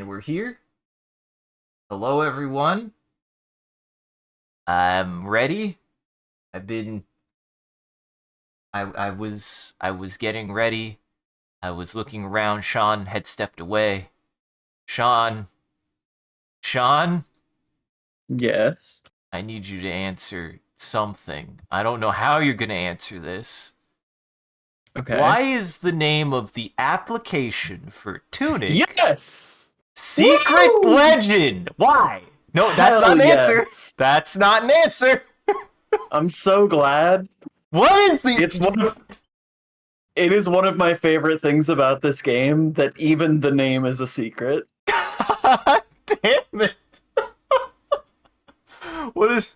And we're here. Hello, everyone. I'm ready. I've been. I was getting ready. I was looking around. Sean had stepped away. Sean. Sean. Yes. I need you to answer something. I don't know how you're gonna answer this. Okay. Why is the name of the application for TUNIC Yes! Secret Woo! Legend? Why? No, that's not Hell an answer. yes. That's not an answer. I'm so glad. What is the? It's one of it is one of my favorite things about this game that even the name is a secret. God damn it! What is?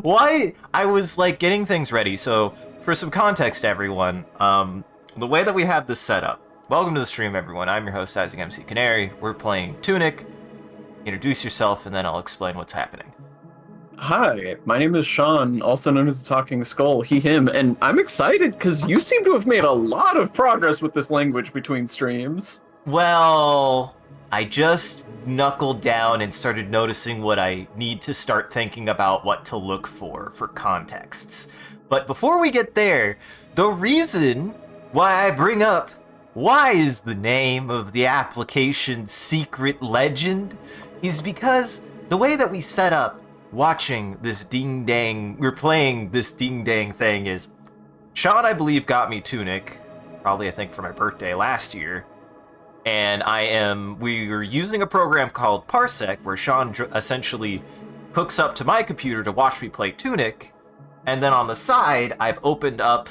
Why? I was like getting things ready. So, for some context, everyone, the way that we have this set up. Welcome to the stream, everyone. I'm your host, Isaac MCCanary. We're playing TUNIC. Introduce yourself, and then I'll explain what's happening. Hi, my name is Sean, also known as the Talking Skull, he, him, and I'm excited because you seem to have made a lot of progress with this language between streams. Well, I just knuckled down and started noticing what I need to start thinking about what to look for contexts. But before we get there, the reason why I bring up why is the name of the application Secret Legend is because the way that we set up watching this we're playing this ding dang thing is Sean, I believe, got me TUNIC, probably I think for my birthday last year. And we were using a program called Parsec, where Sean essentially hooks up to my computer to watch me play TUNIC, and then on the side, I've opened up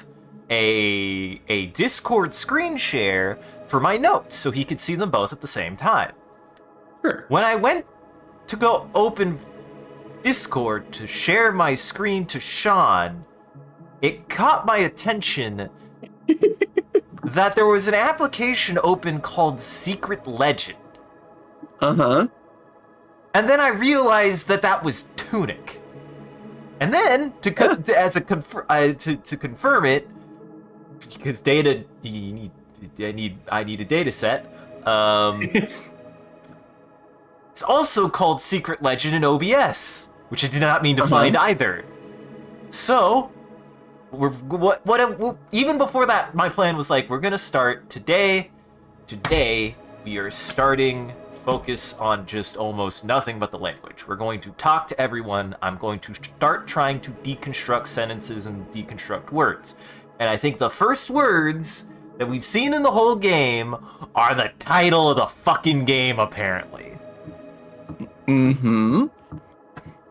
a Discord screen share for my notes, so he could see them both at the same time. Sure. When I went to go open Discord to share my screen to Sean, it caught my attention that there was an application open called Secret Legend. Uh-huh. And then I realized that that was TUNIC. And then to confirm it, because I need a data set. It's also called Secret Legend in OBS, which I did not mean to find either. So, even before that, my plan was like, we're gonna start today. Today, we are starting focus on just almost nothing but the language. We're going to talk to everyone. I'm going to start trying to deconstruct sentences and deconstruct words. And I think the first words that we've seen in the whole game are the title of the fucking game, apparently. Mm-hmm.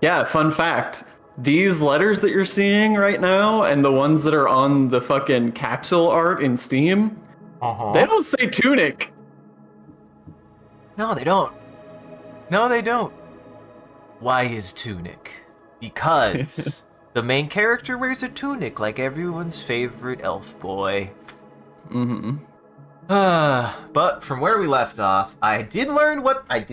Yeah, fun fact. These letters that you're seeing right now and the ones that are on the fucking capsule art in Steam, they don't say TUNIC. No, they don't. No, they don't. Why is TUNIC? Because the main character wears a tunic like everyone's favorite elf boy. Mm-hmm. But from where we left off, I did learn what the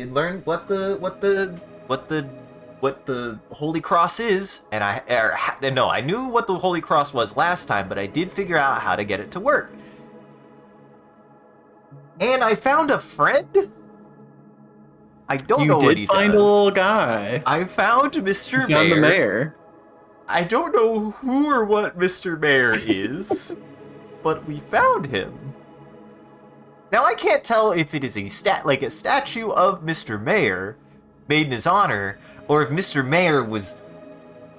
Holy Cross is, and I knew what the Holy Cross was last time, but I did figure out how to get it to work. And I found a friend. I don't know what he does. You did find a little guy. I found Mr. You found Mayor. the mayor. I don't know who or what Mr. Mayor is, but we found him. Now I can't tell if it is a statue of Mr. Mayor made in his honor, or if Mr. Mayor was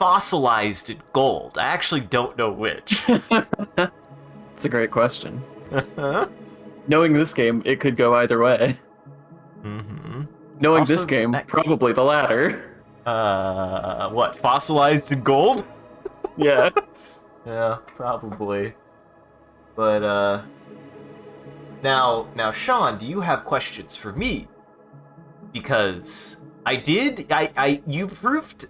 fossilized in gold. I actually don't know which. It's a great question. Knowing this game, it could go either way. Mm-hmm. Knowing Also, this game, nice. probably the latter. What, fossilized in gold? Yeah. Yeah, probably. But, Now, Sean, do you have questions for me? Because you proved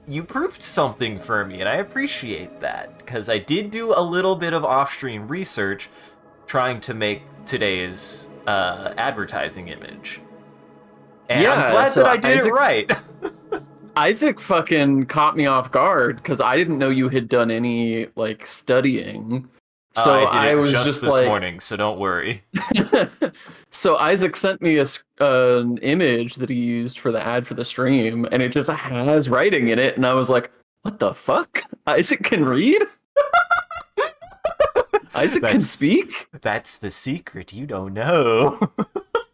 something for me, and I appreciate that, because I did do a little bit of off-stream research trying to make today's advertising image. And Yeah, I'm glad so that I did it right. Isaac fucking caught me off guard, because I didn't know you had done any, studying. So I did it was just this like... morning, so don't worry. So Isaac sent me an image that he used for the ad for the stream, and it just has writing in it, and I was like, "What the fuck? Isaac can read? Isaac can That's speak?" that's the secret you don't know.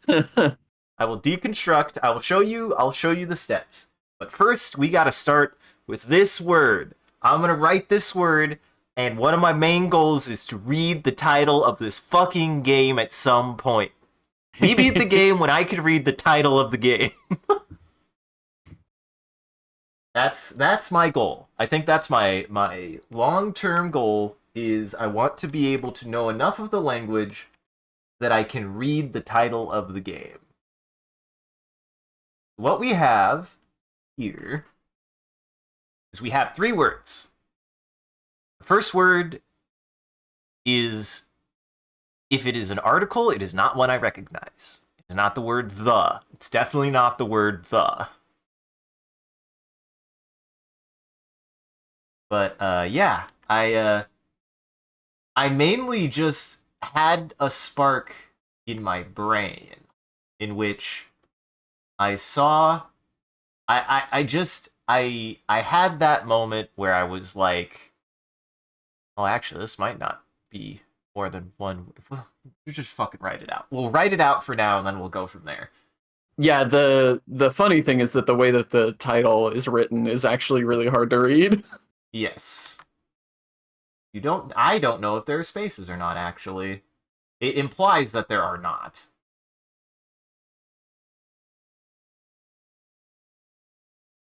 I will deconstruct. I'll show you the steps. But first, we got to start with this word. I'm going to write this word, and one of my main goals is to read the title of this fucking game at some point. We beat the game when I could read the title of the game. That's my goal. I think that's my long-term goal is I want to be able to know enough of the language that I can read the title of the game. What we have here is we have 3 words. The first word is, if it is an article, it is not one I recognize. It is not the word the. It's definitely not the word the. But yeah, I mainly just had a spark in my brain in which I saw I had that moment where I was like, oh, actually, this might not be more than one. You just fucking write it out. We'll write it out for now, and then we'll go from there. Yeah, the funny thing is that the way that the title is written is actually really hard to read. Yes. I don't know if there are spaces or not, actually. It implies that there are not.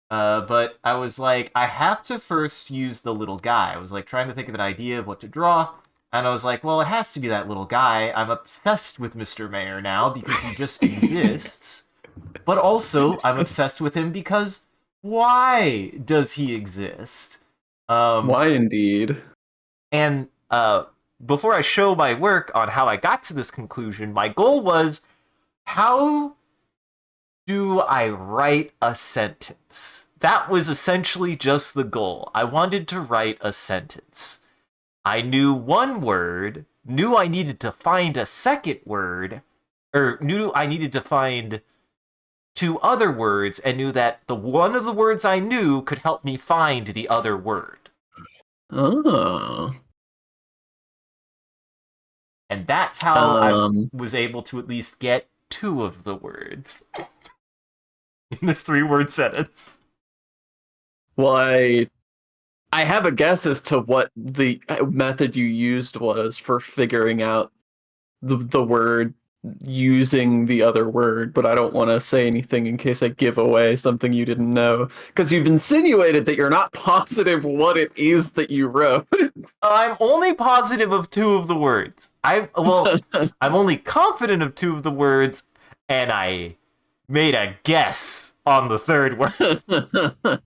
But I was like, I have to first use the little guy. I was like trying to think of an idea of what to draw, and I was like, well, it has to be that little guy. I'm obsessed with Mr. Mayor now because he just exists. But also, I'm obsessed with him because why does he exist? Why indeed? And before I show my work on how I got to this conclusion, my goal was, how do I write a sentence? That was essentially just the goal. I wanted to write a sentence. I knew one word, knew I needed to find a second word, or knew I needed to find 2 other words, and knew that the one of the words I knew could help me find the other word. Oh. And that's how I was able to at least get 2 of the words in this 3-word sentence. Well, I have a guess as to what the method you used was for figuring out the word using the other word, but I don't want to say anything in case I give away something you didn't know, because you've insinuated that you're not positive what it is that you wrote. I'm only positive of 2 of the words. I'm only confident of 2 of the words, and I made a guess on the 3rd word.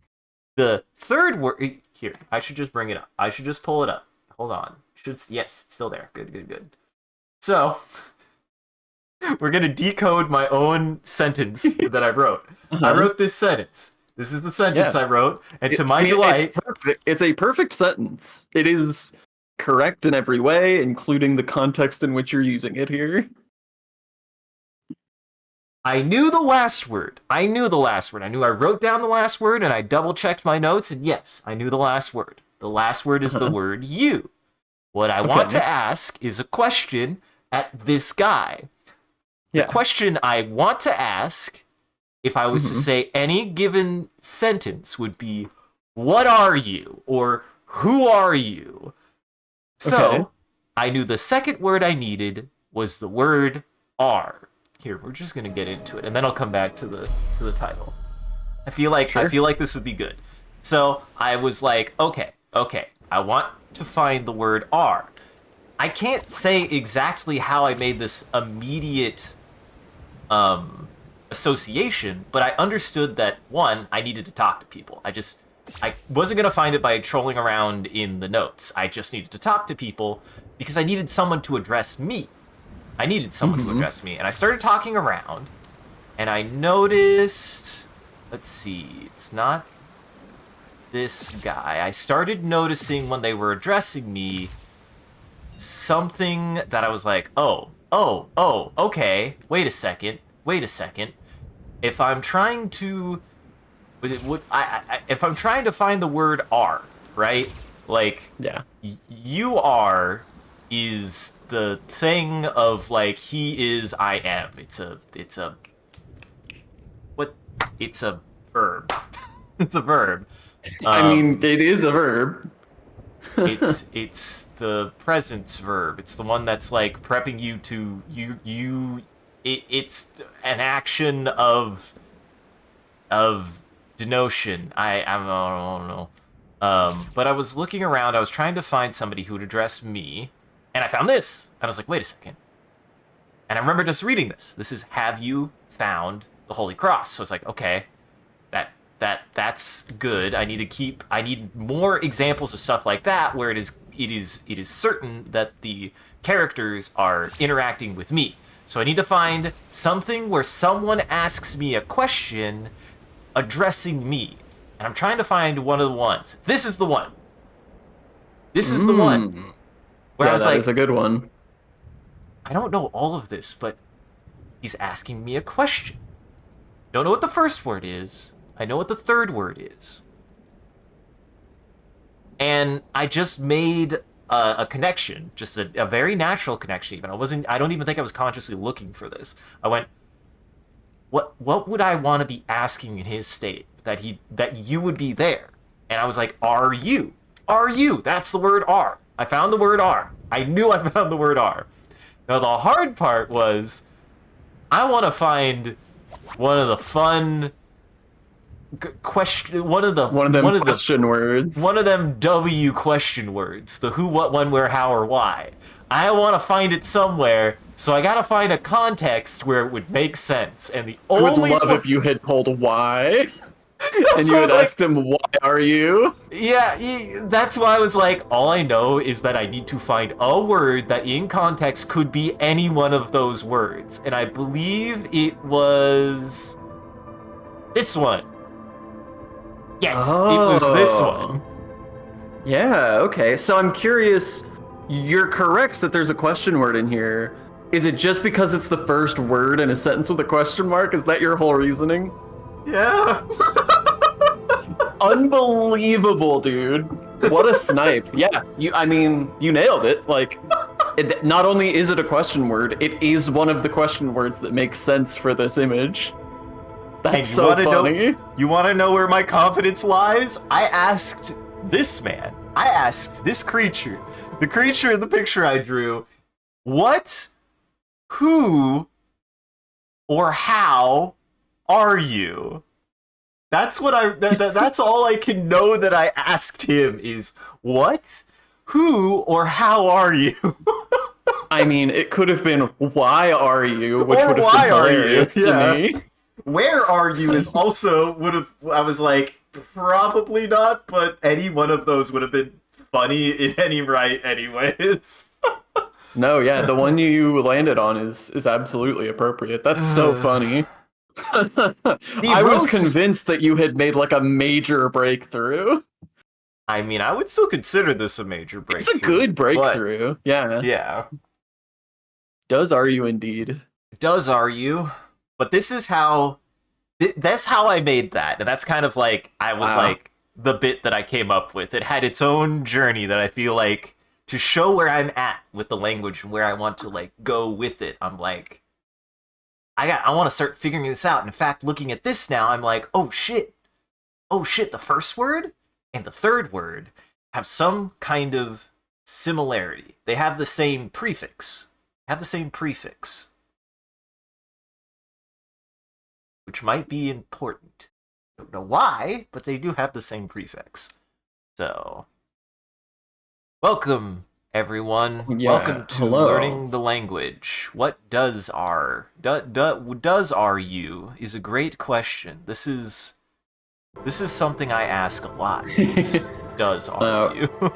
The 3rd word here. I should just bring it up. I should just pull it up. Hold on. Yes, it's still there. Good. So we're gonna decode my own sentence that I wrote. I wrote this sentence. This is the sentence I wrote, and to my delight, it's perfect. It's a perfect sentence. It is correct in every way, including the context in which you're using it here. I knew the last word. I knew I wrote down the last word, and I double-checked my notes, and yes, I knew the last word. The last word is the word you. What I want to ask is a question at this guy. The question I want to ask, if I was to say any given sentence, would be, what are you? Or who are you? So, I knew the second word I needed was the word are. Here, we're just gonna get into it, and then I'll come back to the title. I feel like this would be good. So I was like, okay, I want to find the word are. I can't say exactly how I made this immediate association, but I understood that 1, I needed to talk to people. I wasn't gonna find it by trolling around in the notes. I just needed to talk to people because I needed someone to address me. And I started talking around, and I noticed, let's see, it's not this guy. I started noticing when they were addressing me something that I was like, oh, Okay. Wait a second. If I'm trying to, if I'm trying to find the word are, right? Like, Yeah. you are is the thing of like he is I am. It's a what? It's a verb. It's a verb. I Um, mean, it is a verb. it's the presence verb. It's the one that's like prepping you to it's an action of denotion. I don't know. But I was looking around. I was trying to find somebody who would address me, and I found this. And I was like, wait a second. And I remember just reading this. This is, have you found the Holy Cross? So it's like, okay, that's good. I need more examples of stuff like that where it is certain that the characters are interacting with me. So I need to find something where someone asks me a question addressing me. And I'm trying to find one of the ones. This is the one. This is the one where I Yeah, was that like, is a good one. I don't know all of this, but he's asking me a question. Don't know what the first word is. I know what the third word is. And I just made a connection, just a very natural connection even. I don't even think I was consciously looking for this. I went, what would I want to be asking in his state that you would be there? And I was like, are you? Are you? That's the word are. I found the word are. I knew I found the word are. Now the hard part was I want to find one of the fun question One of them question words. one of them W question words, the who, what, when, where, how, or why. I want to find it somewhere, so I gotta find a context where it would make sense. And the I would only love place, if you had told why, and that's you why I had was like, asked him, "Why are you?" yeah, that's why I was like, all I know is that I need to find a word that in context could be any one of those words. And I believe it was this one. Yes, it was this Oh, one. yeah. Okay. So I'm curious. You're correct that there's a question word in here. Is it just because it's the first word in a sentence with a question mark? Is that your whole reasoning? Yeah. Unbelievable, dude. What a snipe. Yeah, I mean, you nailed it. Like, not only is it a question word, it is one of the question words that makes sense for this image. That's And so funny. you want to know where my confidence lies? I asked this man. I asked this creature, the creature in the picture I drew, what, who, or how are you? That's what that's all I can know that I asked him is what, who, or how are you? I mean, it could have been, why are you? Which Or would have been why are you? hilarious to Yeah. me. Where are you is also would have. I was like, probably not, but any one of those would have been funny in any right, anyways. No, yeah, the one you landed on is absolutely appropriate. That's so funny. The I was roast. convinced that you had made like a major breakthrough. I mean, I would still consider this a major It's a breakthrough, good but breakthrough. Yeah. yeah, Does are you indeed? does are you? But this is how. That's how I made that, and that's kind of like I was Wow. like the bit that I came up with. It had its own journey that I feel like to show where I'm at with the language and where I want to like go with it. I'm like, I want to start figuring this out. And in fact, looking at this now, I'm like, oh shit, the first word and the third word have some kind of similarity. They have the same prefix. Which might be important. Don't know why, but they do have the same prefix. So, welcome everyone. Yeah. Welcome to Hello. learning the language. What does does are you is a great question. This is something I ask a lot. Is does are uh, you?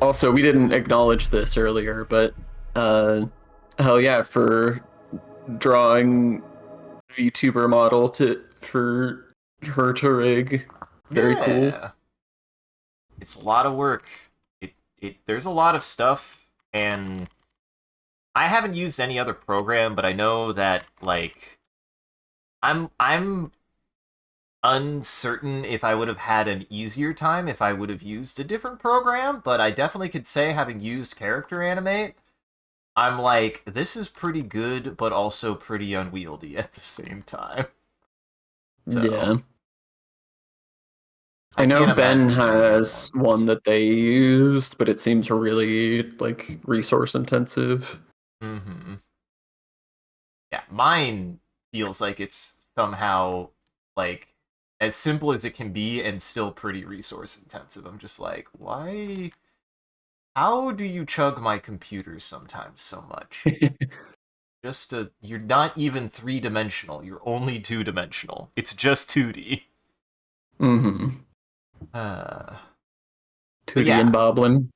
Also, we didn't acknowledge this earlier, but uh, hell yeah, for drawing VTuber model to for her to rig. Very cool. Yeah, it's a lot of work. It there's a lot of stuff, and I haven't used any other program, but I know that like I'm uncertain if I would have had an easier time if I would have used a different program, but I definitely could say having used Character Animate, I'm like, this is pretty good, but also pretty unwieldy at the same time. So Yeah. I I know can't Ben imagine using the other has one ones. that they used, but it seems really like resource intensive. Mm-hmm. Yeah, mine feels like it's somehow like as simple as it can be and still pretty resource intensive. I'm just like, why? How do you chug my computer sometimes so much? You're not even 3-dimensional. You're only 2-dimensional. It's just 2D. Mm-hmm. Uh, but Tootie and yeah, Boblin.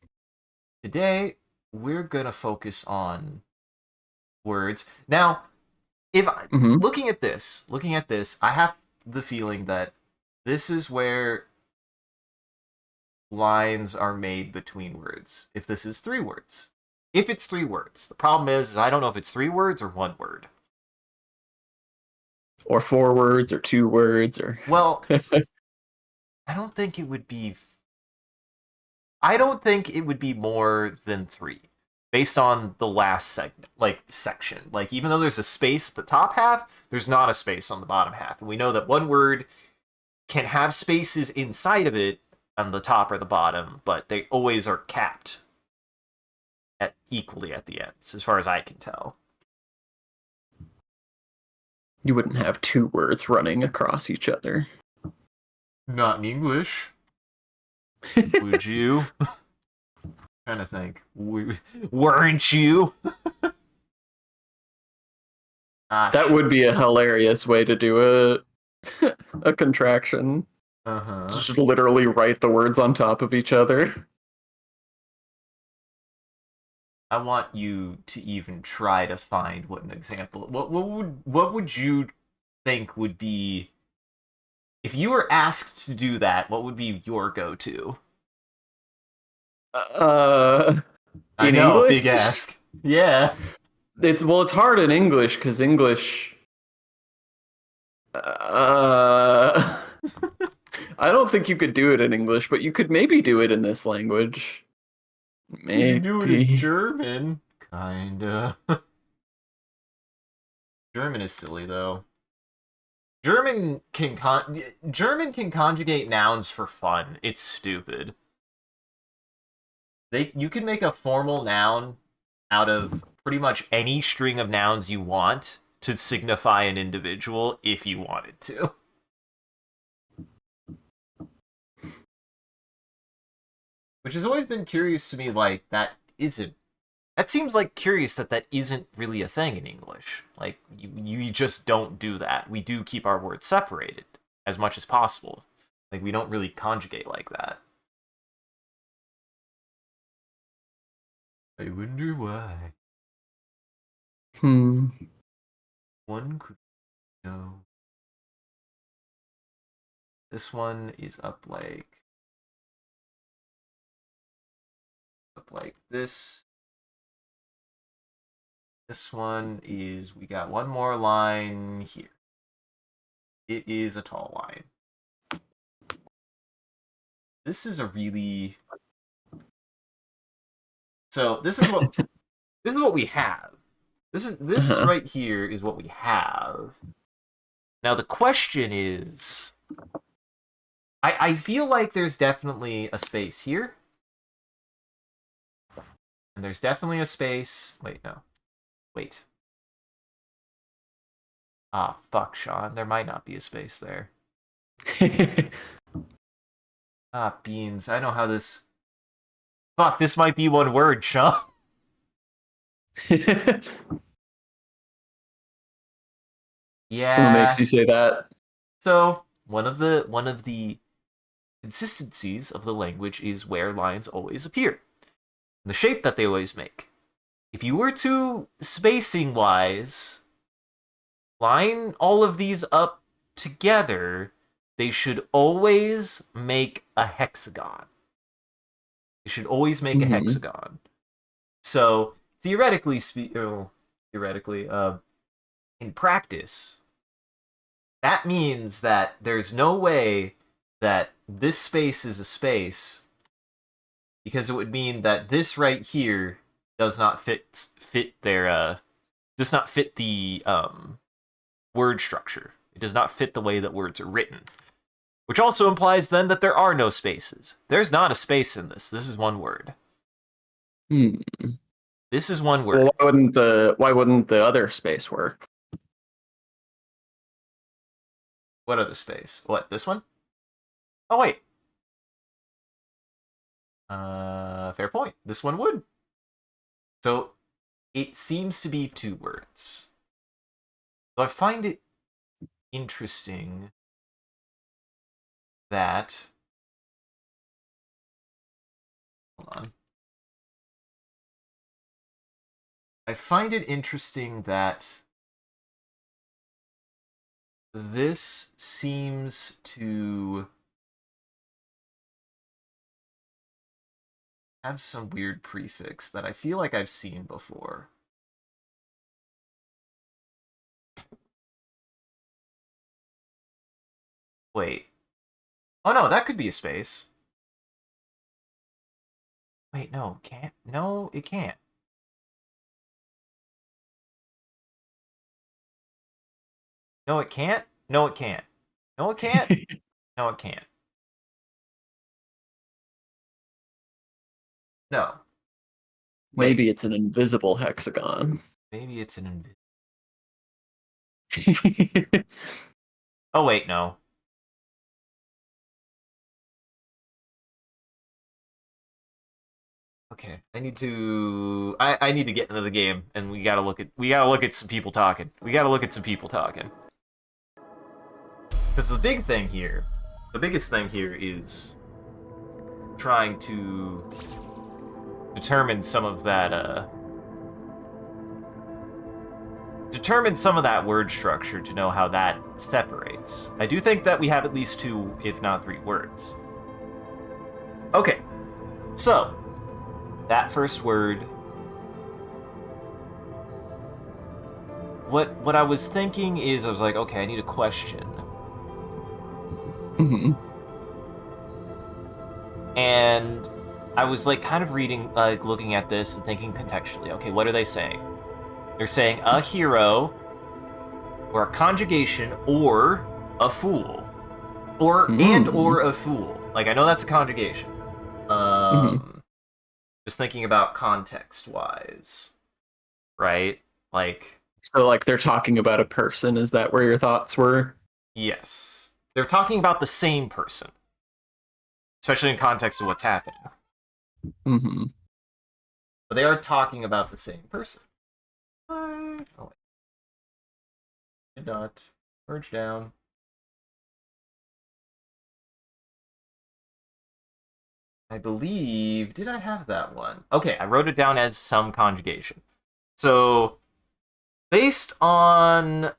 today we're gonna focus on words. Now, if I, Mm-hmm. looking at this, I have the feeling that this is where lines are made between words. If this is 3 words, if it's 3 words, the problem is I don't know if it's 3 words or 1 word. Or 4 words or 2 words or Well, I don't think it would be. I don't think it would be more than 3, based on the last segment, like section. Like even though there's a space at the top half, there's not a space on the bottom half, and we know that 1 word can have spaces inside of it on the top or the bottom, but they always are capped at equally at the ends, as far as I can tell. you wouldn't have 2 words running across each other. Not in English, would you? Trying to think. Weren't you? Ah, That shit. would be a hilarious way to do a contraction. Uh huh. Just literally write the words on top of each other. I want you to even try to find what an example. What would you think would be if you were asked to do that? What would be your go-to? Uh, I in know, big English, ask. Yeah. it's hard in English because English. Uh, I don't think you could do it in English, but you could maybe do it in this language. You can do it in Maybe. German. Kinda. German is silly though. German can conjugate nouns for fun. It's stupid. You can make a formal noun out of pretty much any string of nouns you want to signify an individual if you wanted to. Which has always been curious to me, like, that seems like curious that that isn't really a thing in English. Like, you just don't do that. We do keep our words separated as much as possible. Like, we don't really conjugate like that. I wonder why. Hmm. One could know. This one is up like this. This one is, we got one more line here. It is a tall line. This is a really, so this is what we have. This Uh-huh. right here is what we have. Now the question is, I feel like there's definitely a space here. And there's definitely a space. Wait, no. Wait. Ah, fuck, Sean. There might not be a space there. Ah, beans. I know how this. Fuck, this might be 1 word, Sean. What makes Yeah. you say that? So one of the consistencies of the language is where lines always appear, the shape that they always make. If you were to spacing wise line all of these up together, they should always make a hexagon. They should always make a Hmm. hexagon. So in practice, that means that there's no way that this space is a space, because it would mean that this right here does not fit the word structure. It does not fit the way that words are written. Which also implies then that there are no spaces. There's not a space in this. This is one word. This is one word. Well, why wouldn't the other space work? What other space? What, this one? Oh, wait. Fair point. This one would. So, it seems to be two words. So I find it interesting that... Hold on. I find it interesting that this seems to have some weird prefix that I feel like I've seen before. Wait. Oh no, that could be a space. Wait, no, can't. No, it can't. No, it can't. No, it can't. No, it can't. No, it can't. No. Wait. Maybe it's an invisible hexagon. Maybe it's an Oh, wait, no. Okay, I need to get into the game, and we gotta look at some people talking. Because the biggest thing here is trying to determine some of that word structure to know how that separates. I do think that we have at least 2, if not 3 words. Okay, so that first word. What I was thinking is, I was like, okay, I need a question. And I was like kind of reading, like looking at this and thinking contextually, okay, what are they saying? They're saying a hero, or a conjugation, or a fool. And or a fool. Like, I know that's a conjugation. Just thinking about context-wise. Right? Like... So, like, they're talking about a person. Is that where your thoughts were? Yes. They're talking about the same person. Especially in context of what's happening. But they are talking about the same person. Oh, wait. Did not. Merge down. I believe... Did I have that one? Okay, I wrote it down as some conjugation. So, based on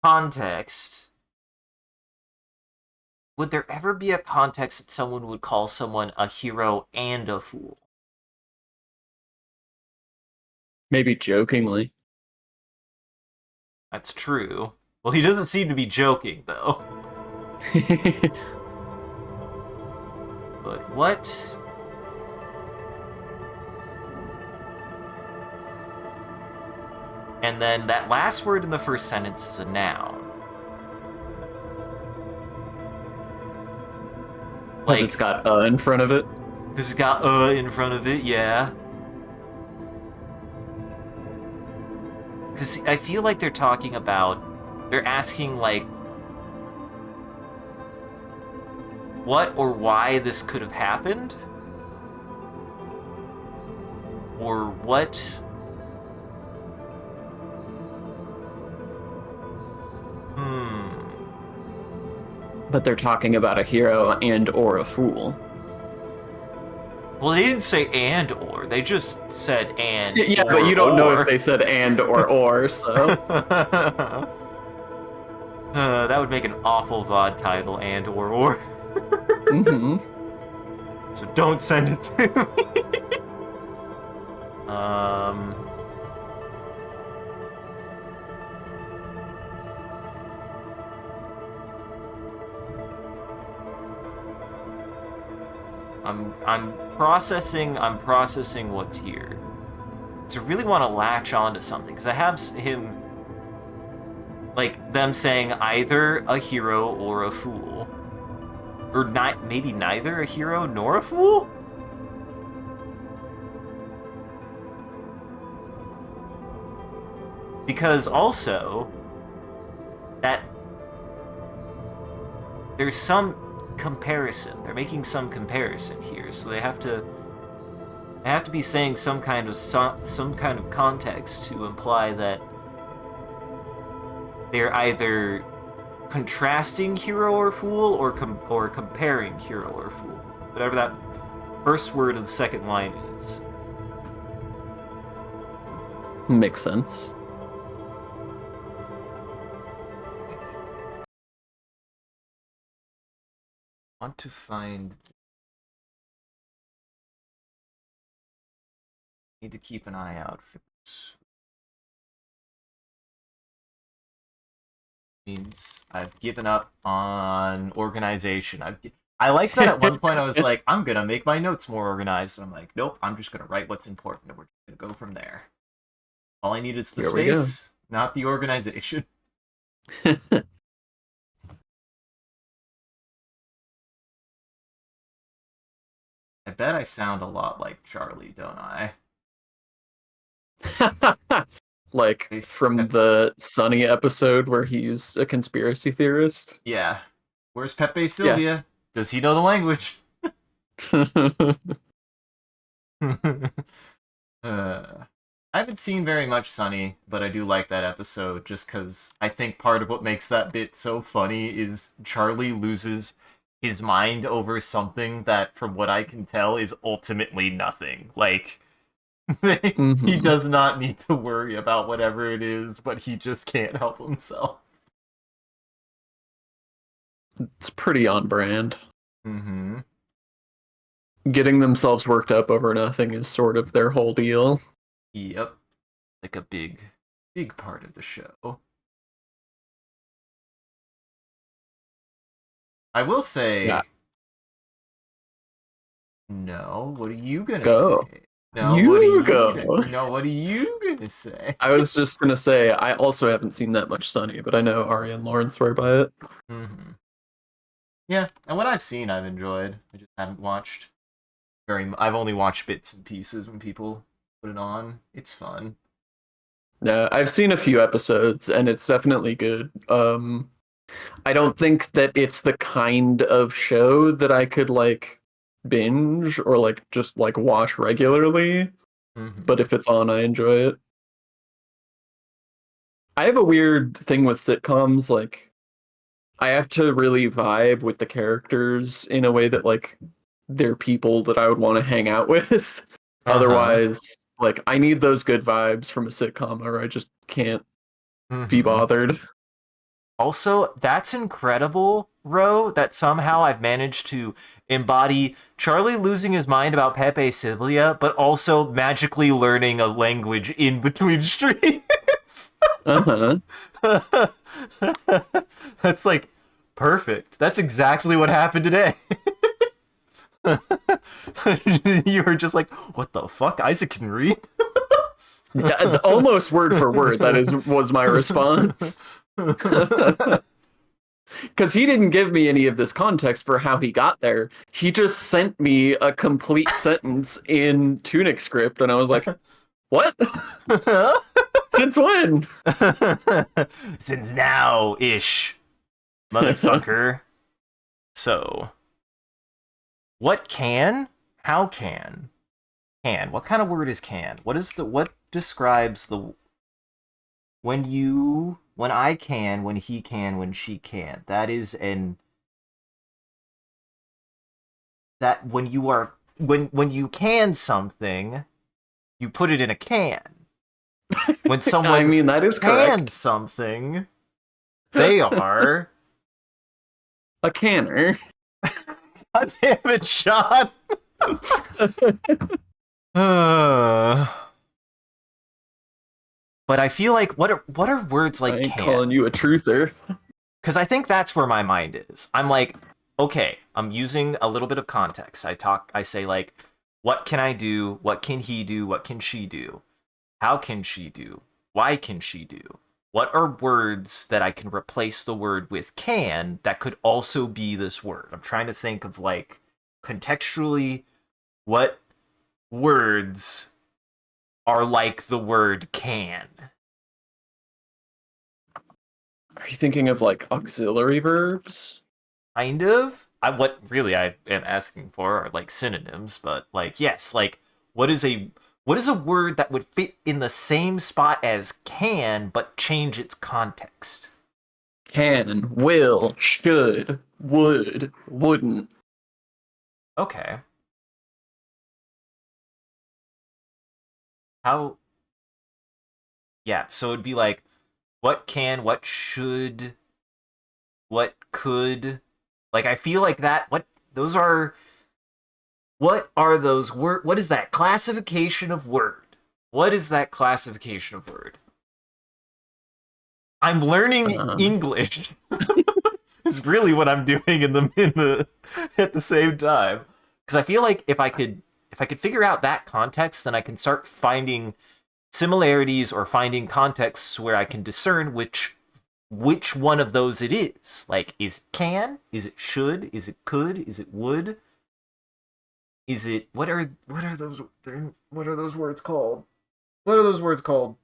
context, would there ever be a context that someone would call someone a hero and a fool? Maybe jokingly. That's true. Well, he doesn't seem to be joking, though. But what? And then that last word in the first sentence is a noun. Because it's got in front of it? Because it's got in front of it, yeah. Because I feel like they're talking about... They're asking, like... what or why this could have happened? Or what... But they're talking about a hero and or a fool. Well, they didn't say and or. They just said and yeah, but you don't know if they said and or, so... that would make an awful VOD title, and or. So don't send it to me. Um, I'm processing what's here. So I really want to latch onto something because I have him, like them saying either a hero or a fool, or not, maybe neither a hero nor a fool. Because also that there's some comparison. They're making some comparison here, so they have to be saying some kind of context to imply that they're either contrasting hero or fool or comparing hero or fool. Whatever that first word of the second line is. Makes sense. I want to find. Need to keep an eye out for this. Means I've given up on organization. I like that at one point I was like, I'm gonna make my notes more organized. And I'm like, nope, I'm just gonna write what's important and we're just gonna go from there. All I need is the space, not the organization. I bet I sound a lot like Charlie, don't I? Like from the Sunny episode where he's a conspiracy theorist? Yeah. Where's Pepe Sylvia? Yeah. Does he know the language? I haven't seen very much Sunny, but I do like that episode just because I think part of what makes that bit so funny is Charlie loses his mind over something that, from what I can tell, is ultimately nothing. Like, he does not need to worry about whatever it is, but he just can't help himself. It's pretty on brand. Mm-hmm. Getting themselves worked up over nothing is sort of their whole deal. Yep. Like a big part of the show. I will say... Yeah. No, what are you gonna say? No, what are you gonna say? I was just gonna say, I also haven't seen that much Sunny, but I know Ari and Lauren swear by it. Mm-hmm. Yeah, and what I've seen, I've enjoyed. I just haven't watched I've only watched bits and pieces when people put it on. It's fun. Yeah, I've seen a few episodes, and it's definitely good. I don't think that it's the kind of show that I could like binge or like just like watch regularly. Mm-hmm. But if it's on, I enjoy it. I have a weird thing with sitcoms, like I have to really vibe with the characters in a way that like they're people that I would want to hang out with. Otherwise, like I need those good vibes from a sitcom or I just can't be bothered. Also, that's incredible, Ro, that somehow I've managed to embody Charlie losing his mind about Pepe Sylvia, but also magically learning a language in between streams. That's like perfect. That's exactly what happened today. You were just like, what the fuck? Isaac can read? Yeah, almost word for word, was my response. Because he didn't give me any of this context for how he got there. He just sent me a complete sentence in TUNIC script, and I was like, what? Since when? Since now-ish, motherfucker. So, what can? How can? Can. What kind of word is can? What describes the... When I can, when he can, when she can. That is that when you are... When you can something, you put it in a can. When someone I mean, that is correct. Something, they are... a canner. God damn it, Sean! But I feel like what are words I like ain't calling can? you a truther. Because I think that's where my mind is. I'm like, okay, I'm using a little bit of context. I say like, what can I do? What can he do? What can she do? How can she do? Why can she do? What are words that I can replace the word with can that could also be this word? I'm trying to think of like contextually what words are like the word can. Are you thinking of like auxiliary verbs? Kind of. What really I am asking for are like synonyms, but like yes, like what is a what is a word that would fit in the same spot as can but change its context? Can, will, should, would, wouldn't. Okay. How yeah, so it'd be like what can, what should, what could. Like I feel like that those are what are those word what is that classification of word? What is that classification of word? I'm learning Um, English. Is really what I'm doing in the at the same time. Because I feel like if I could figure out that context, then I can start finding similarities or finding contexts where I can discern which one of those it is. Like, is it can? Is it should? Is it could? Is it would? Is it what are those words called? What are those words called?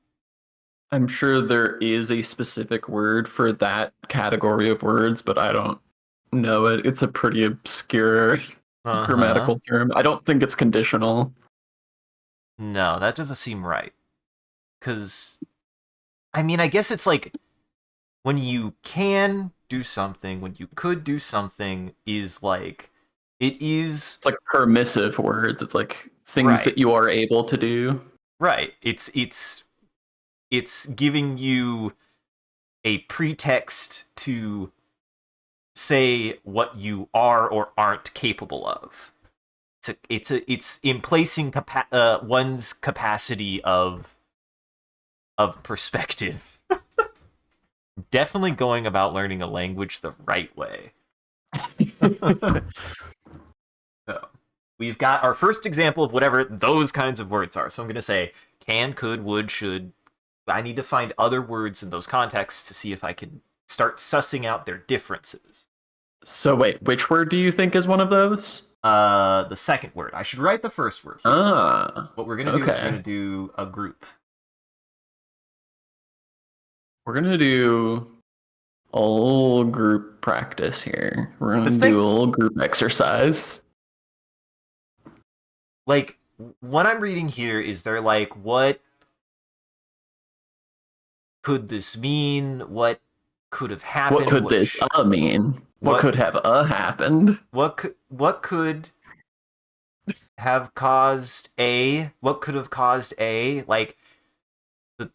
I'm sure there is a specific word for that category of words, but I don't know it. It's a pretty obscure Uh huh. grammatical term. I don't think it's conditional. No, that doesn't seem right. Because I mean, I guess it's like when you can do something, when you could do something, is like it is It's like permissive words. It's like things right, that you are able to do. right. It's giving you a pretext to say what you are or aren't capable of. It's in placing one's capacity of perspective. Definitely going about learning a language the right way. So we've got our first example of whatever those kinds of words are. So I'm going to say can, could, would, should. I need to find other words in those contexts to see if I can start sussing out their differences. So wait, which word do you think is one of those? The second word. I should write the first word here. Ah, What we're going to do is we're going okay. to do a group. We're gonna do a little group practice here. We're This gonna do thing, a little group exercise. like, what I'm reading here is they're like, what could this mean? What could have What happened? could this mean? What What could have happened? what could have caused A? What could have caused A? Like the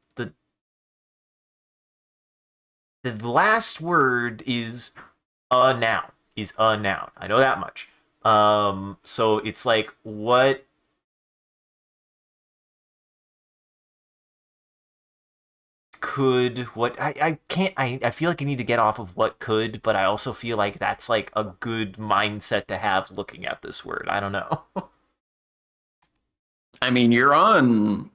the last word is a noun. Is a noun. I know that much. So it's like what could what I can't I feel like I need to get off of what could, but I also feel like that's like a good mindset to have looking at this word. I don't know. I mean, you're on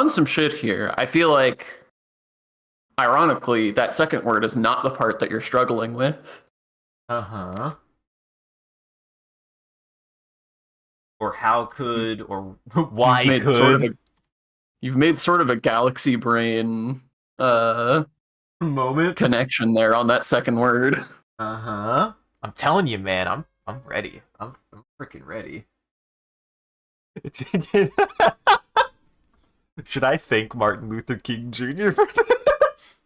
some shit here. I feel like ironically, that second word is not the part that you're struggling with. Uh-huh. Or how You've, could or you've why made sort of could a you've made sort of a galaxy brain moment. connection there on that second word. Uh-huh. I'm telling you, man, I'm ready. I'm freaking ready. Should I thank Martin Luther King Jr. for this?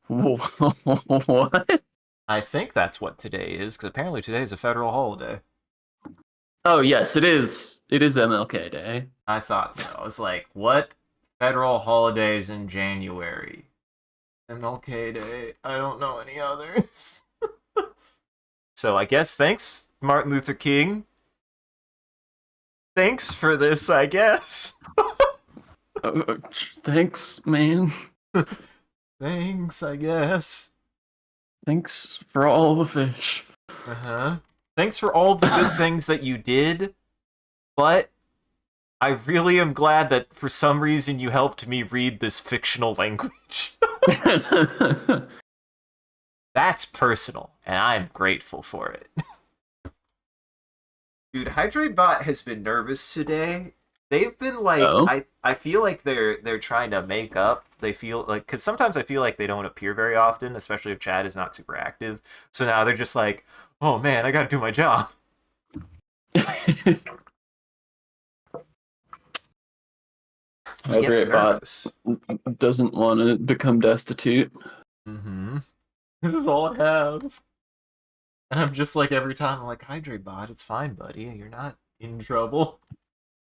What? I think that's what today is, because apparently today is a federal holiday. Oh yes, it is. It is MLK Day. I thought so. I was like, what federal holidays in January? MLK Day. I don't know any others. So I guess thanks, Martin Luther King. Thanks for this, I guess. Thanks, man. Thanks, I guess. Thanks for all the fish. Uh-huh. Thanks for all the good things that you did, but I really am glad that for some reason you helped me read this fictional language. That's personal, and I'm grateful for it. Dude, HydrateBot has been nervous today. They've been like, Oh? I feel like they're trying to make up. They feel like, because sometimes I feel like they don't appear very often, especially if Chad is not super active. So now they're just like, oh man, I gotta do my job. He gets nervous. HydrateBot doesn't want to become destitute. Mm-hmm. This is all I have. And I'm just like, every time, I'm like, HydrateBot, it's fine, buddy. You're not in trouble.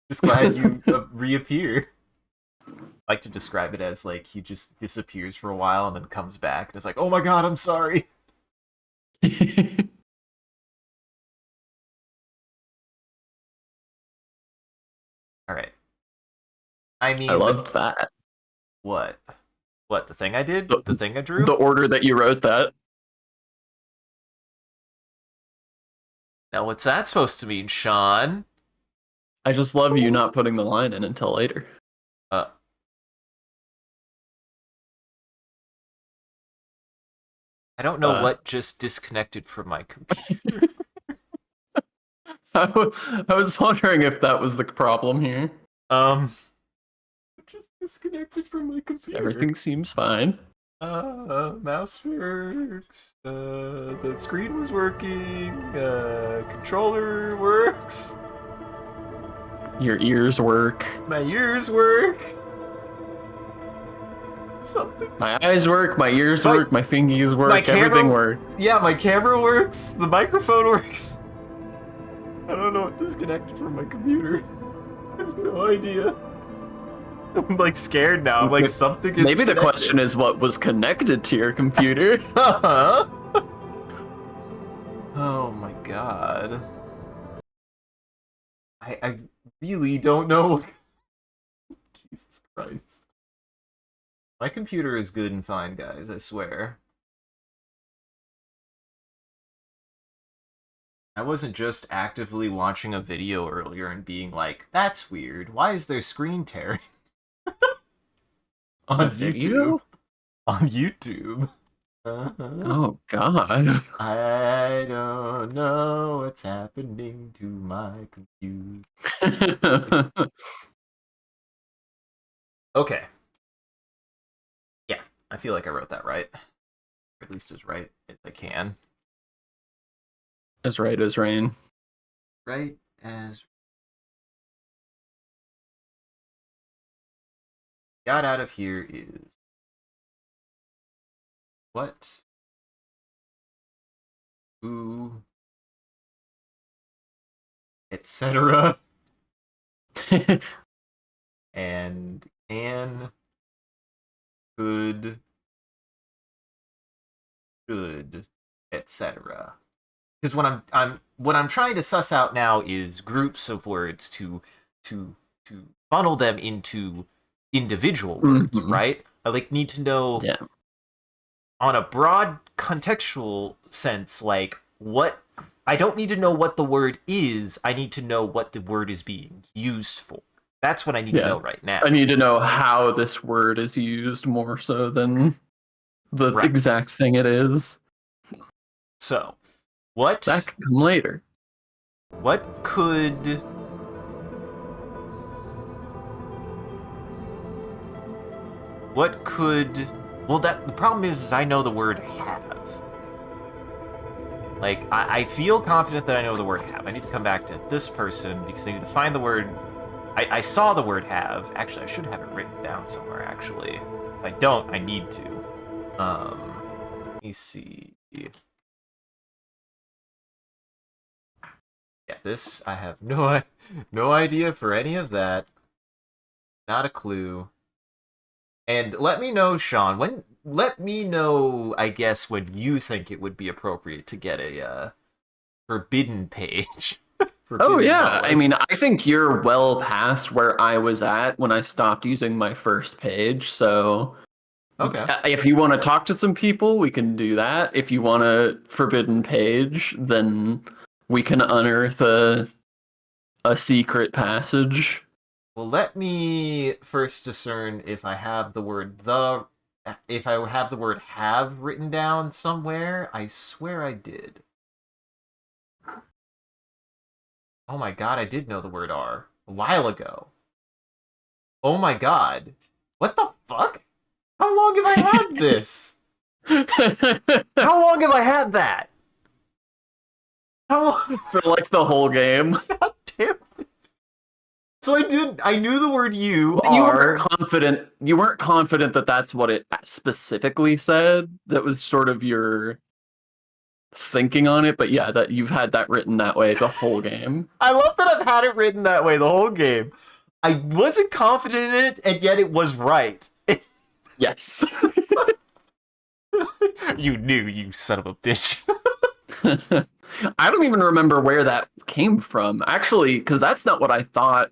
Just glad you reappear. I like to describe it as, like, he just disappears for a while and then comes back. And it's like, oh my god, I'm sorry. Alright. I mean... I loved that. What? What, the thing I did? The- The thing I drew? The order that you wrote that. Now, what's that supposed to mean, Sean? I just love you not putting the line in until later. I don't know what just disconnected from my computer. I was wondering if that was the problem here. Just disconnected from my computer. Everything seems fine. Mouse works. The screen was working. Controller works. Your ears work. My ears work. Something. My eyes work, my ears work, my fingies work, everything works. Yeah, my camera works, the microphone works. I don't know what disconnected from my computer. I have no idea. I'm like scared now. I'm like, something is Maybe the connected. question is what was connected to your computer. Uh-huh. Oh my god. I really don't know. Jesus Christ. My computer is good and fine, guys, I swear. I wasn't just actively watching a video earlier and being like, that's weird. Why is there screen tearing? On YouTube. On YouTube. Uh-huh. Oh god. I don't know what's happening to my computer. Okay. Yeah, I feel like I wrote that right. Or at least as right as I can. As right as rain. Right as... Got out of here is... What? Who? Etc. And can, could, should, etc. Because what I'm trying to suss out now is groups of words to funnel them into individual words, right? I like need to know on a broad contextual sense, like what I don't need to know what the word is, I need to know what the word is being used for. That's what I need to know right now. I need to know how this word is used more so than the exact thing it is. So, what... That can come later. What could... What could... Well, the problem is I know the word have. Like, I feel confident that I know the word have. I need to come back to this person because I need to find the word... I saw the word have. Actually, I should have it written down somewhere, actually. If I don't, I need to. Let me see. Yeah, this, I have no idea for any of that. Not a clue. And let me know, Sean, let me know, I guess, when you think it would be appropriate to get a forbidden page Oh forbidden yeah, I knowledge. mean, I think you're well past where I was at when I stopped using my first page. So Okay. if you want to talk to some people, we can do that. If you want a forbidden page, then we can unearth a secret passage. Well, let me first discern if I have the word if I have the word have written down somewhere. I swear I did. Oh my god, I did know the word are a while ago. Oh my god. What the fuck? How long have I had this? How long have I had that? How long? For like the whole game. God damn it. So I knew the word you But you weren't are. confident. You weren't confident that that's what it specifically said. That was sort of your thinking on it. But yeah, that you've had that written that way the whole game. I love that I've had it written that way the whole game. I wasn't confident in it, and yet it was right. Yes. You knew, you son of a bitch. I don't even remember where that came from, actually, because that's not what I thought.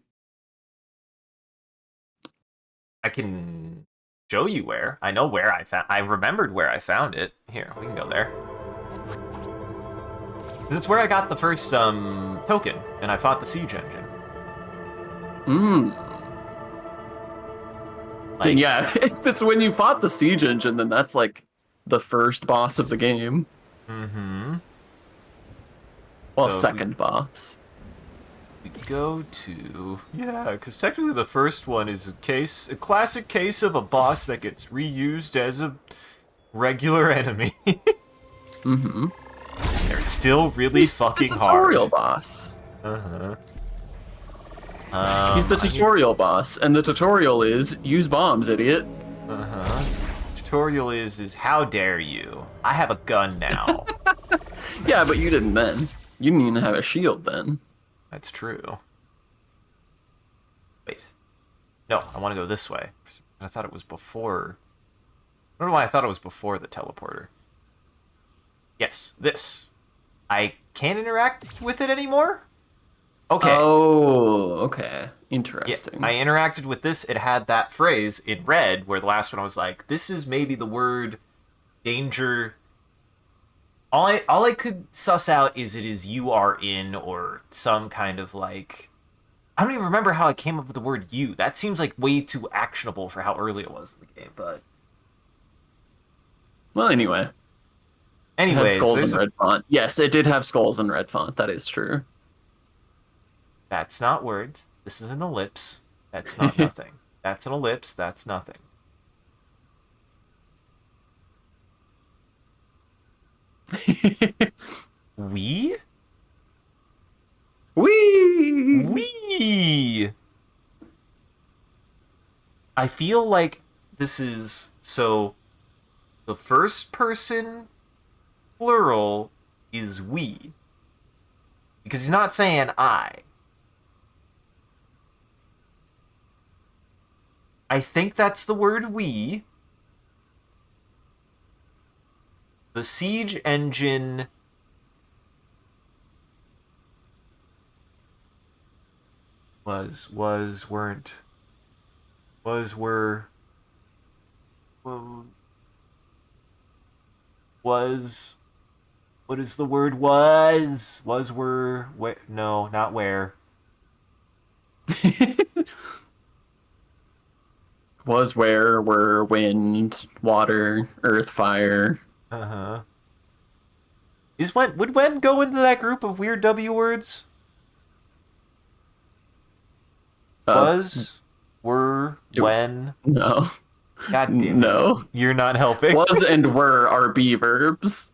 I can show you where. I know where I found. I remembered where I found it. Here, we can go there. It's where I got the first token, and I fought the siege engine. Hmm. Then Like, yeah, if it's when you fought the siege engine, then that's like the first boss of the game. mm-hmm. Well, So if second boss. we go to because technically the first one is a classic case of a boss that gets reused as a regular enemy. Mm-hmm. They're still really fucking the tutorial hard. boss. Uh-huh. He's the I need- tutorial boss, and the tutorial is use bombs, idiot. Uh-huh. Tutorial is how dare you? I have a gun now. Yeah, but you didn't then. You didn't even have a shield then. That's true. Wait. No, I want to go this way. I thought it was before. I don't know why I thought it was before the teleporter. Yes, this. I can't interact with it anymore? Okay. Oh, okay. Yeah, Interesting. I interacted with this. It had that phrase in red, where the last one I was like, this is maybe the word danger. All I could suss out is it is you are in or some kind of like I don't even remember how I came up with the word you. That seems like way too actionable for how early it was in the game, but Well, anyway, it had anyways, skulls in red font. Yes, it did have skulls in red font. That is true. that's not words. This is an ellipse. That's not nothing. That's an ellipse. That's nothing. We? Whee! We. I feel like this is so the first person plural is we. Because he's not saying I. I think that's the word we. The siege engine weren't were was what is the word were where no not where Was, where, were, wind, water, earth, fire. uh-huh is would when go into that group of weird W words Of was were it, when no, god damn it no. you're not helping. Was and were are be verbs.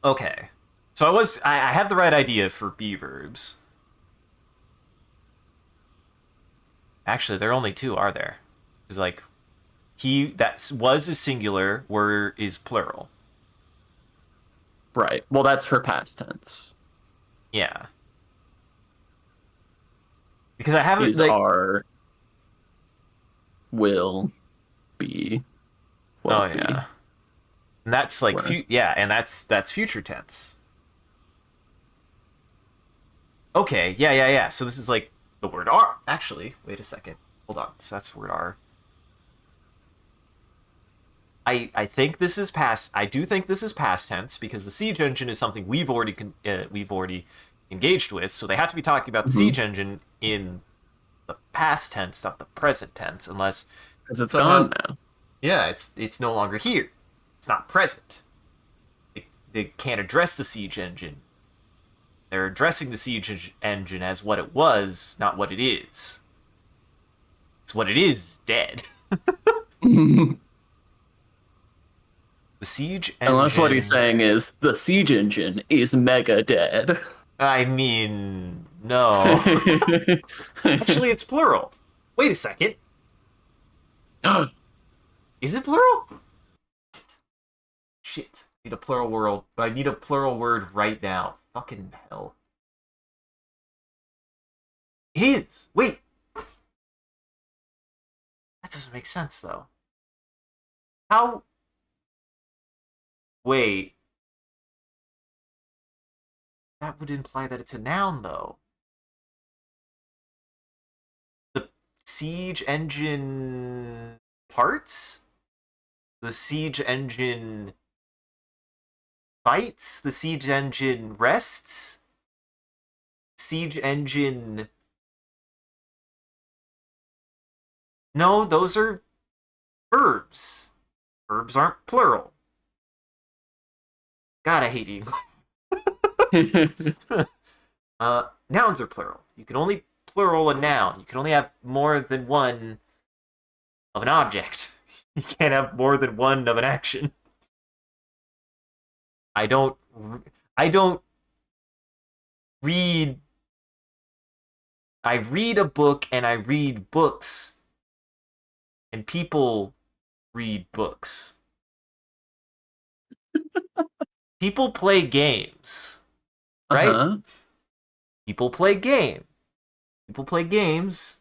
Okay, so I have the right idea for be verbs. Actually, there are only two, are there? Because like he that was is singular, were is plural. Right. Well, that's for past tense. Yeah, because I haven't Is like are, will, be, oh won't be, yeah, and that's like were. yeah, and that's future tense. Okay, yeah. So this is like the word R. Actually, wait a second. Hold on. So that's the word R. I think this is past. I do think this is past tense because the siege engine is something we've already engaged with. So they have to be talking about the Mm-hmm. siege engine in the past tense, not the present tense, unless Because it's somehow, gone now. yeah, it's no longer here. It's not present. They can't address the siege engine. They're addressing the siege engine as what it was, not what it is. It's what it is dead. The siege Unless what he's engine. saying is the siege engine is mega dead. I mean, no. Actually, it's plural. Wait a second. Is it plural? Shit. I need a plural word. I need a plural word right now. Fucking hell. It is. Wait. That doesn't make sense though. How? Wait. That would imply that it's a noun though. The siege engine parts? The siege engine fights? The siege engine rests? Siege engine. No, those are verbs. Verbs aren't plural. God, I hate English. Nouns are plural. You can only plural a noun. You can only have more than one of an object. You can't have more than one of an action. I don't. I don't read. I read a book and I read books, and people read books. People play games, right? Uh-huh. People play game. People play games.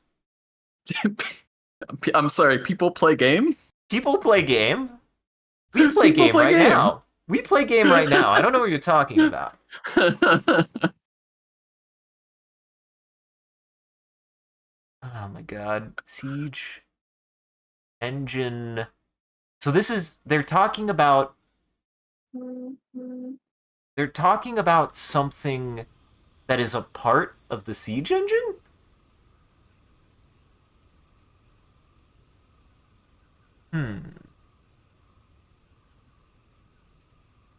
I'm sorry, people play game? People play game. We play People game play right game. now. We play game right now. I don't know what you're talking about. Oh my god. Siege engine. So this is they're talking about something that is a part of the siege engine? Hmm.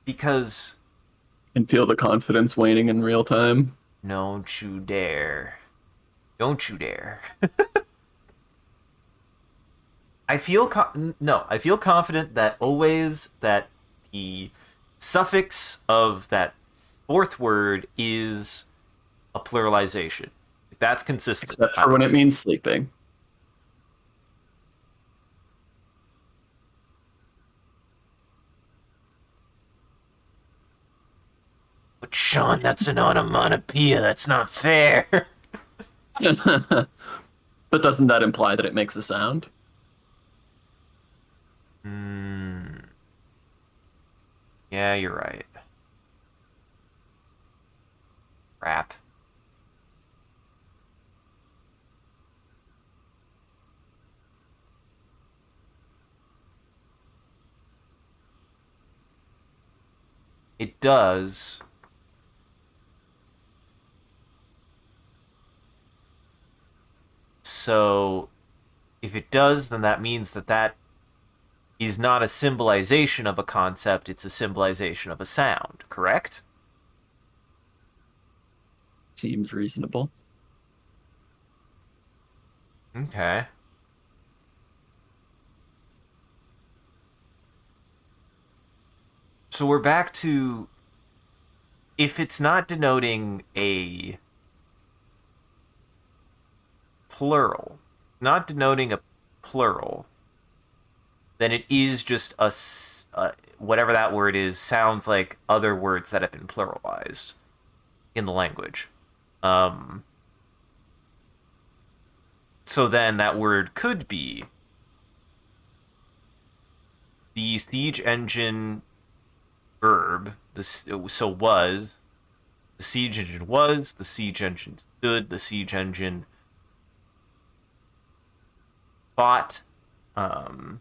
Because Can feel the confidence waning in real time. don't you dare. Don't you dare. I feel confident that always that the suffix of that fourth word is a pluralization. That's consistent. Except for when it means sleeping. But Sean, that's an onomatopoeia. That's not fair. But doesn't that imply that it makes a sound? Hmm. Yeah, you're right. Crap. It does. So, if it does, then that means that that is not a symbolization of a concept, it's a symbolization of a sound, correct? Seems reasonable. Okay. So we're back to if it's not denoting a plural, not denoting a plural, then it is just whatever that word is sounds like other words that have been pluralized in the language. Um, so then that word could be the siege engine verb. This so was The siege engine was, the siege engine stood, the siege engine fought. The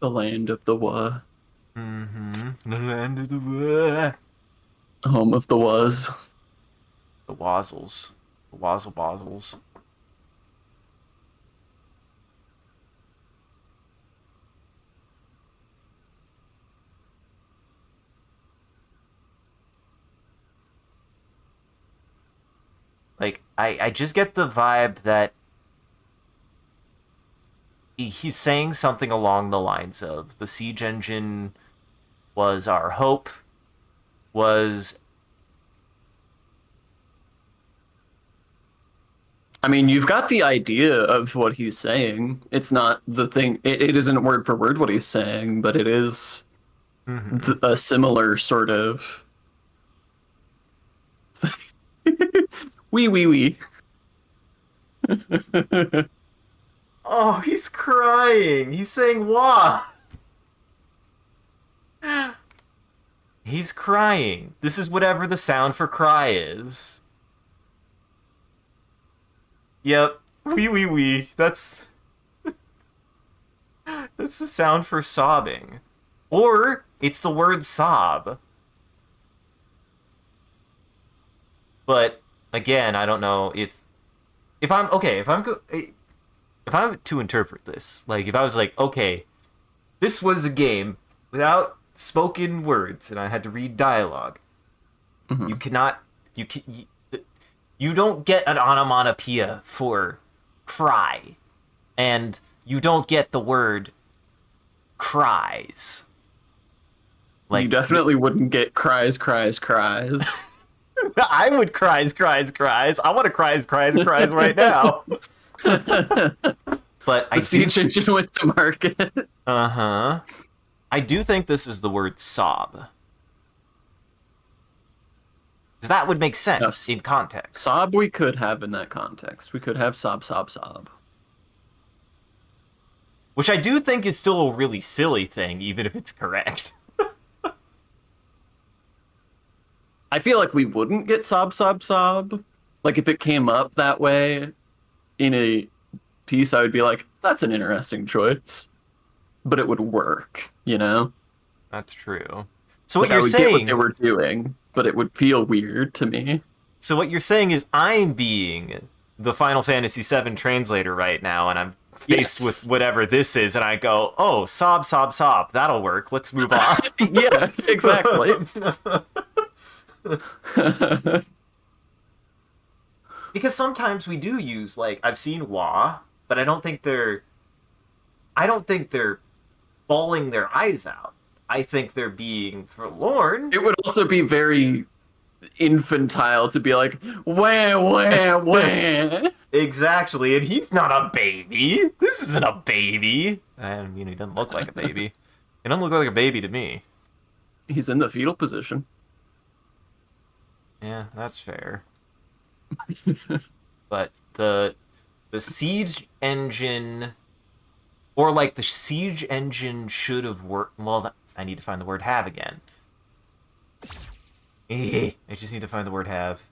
land of the The land of the home of the was. the Wazzles. The Wazzle Bozzles. Like, I just get the vibe that he's saying something along the lines of the siege engine was our hope, was... I mean, you've got the idea of what he's saying. It's not the thing. It isn't word for word what he's saying, but it is a similar sort of. Wee wee wee. Oh, he's crying. He's saying wah. He's crying. This is whatever the sound for cry is. Yep. Wee wee wee. That's the sound for sobbing. Or it's the word sob. But again, I don't know if I'm okay, if I'm to interpret this, like if I was like, okay, this was a game without spoken words and I had to read dialogue. You cannot you don't get an onomatopoeia for cry, and you don't get the word cries. Like, you definitely wouldn't get cries. I would cries. I want to cries right now. But the siege engine went to market. I do think this is the word sob. Because that would make sense in context. Sob we could have in that context. We could have sob. Which I do think is still a really silly thing, even if it's correct. I feel like we wouldn't get sob. Like, if it came up that way in a piece, I would be like, that's an interesting choice. But it would work, you know? That's true. So what like, you're saying... I would get what they were doing, but it would feel weird to me. So what you're saying is I'm being the Final Fantasy VII translator right now, and I'm faced with whatever this is, and I go, oh, sob. That'll work. Let's move on. Yeah, exactly. Because sometimes we do use, like, I've seen wah, but I don't think they're bawling their eyes out. I think they're being forlorn. It would also be very infantile to be like, wah. Exactly, and he's not a baby. This isn't a baby. I mean, he doesn't look like a baby. He doesn't look like a baby to me. He's in the fetal position. Yeah, that's fair. But the siege engine, or like the siege engine should have worked. Well, I need to find the word have again. I just need to find the word have.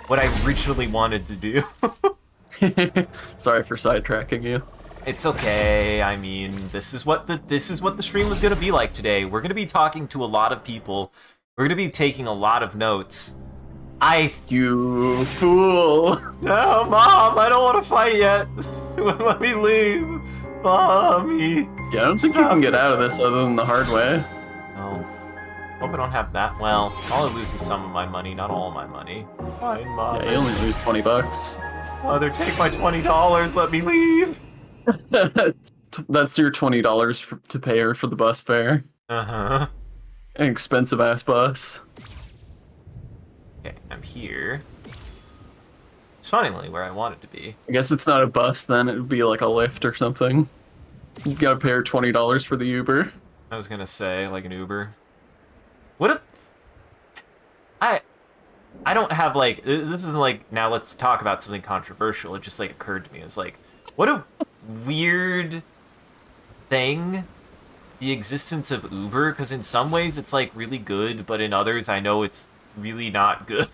What I originally wanted to do. Sorry for sidetracking you. It's okay. I mean, this is what the stream was gonna be like today. We're gonna be talking to a lot of people. We're gonna be taking a lot of notes. You fool! No, Mom, I don't want to fight yet. Let me leave, Mommy. Yeah, I don't think you can get out of this other than the hard way. Oh, hope I don't have that. Well, all I lose is some of my money, not all my money. Fine, Mom. Yeah, you only lose $20. Mother, take my $20. Let me leave. That's your $20 to pay her for the bus fare. Uh-huh. An expensive ass bus. Okay, I'm here. It's funnily where I wanted to be. I guess it's not a bus then, it would be like a Lyft or something. You gotta pay her $20 for the Uber. I was gonna say, like an Uber. What if... I don't have, like... This isn't like, now let's talk about something controversial. It just, like, occurred to me. It was like, what a weird thing the existence of Uber, because in some ways it's like really good, but in others I know it's really not good.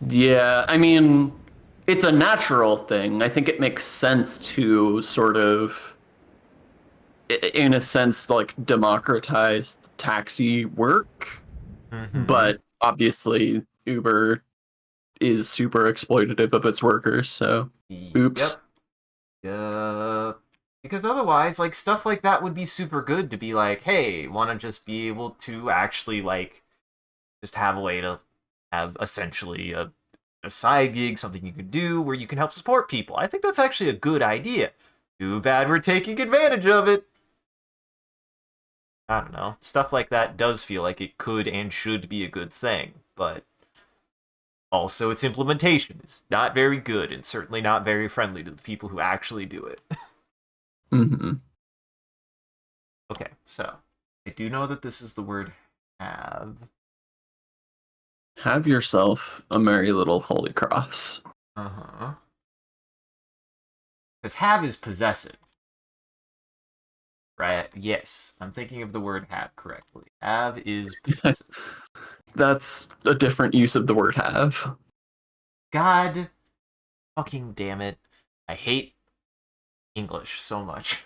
Yeah, I mean, it's a natural thing. I think it makes sense to sort of, in a sense, like democratize taxi work, Mm-hmm. but obviously Uber is super exploitative of its workers, so oops. Yep. Because otherwise, like, stuff like that would be super good to be like, hey, want to just be able to actually, like, just have a way to have essentially a side gig, something you can do where you can help support people. I think that's actually a good idea. Too bad we're taking advantage of it. I don't know. Stuff like that does feel like it could and should be a good thing, but also its implementation is not very good and certainly not very friendly to the people who actually do it. Hmm. Okay, so I do know that this is the word have. Have yourself a merry little holy cross. Uh huh. Because have is possessive, right? Yes, I'm thinking of the word have correctly. Have is possessive. That's a different use of the word have. God fucking damn it. I hate English so much.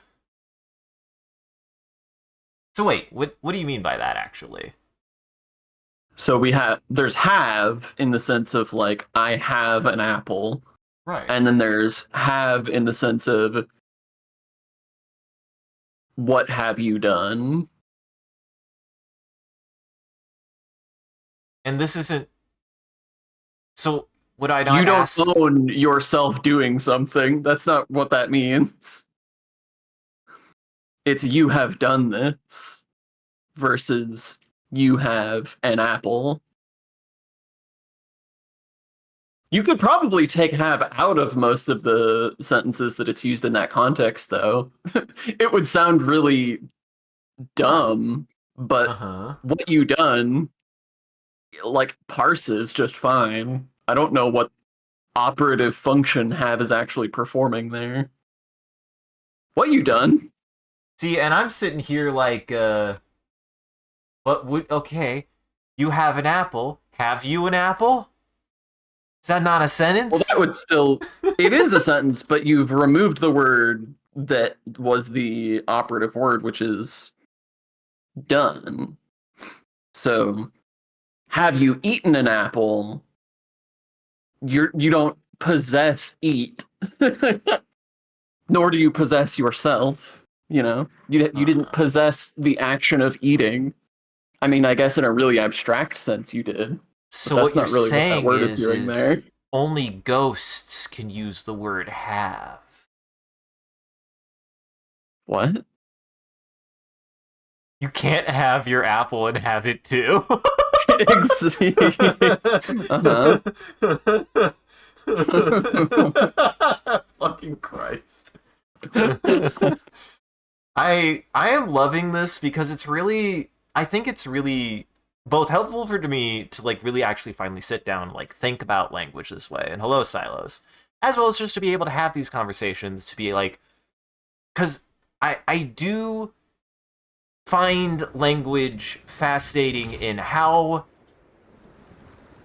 So wait, what do you mean by that actually? So there's have in the sense of like I have an apple, Right. and then there's have in the sense of what have you done? And this isn't. So would I You not don't ask? own yourself doing something. That's not what that means. It's you have done this versus you have an apple. You could probably take have out of most of the sentences that it's used in that context, though. It would sound really Huh. dumb, Uh but huh. what you done, like, parses just fine. I don't know what operative function have is actually performing there. What you done? See, and I'm sitting here like, what would. Okay. You have an apple. Have you an apple? Is that not a Well, that sentence? would still. It is a sentence, but you've removed the word that was the operative word, which is done. So, have you eaten an apple? You don't possess eat, nor do you possess yourself. You know, you Uh didn't huh. possess the action of eating. I mean, I guess in a really abstract sense you did, but So that's what you're not really what that saying word is doing is there. only ghosts can use the word have. What? You can't have your apple and have it too. Uh-huh. Fucking Christ. I am loving this because it's really I think it's really both helpful for me to like really actually finally sit down and like think about language this way. And hello silos. As well as just to be able to have these conversations to be like cuz I do find language fascinating in how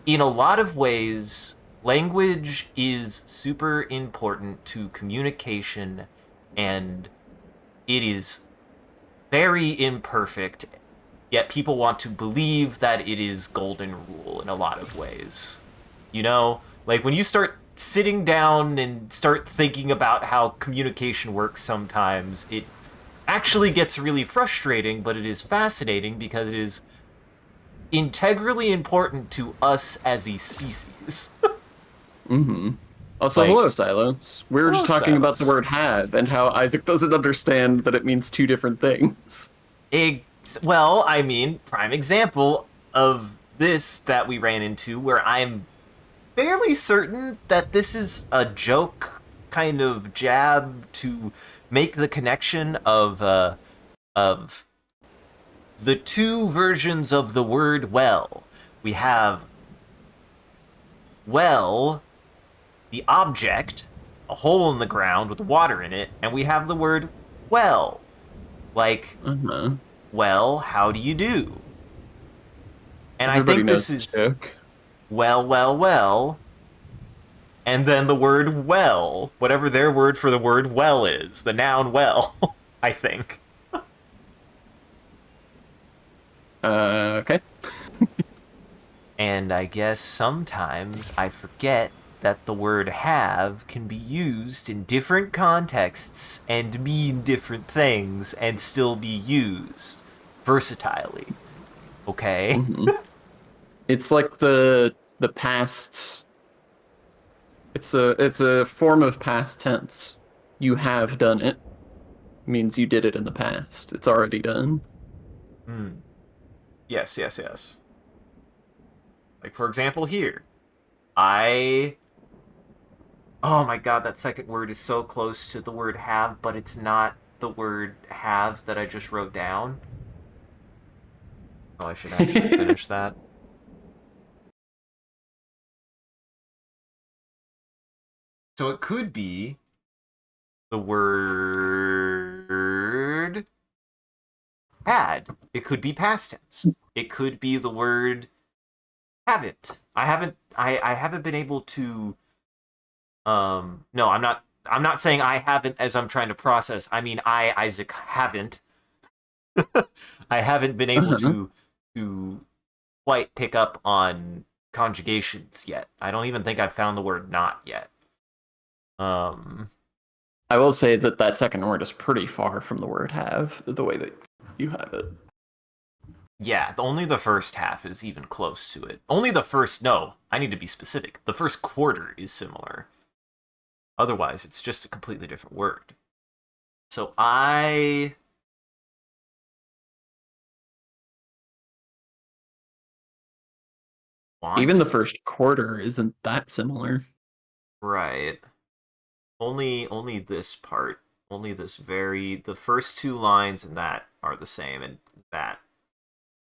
in a lot of ways language is super important to communication and it is very imperfect, yet people want to believe that it is golden rule in a lot of ways. You know, like when you start sitting down and start thinking about how communication works sometimes, it actually gets really frustrating, but it is fascinating because it is integrally important to us as a species. Mm-hmm. Also, Like, hello, Silos. We were just hello, talking about the Silos. word have and how Isaac doesn't understand that it means two different things. Well, I mean, prime example of this that we ran into where I'm fairly certain that this is a joke kind of jab to make the connection of the two versions of the word well. We have well, the object, a hole in the ground with water in it, and we have the word well. Like, Uh-huh. well, how do you do? And I Everybody think knows this this is joke. well, well, well, and then the word well, whatever their word for the word well is, the noun well, I think. Okay. And I guess sometimes I forget that the word have can be used in different contexts and mean different things and still be used versatilely. Okay? hmm It's like the past. It's a form of past tense. You have done it means you did it in the past. It's already done. Hmm. Yes, yes, yes. Like, for example, here. I. Oh my god, that second word is so close to the word have, but it's not the word have that I just wrote down. Oh, I should actually finish that. So it could be the word had. It could be past tense. It could be the word haven't. I haven't been able to no, I'm not saying I haven't as I'm trying to process. I mean I, Isaac, haven't. I haven't been able Uh-huh. to quite pick up on conjugations yet. I don't even think I've found the word not yet. Um I will say that that second word is pretty far from the word have, the way that you have it. Yeah, only the first half is even close to it. Only the first, no, I need to be specific. The first quarter is similar. Otherwise, it's just a completely different word. So I Even the want, first quarter isn't that similar. right. Only this part. Only this very, the first two lines and that are the same, and that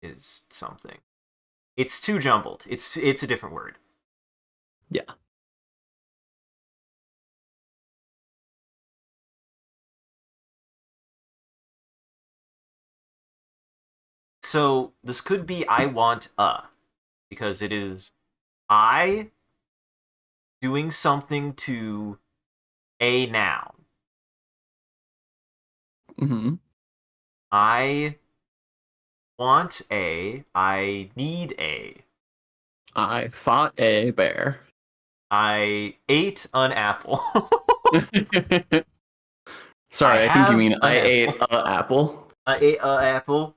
is something. It's too jumbled. It's a different word. Yeah. So this could be I want a, because it is I doing something to a noun. hmm I want a, I need a, I fought a bear. I ate an apple. I Sorry, I think you have mean an I ate apple. a apple. I ate an apple.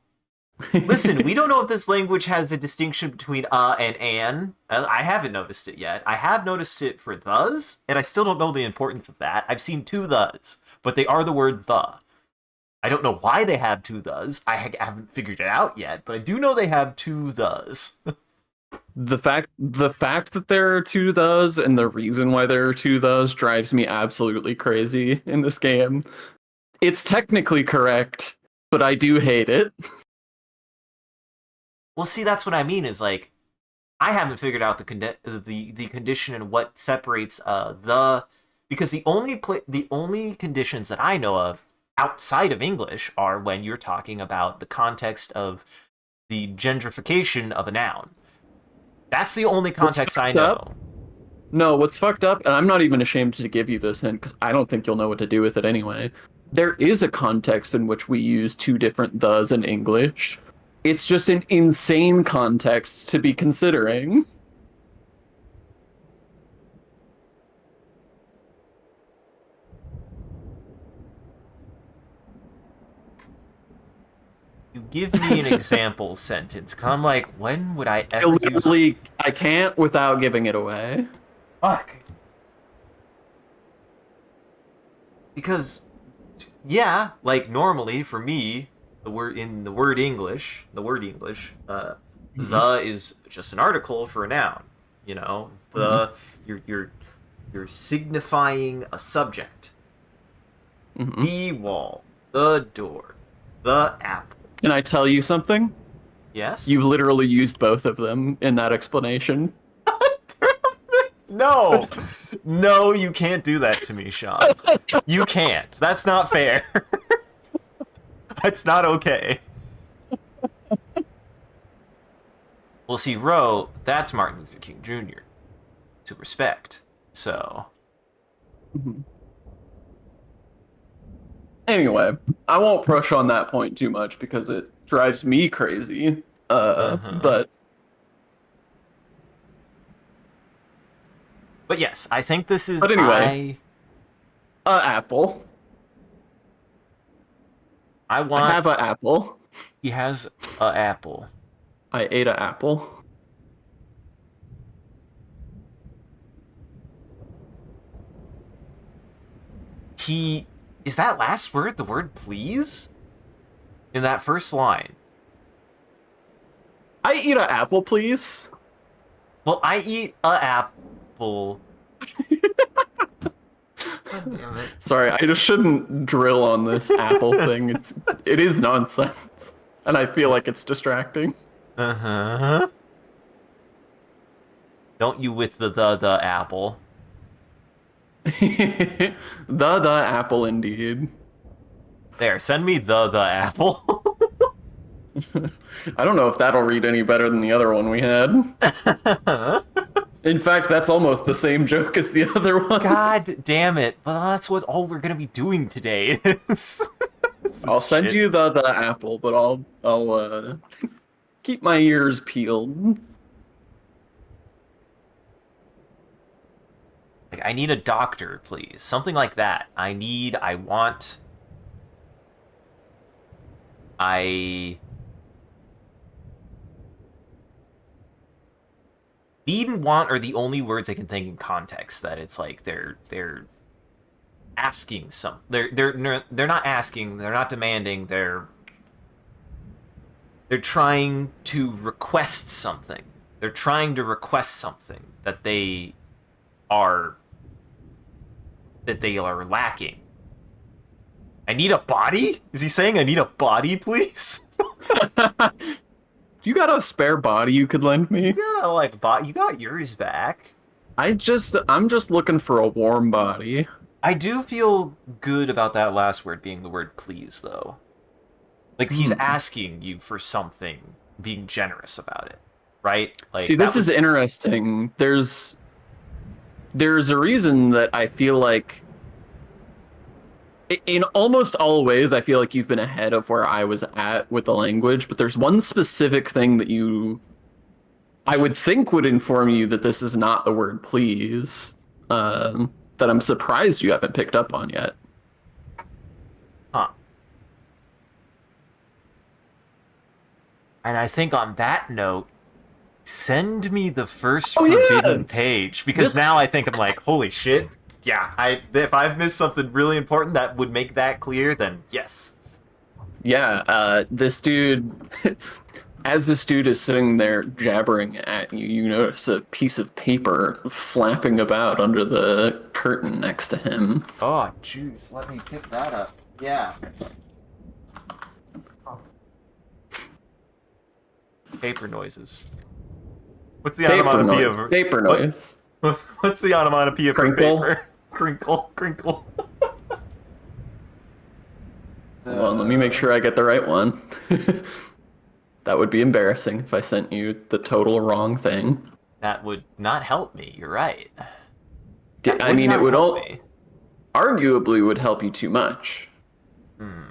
Listen, we don't know if this language has a distinction between and an. I haven't noticed it yet. I have noticed it for thes, and I still don't know the importance of that. I've seen two thes, but they are the word the. I don't know why they have two thes. I haven't figured it out yet, but I do know they have two thes. The fact that there are two thes and the reason why there are two thes drives me absolutely crazy in this game. It's technically correct, but I do hate it. Well, see, that's what I mean. Is like I haven't figured out the condition and what separates the, because the only conditions that I know of outside of English are when you're talking about the context of the genderification of a noun. That's the only What's context I fucked up? know. No, what's fucked up, and I'm not even ashamed to give you this hint because I don't think you'll know what to do with it anyway. There is a context in which we use two different thes in English. It's just an insane context to be considering. You give me an example sentence, because I'm like, when would I I ever use. literally I can't without giving it away. Fuck. Because yeah, like normally for me, the word English, hmm the is just an article for a noun. You know, hmm the you're signifying a subject. hmm The wall, the door, the apple. Can I tell you something? Yes? You've literally used both of them in that explanation. No, no, you can't do that to me, Sean. You can't. That's not fair. That's not okay. Well, see, Roe, that's Martin Luther King Jr. to respect. So. Mhm. Anyway, I won't push on that point too much because it drives me crazy. Uh-huh. But But yes, I think this is but anyway, apple. I I want have an apple. he has a apple. I ate an apple. He is that last word the word please? In that first line. I eat an apple, please. Well, I eat a apple. God damn it. Sorry, I just shouldn't drill on this apple thing. It is nonsense, and I feel like it's distracting. Uh-huh. Don't you with the apple. The apple indeed. There, send me the apple. I don't know if that'll read any better than the other one we had. In fact, that's almost the same joke as the other one. God damn it. Well, that's what all we're gonna be doing today is. This is I'll send shit. you the apple, but I'll keep my ears peeled. Like, I need a doctor, please. Something like that. I want... I... Need and want are the only words I can think in context that it's like they're asking some they're not asking, they're not demanding, they're trying to request something. They're trying to request something are that they are lacking. I need a body? Is he saying I need a body, please? You got a spare body you could lend me? You got like bot. You got yours back. I'm just looking for a warm body. I do feel good about that last word being the word please, though. Like he's Hmm. asking you for something, being generous about it, right? See, Like that this would. is interesting. There's a reason that I feel like in almost all ways I feel like you've been ahead of where I was at with the language, but there's one specific thing that you I would think would inform you that this is not the word please. That I'm surprised you haven't picked up on yet. Huh. And I think on that note, send me the first Oh yeah. forbidden page because This now I think I'm like, holy shit. Yeah, I if I've missed something really important that would make that clear, then yes. Yeah, this dude, as this dude is sitting there jabbering at you, you notice a piece of paper flapping about under the curtain next to him. Oh, jeez, let me pick that up. Yeah. Paper noises. What's the Paper onomatopoeia noise, of paper what? noise. What's the onomatopoeia for Crinkle. paper? Crinkle, crinkle. Hold on, let me make sure I get the right one. That would be embarrassing if I sent you the total wrong thing. That would not help me. You're right. That I would mean, it not would help all me. arguably would help you too much. Hmm.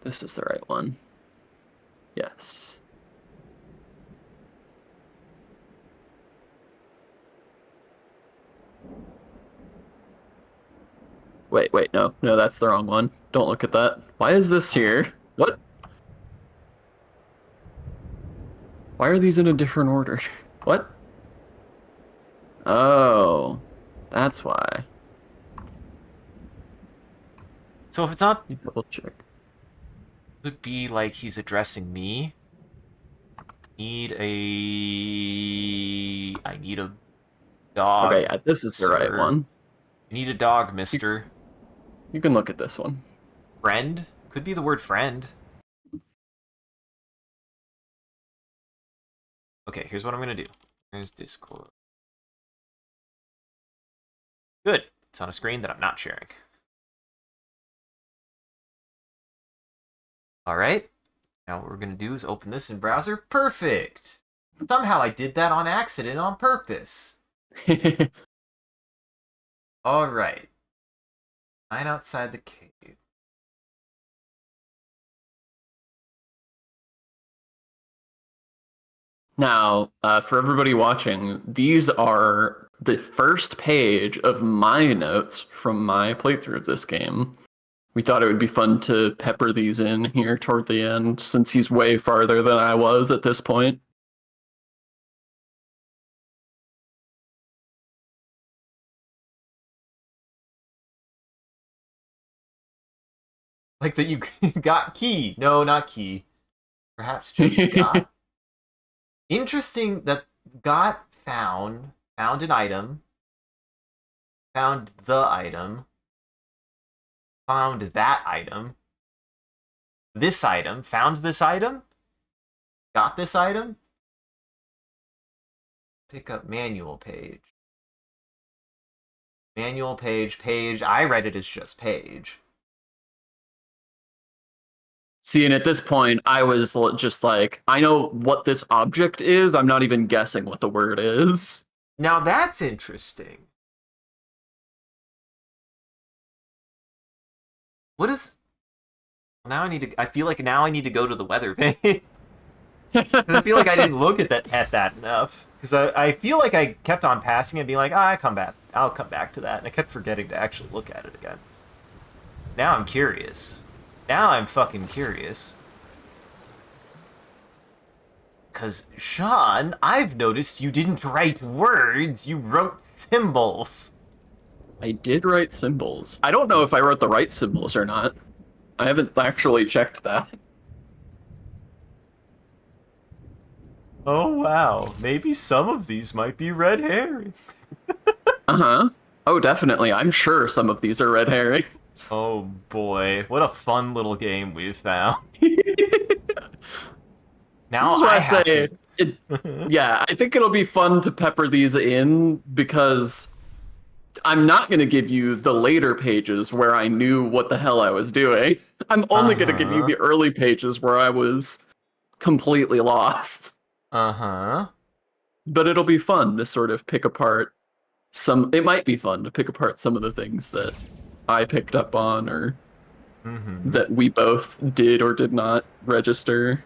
This is the right one. Yes. Wait, no, that's the wrong one. Don't look at that. Why is this here? What? Why are these in a different order? What? Oh, that's why. So if it's not, You double check. it would be like he's addressing me. I need a Okay, dog, yeah, this is the right sir. one. I need a dog, You, mister. you can look at this one. Friend? Could be the word friend. Okay, here's what I'm gonna do. Here's Discord. Good. It's on a screen that I'm not sharing. All right. Now what we're going to do is open this in browser. Perfect. Somehow I did that on accident on purpose. All right. Line outside the cave. Now, for everybody watching, these are the first page of my notes from my playthrough of this game. We thought it would be fun to pepper these in here toward the end, since he's way farther than I was at this point. Like that you got key. No, not key. Perhaps just got. Interesting that got found an item, found the item, found that item, this item, found this item, got this item. Pick up manual page. Manual page, page. I read it as just page. See, and at this point, I was just like, I know what this object is. I'm not even guessing what the word is. Now that's interesting. What is... Now I need to... I feel like now I need to go to the weather vane. Because I feel like I didn't look at that enough. Because I feel like I kept on passing it, being like, I'll come back to that. And I kept forgetting to actually look at it again. Now I'm curious. Now I'm fucking curious. Because, Sean, I've noticed you didn't write words, you wrote symbols. I did write symbols. I don't know if I wrote the right symbols or not. I haven't actually checked that. Oh, wow. Maybe some of these might be red herrings. Uh-huh. Oh, definitely. I'm sure some of these are red herrings. Oh, boy. What a fun little game we've found. Now This is why I have say, yeah, I think it'll be fun to pepper these in because I'm not going to give you the later pages where I knew what the hell I was doing. I'm only going to give you the early pages where I was completely lost. Uh-huh. But it'll be fun to sort of pick apart some. It might be fun to pick apart some of the things that I picked up on or that we both did or did not register.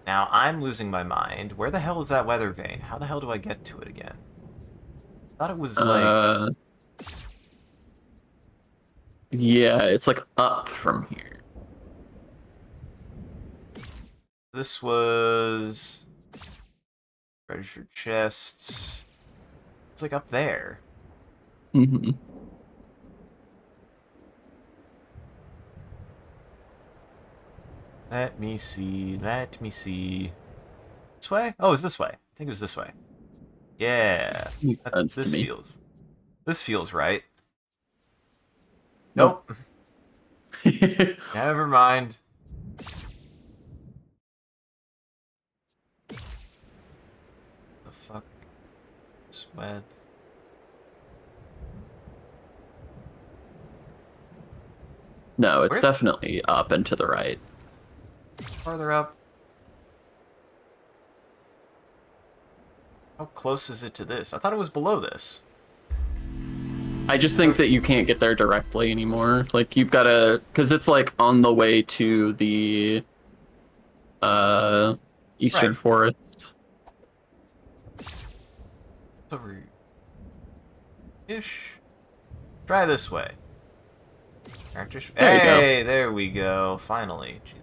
Now I'm losing my mind. Where the hell is that weather vane? How the hell do I get to it again? I thought it was like... Yeah, it's like up from here. This was... Treasure chests. It's like up there. Mm-hmm. Let me see. Let me see. This way? Oh, it's this way. I think it was this way. Yeah. This feels... This feels right. Nope. Never mind. The fuck? Sweat. No, it's definitely up and to the right. Farther up. How close is it to this? I thought it was below this. I just think that you can't get there directly anymore. Like, you've got to... Because it's, like, on the way to the Eastern Forest. It's over... ish. Try this way. Hey, there we go. Finally. Jesus.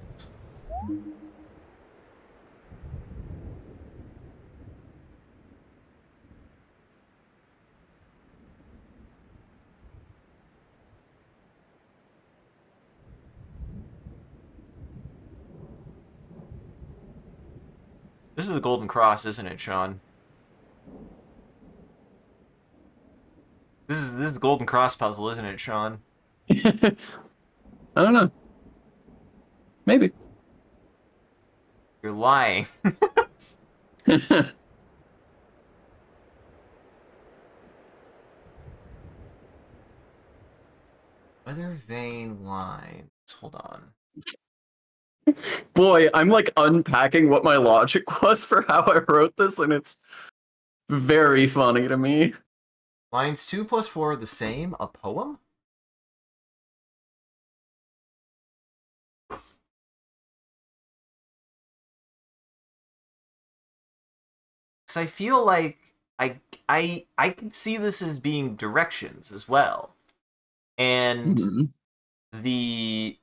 This is the Golden Cross, isn't it, Sean? This is the Golden Cross puzzle, isn't it, Sean? I don't know. Maybe. You're lying. Weather vane lines. Hold on. Boy, I'm like unpacking what my logic was for how I wrote this, and it's very funny to me. Lines 2 plus 4 are the same. A poem? Because I feel like I can see this as being directions as well. And Mhm. the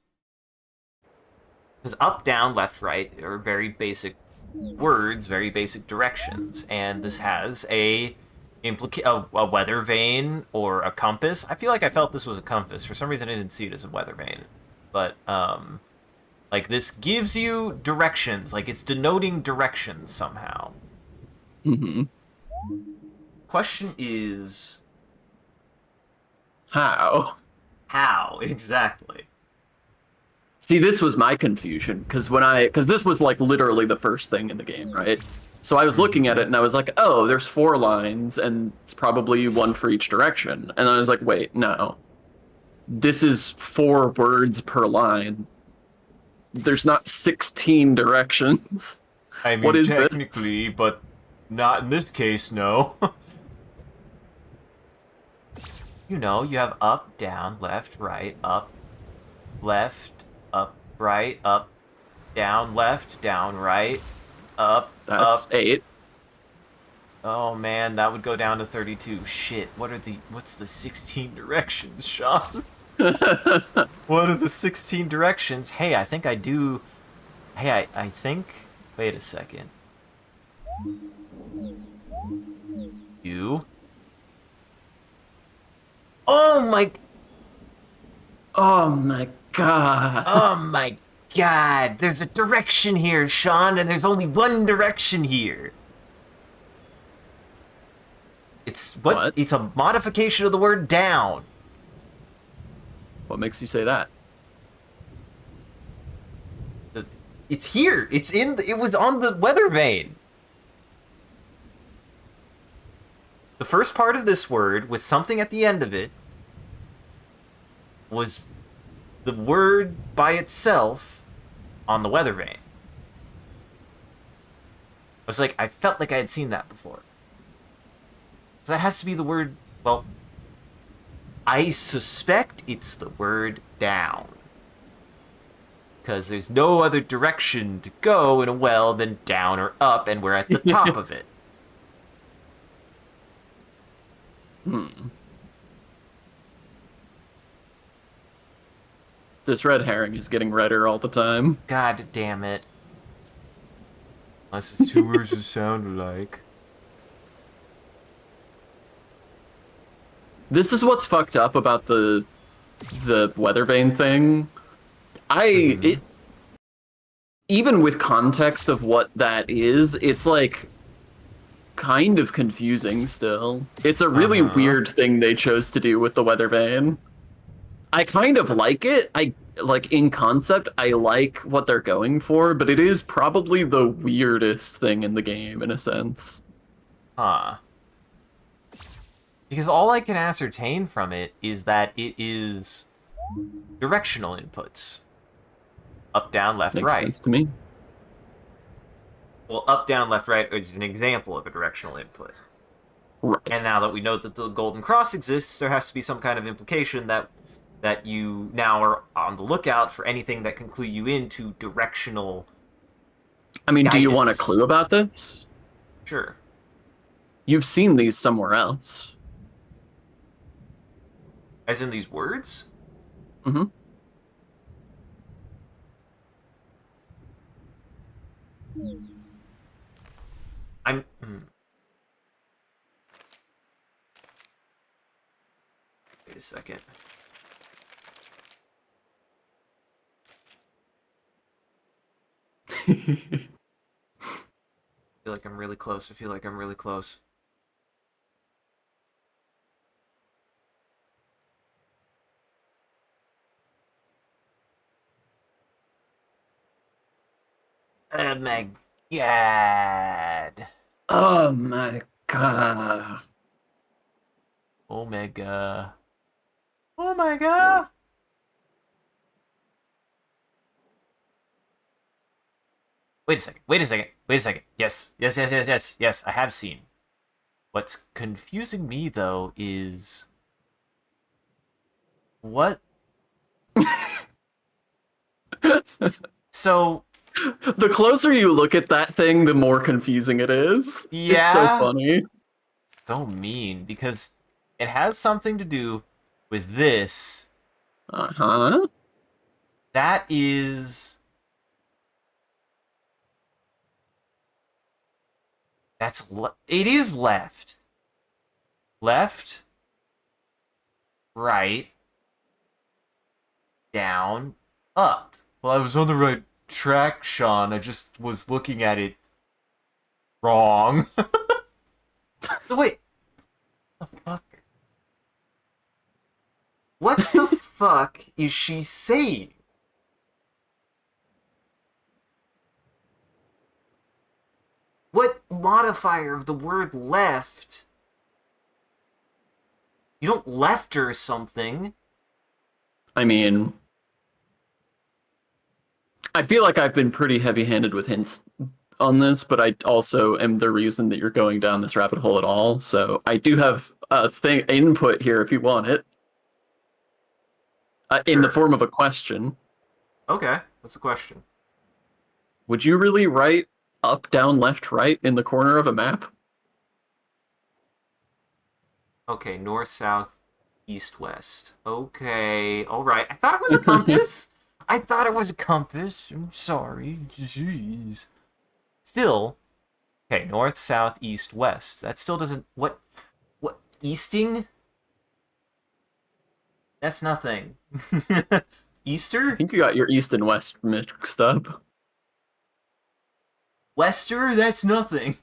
because up, down, left, right are very basic words, very basic directions, and this has a weather vane or a compass. I feel like I felt this was a compass. For some reason, I didn't see it as a weather vane, but like this gives you directions, like it's denoting directions somehow. Mhm. Question is How? how exactly? See, this was my confusion because this was like literally the first thing in the game, right? So I was looking at it and I was like, oh, there's 4 lines and it's probably one for each direction. And I was like, wait, no. This is 4 words per line. There's not 16 directions. I What mean, is this? technically, but not in this case, no. You know, you have up, down, left, right, up, left, up, right, up, down, left, down, right, up, That's up. 8. Oh man, that would go down to 32. Shit, what's the 16 directions, Sean? What are the 16 directions? Hey, I think I do. Hey, I think. Wait a second. You. Oh my. Oh my god. Oh my god. There's a direction here, Sean, and there's only one direction here. It's what? What? It's a modification of the word down. What makes you say that? The- It's here. It was on the weather vane. The first part of this word with something at the end of it was the word by itself on the weather vane. I was like, I felt like I had seen that before. So that has to be the word, well, I suspect it's the word down. Because there's no other direction to go in a well than down or up, and we're at the top of it. Hmm. This red herring is getting redder all the time. God damn it. Unless it's two words that sound alike. This is what's fucked up about the weather vane thing. I Mm-hmm. it, even with context of what that is, it's like kind of confusing still. It's a really Uh-huh. weird thing they chose to do with the weather vane. I kind of like it. I like in concept, I like what they're going for, but it is probably the weirdest thing in the game in a sense. Huh. Because all I can ascertain from it is that it is directional inputs. Up, down, left, Makes right. sense to me. Well, up, down, left, right is an example of a directional input. Right. And now that we know that the golden cross exists, there has to be some kind of implication that you now are on the lookout for anything that can clue you into directional I mean, do you want a guidance. clue about this? Sure. You've seen these somewhere else. As in these words? Hmm. I'm. Wait a second. I feel like I'm really close. I feel like I'm really close. Oh my god. Oh my god. Omega. Oh my god. Wait a second. Wait a second. Wait a second. Yes. Yes, yes, yes, yes. Yes, I have seen. What's confusing me though is what so The closer you look at that thing, the more confusing it is. It's so yeah, funny. so mean because it has something to do with this. Uh-huh. That is it is left. Left, right, down, up. Well, I was on the right track, Sean. I just was looking at it wrong. So wait, what the fuck? What the fuck is she saying? What modifier of the word left? You don't left or something. I mean, I feel like I've been pretty heavy-handed with hints on this, but I also am the reason that you're going down this rabbit hole at all. So I do have a thing input here if you want it, in the Sure. form of a question. Okay, what's the question? Would you really write up, down, left, right in the corner of a map? Okay, north, south, east, west. Okay, alright. I thought it was a compass! I thought it was a compass. I'm sorry. Jeez. Still, okay, north, south, east, west. That still doesn't. What? Easting? That's nothing. I Easter? think you got your east and west mixed up. Wester? That's nothing.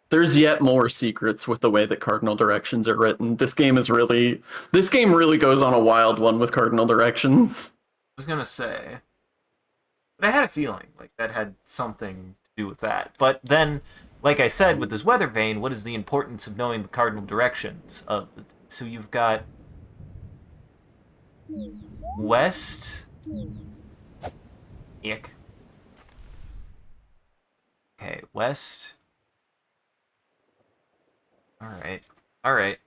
There's yet more secrets with the way that cardinal directions are written. This game really goes on a wild one with cardinal directions. I was gonna say. But I had a feeling like that had something to do with that. But then, like I said, with this weather vane, what is the importance of knowing the cardinal directions of? So you've got west. Ick. Okay, west. All right, all right.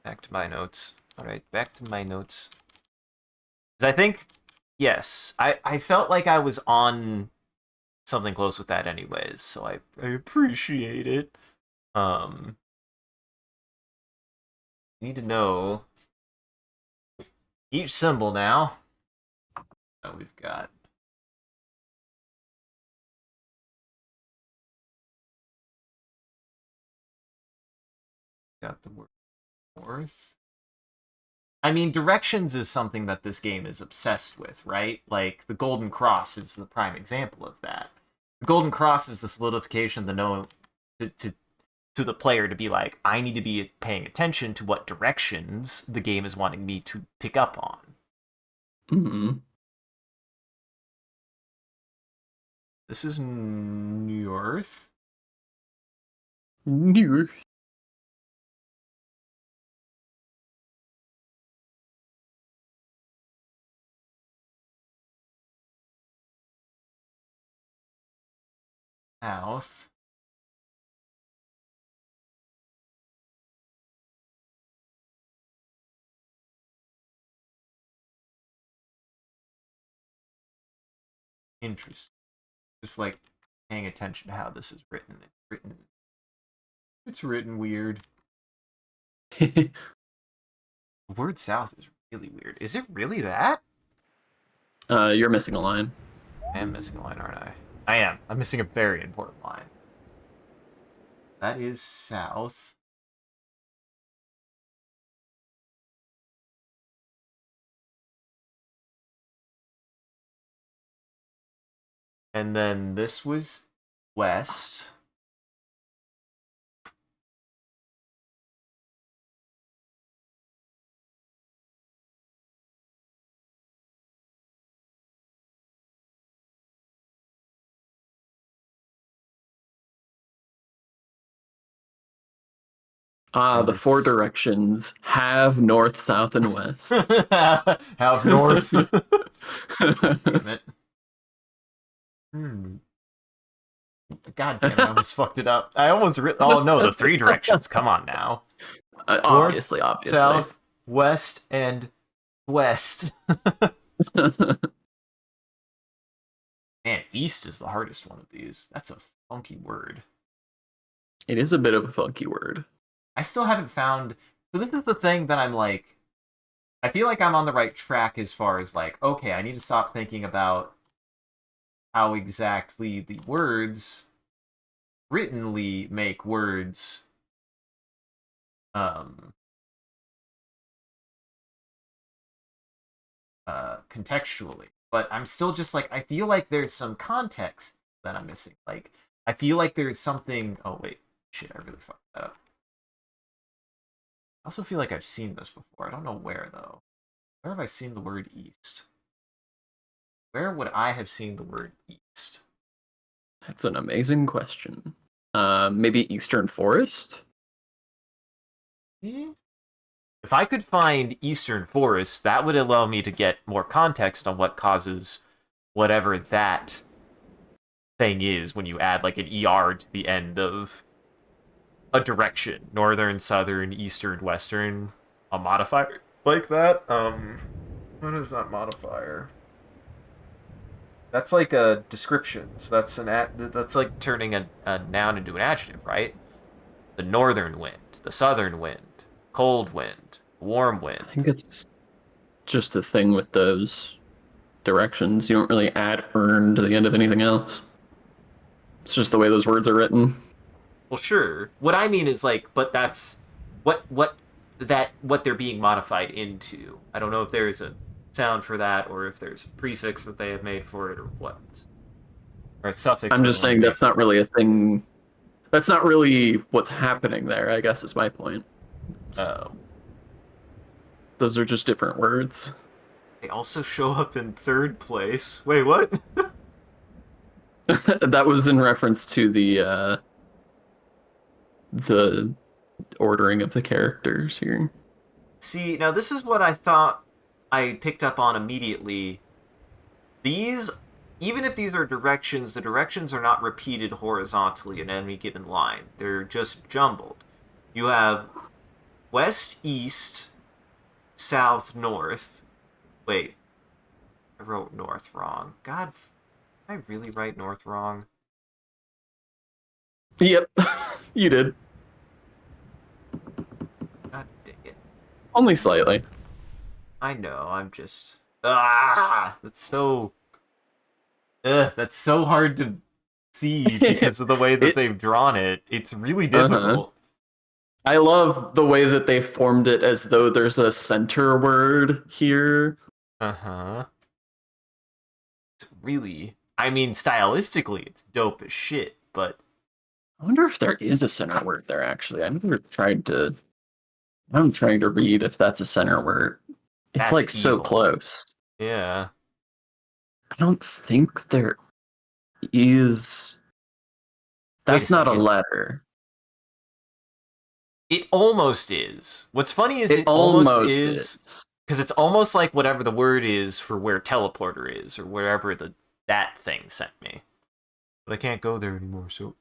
Back to my notes. All right, back to my notes. 'Cause I think, yes, I felt like I was on something close with that anyways, so I appreciate it. Um, need to know each symbol now. Oh, we've got the word north. I mean, directions is something that this game is obsessed with, right? Like the Golden Cross is the prime example of that. The Golden Cross is the solidification, the know to the player to be like, I need to be paying attention to what directions the game is wanting me to pick up on. Mm-hmm. This is north, New. south. Interesting. Just like paying attention to how this is written. It's written weird. The word south is really weird. Is it really that? You're missing a line. I am missing a line, aren't I? I am. I'm missing a very important line. That is south. And then this was west. And The four this directions have north, south, and west. have north. Damn it. Hmm. God damn it, I almost fucked it up. I almost oh no, the three directions. Come on now. North, Obviously. south, west, and west. Man, east is the hardest one of these. That's a funky word. It is a bit of a funky word. I still haven't found. So this is the thing that I'm like. I feel like I'm on the right track as far as like, okay, I need to stop thinking about how exactly the words writtenly make words um contextually. But I'm still just like I feel like there's some context that I'm missing. Like I feel like there's something oh wait, shit, I really fucked that up. I also feel like I've seen this before. I don't know where though. Where have I seen the word east? Where would I have seen the word east? That's an amazing question. Maybe Eastern Forest? Hmm? If I could find Eastern Forest, that would allow me to get more context on what causes whatever that thing is when you add like an ER to the end of a direction. Northern, southern, eastern, western, a modifier like that. What is that modifier? That's like a description. So that's like turning a noun into an adjective, right? The northern wind, the southern wind, cold wind, warm wind. I think it's just a thing with those directions. You don't really add earn to the end of anything else. It's just the way those words are written. Well, sure. What I mean is like, but that's what they're being modified into. I don't know if there's a sound for that, or if there's a prefix that they have made for it, or what, or a suffix. I'm just saying that's not really a thing. That's not really what's happening there, I guess is my point. Oh. Those are just different words. They also show up in third place. Wait, what? That was in reference to the ordering of the characters here. See, now this is what I thought I picked up on immediately. These, even if these are directions, the directions are not repeated horizontally in any given line. They're just jumbled. You have west, east, south, north. Wait, I wrote north wrong. God, did I really write north wrong? Yep, you did. God dang it. Only slightly. I know, I'm just... That's so... that's so hard to see because of the way that they've drawn it. It's really difficult. I love the way that they formed it as though there's a center word here. Uh-huh. It's really... I mean, stylistically, it's dope as shit, but... I wonder if there is a center word there, actually. I'm trying to read if that's a center word. It's That's like so evil. close. Yeah. I don't think there is. That's not a letter. It almost is. What's funny is It it almost almost is because it's almost like whatever the word is for where teleporter is or wherever that thing sent me. But I can't go there anymore, so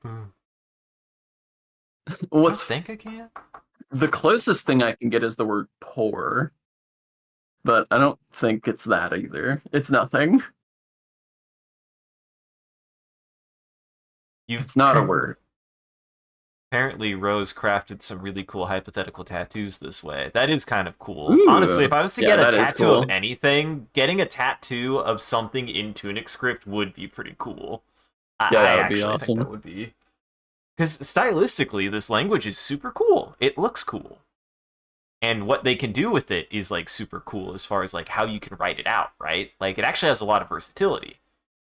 What's I think I can. The closest thing I can get is the word poor, but I don't think it's that either. It's nothing. It's not a word. Apparently, Rose crafted some really cool hypothetical tattoos this way. That is kind of cool. Ooh, Honestly, if I was to get a that is tattoo cool. of anything, getting a tattoo of something in Tunic script would be pretty cool. That would be awesome. Think that would be. Because stylistically, this language is super cool. It looks cool. And what they can do with it is like super cool as far as like how you can write it out, right? Like it actually has a lot of versatility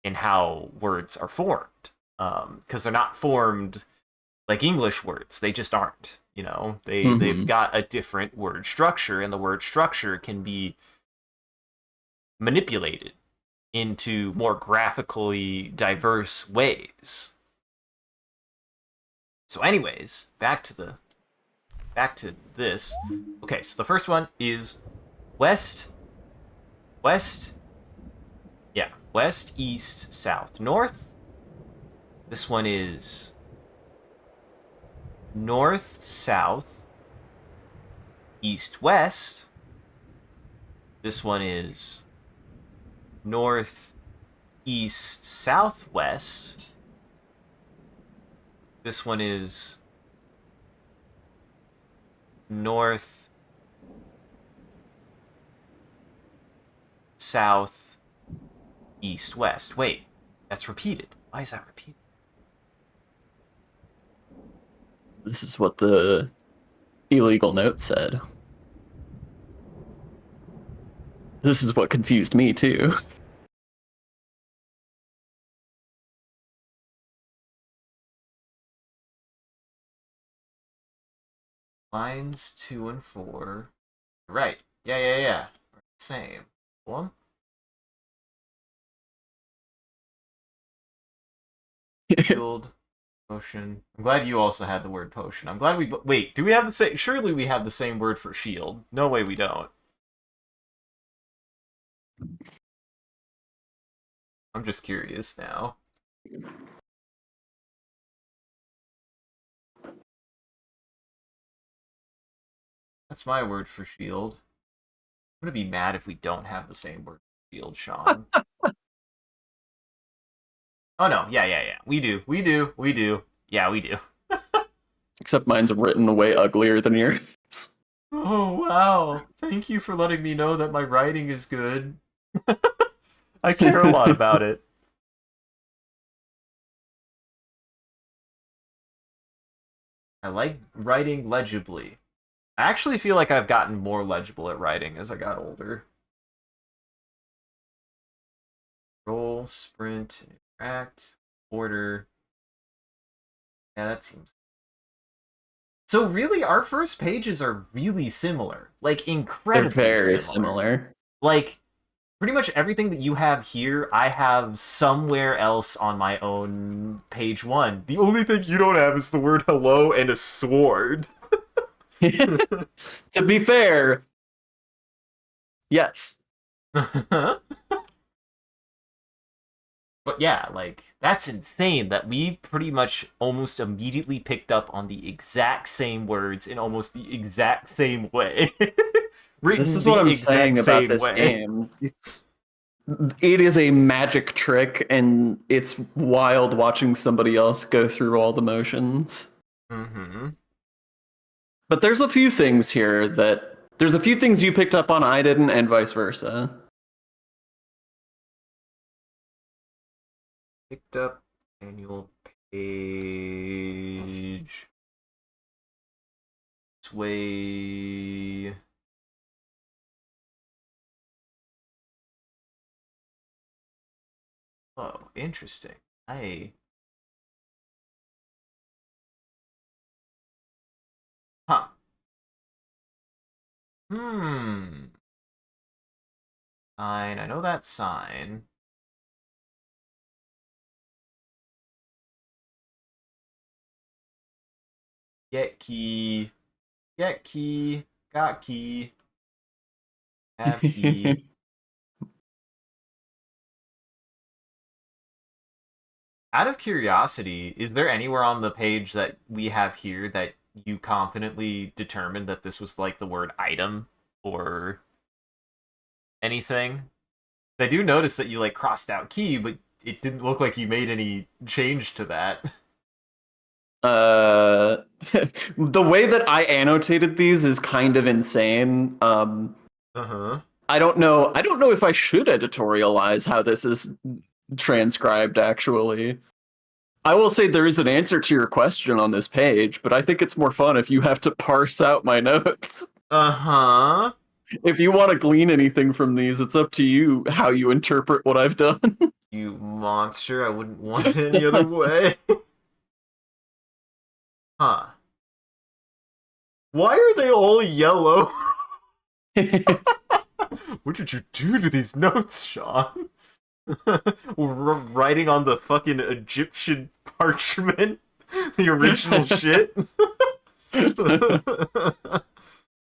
in how words are formed. Because they're not formed like English words. They just aren't. You know, they've got a different word structure, and the word structure can be manipulated into more graphically diverse ways. So, anyways, back to this. Okay, so the first one is west, east, south, north, This one is north, south, east, west. This one is north, east, southwest. This one is north, south, east, west. Wait, that's repeated. Why is that repeated? This is what the illegal note said. This is what confused me too. Lines 2 and 4. Right. Yeah. Same. One. Field. Potion. I'm glad you also had the word potion. I'm glad we... Wait, do we have the same... Surely we have the same word for shield. No way we don't. I'm just curious now. That's my word for shield. I'm gonna be mad if we don't have the same word for shield, Sean. Oh no, yeah. We do. Yeah, we do. Except mine's written way uglier than yours. Oh, wow. Thank you for letting me know that my writing is good. I care a lot about it. I like writing legibly. I actually feel like I've gotten more legible at writing as I got older. Roll, sprint, interact, order. Yeah, that seems... So really, our first pages are really similar. Like, incredibly They're very similar. similar. Like, pretty much everything that you have here, I have somewhere else on my own page 1. The only thing you don't have is the word hello and a sword. To be fair, yes. But yeah, like, that's insane that we pretty much almost immediately picked up on the exact same words in almost the exact same way. Written This is the what I'm exact saying about same this way. game. It is a magic trick, and it's wild watching somebody else go through all the motions. Mm-hmm. But there's a few things here that... There's a few things you picked up on I didn't, and vice versa. Picked up annual page. Sway. Oh, interesting. I... Huh. Hmm. Sign. I know that sign. Get key. Get key. Got key. Have key. Out of curiosity, is there anywhere on the page that we have here that you confidently determined that this was like the word item or anything? I do notice that you like crossed out key, but it didn't look like you made any change to that. uh, the way that I annotated these is kind of insane. Uh-huh. I don't know. I don't know if I should editorialize how this is transcribed, actually. I will say there is an answer to your question on this page, but I think it's more fun if you have to parse out my notes. Uh-huh. If you want to glean anything from these, it's up to you how you interpret what I've done. You monster, I wouldn't want it any other way. Huh. Why are they all yellow? What did you do to these notes, Sean? Writing on the fucking Egyptian parchment? The original shit?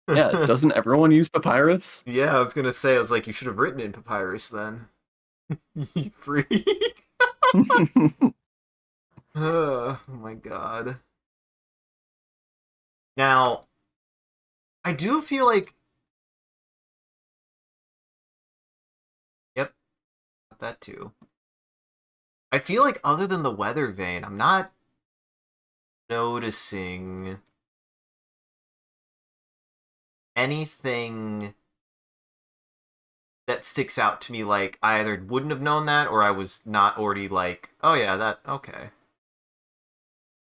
Yeah, doesn't everyone use papyrus? Yeah, I was gonna say, I was like, you should have written it in papyrus then. You freak. Oh my god. Now, I do feel like. Yep, got that too. I feel like other than the weather vane, I'm not noticing anything that sticks out to me like I either wouldn't have known that or I was not already like, oh yeah, that okay.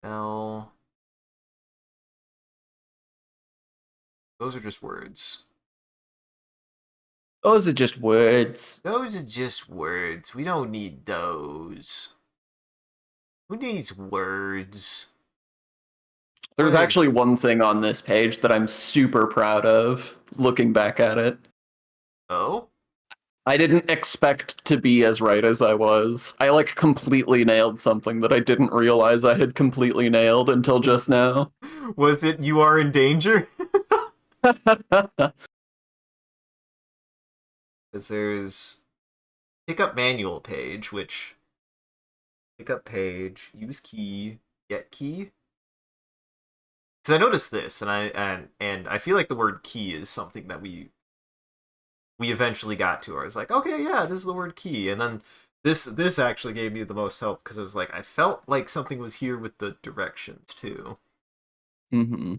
L. Those are just words. Those are just words. Those are just words. We don't need those. Who needs words? There's What is... actually one thing on this page that I'm super proud of looking back at it. Oh? I didn't expect to be as right as I was. I like completely nailed something that I didn't realize I had completely nailed until just now. Was it you are in danger? Because there's pickup manual page, which pickup page, use key, get key. Because I noticed this, and I feel like the word key is something that we eventually got to. Where I was like, okay, yeah, this is the word key, and then this actually gave me the most help because it was like I felt like something was here with the directions too. hmm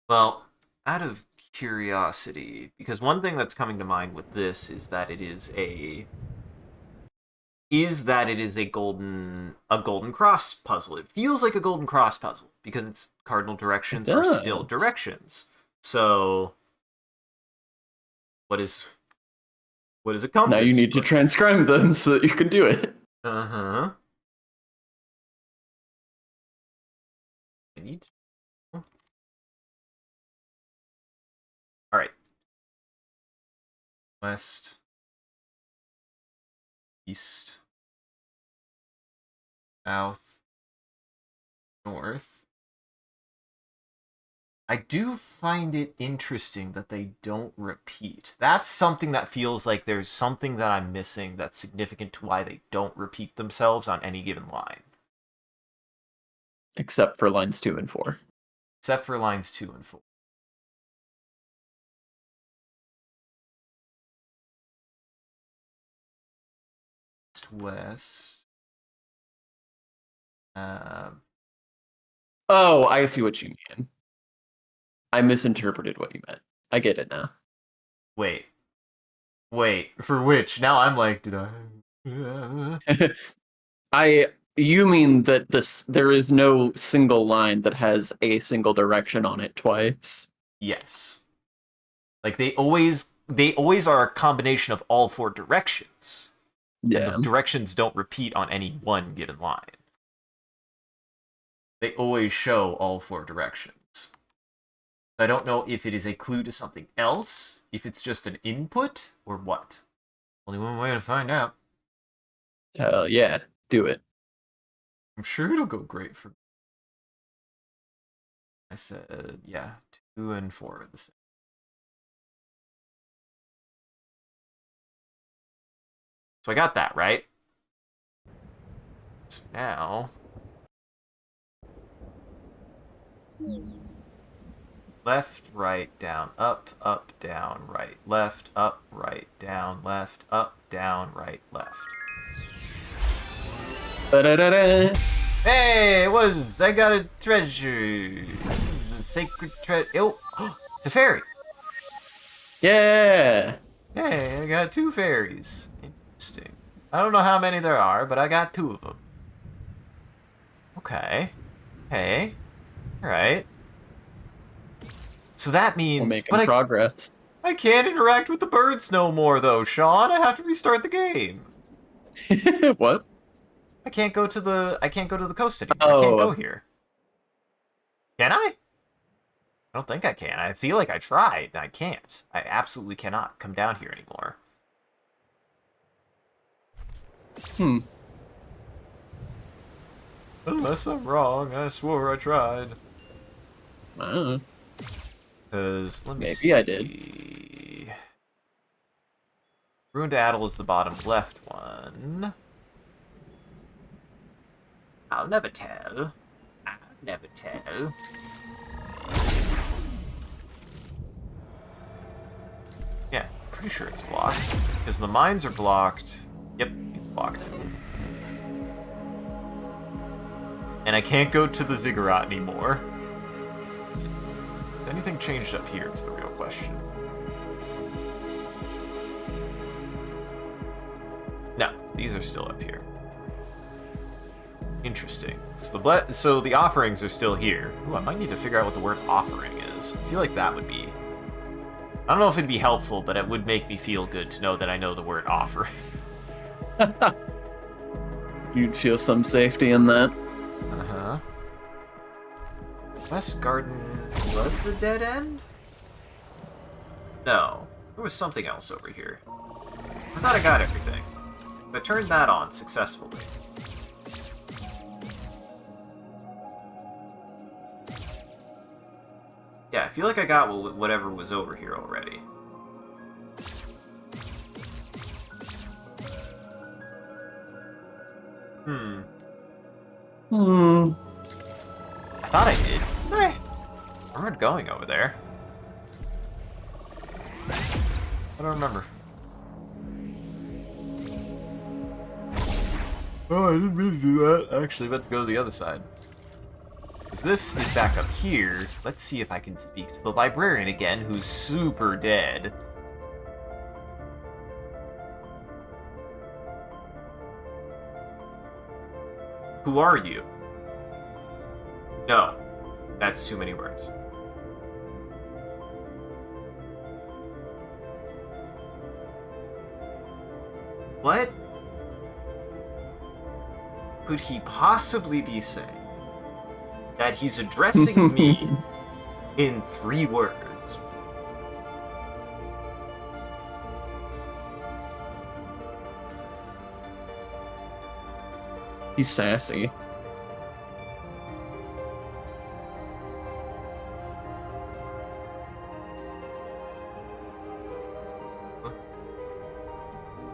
Well, out of curiosity, because one thing that's coming to mind with this is that it is a golden cross puzzle. It feels like a golden cross puzzle because its cardinal It directions are still does. directions. So what is a Now you compass? need to transcribe them so that you can do it. Uh-huh. I need to... All right. West, east, south, north. I do find it interesting that they don't repeat. That's something that feels like there's something that I'm missing that's significant to why they don't repeat themselves on any given line. Except for lines 2 and 4. Except for lines 2 and 4. West. Um, Oh, I see what you mean. I misinterpreted what you meant. I get it now. wait. Wait. For which? Now I'm like, did I? I you mean that there is no single line that has a single direction on it twice. Yes. Like they always are a combination of all four directions. And the Yeah. directions don't repeat on any one given line. They always show all four directions. I don't know if it is a clue to something else, if it's just an input, or what. Only one way to find out. Yeah, do it. I'm sure it'll go great for me. I said, yeah, 2 and 4 are the same. So I got that, right? So now... left, right, down, up, down, right, left, up, right, down, left, up, down, right, left. Da-da-da-da. Hey, I got a treasure. Sacred treasure. Oh, it's a fairy. Yeah. Hey, I got 2 fairies. Interesting. I don't know how many there are, but I got 2 of them. Okay. Hey. Alright. So that We're means... making But progress. I can't interact with the birds no more, though, Sean. I have to restart the game. What? I can't go to the coast anymore. I can't go Oh, here. Can I? I don't think I can. I feel like I tried, and I can't. I absolutely cannot come down here anymore. hmm. Unless I'm wrong, I swore I tried. Uh, Because, let me see. Maybe I did. Ruined Addle is the bottom left one. I'll never tell. I'll never tell. Yeah, pretty sure it's blocked. Because the mines are blocked. Yep, it's blocked. And I can't go to the ziggurat anymore. If anything changed up here is the real question. No, these are still up here. Interesting. So the offerings are still here. Ooh, I might need to figure out what the word offering is. I feel like that would be... I don't know if it'd be helpful, but it would make me feel good to know that I know the word offering. You'd feel some safety in that. Uh-huh. West Garden was a dead end? No. There was something else over here. I thought I got everything. I turned that on successfully. Yeah, I feel like I got whatever was over here already. Hmm. I thought I did. Didn't I? I remember going over there. I don't remember. Oh, I didn't mean to do that. I actually meant to go to the other side. Because this is back up here. Let's see if I can speak to the librarian again, who's super dead. Who are you? No. That's too many words. What could he possibly be saying? That he's addressing me in 3 words. He's sassy.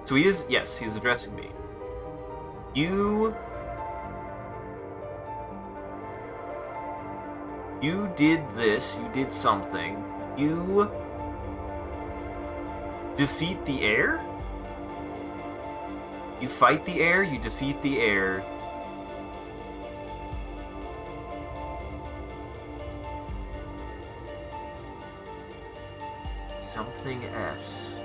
So he is, yes, he's addressing me. You did this, you did something. You defeat the air? You fight the air, you defeat the air. Something S.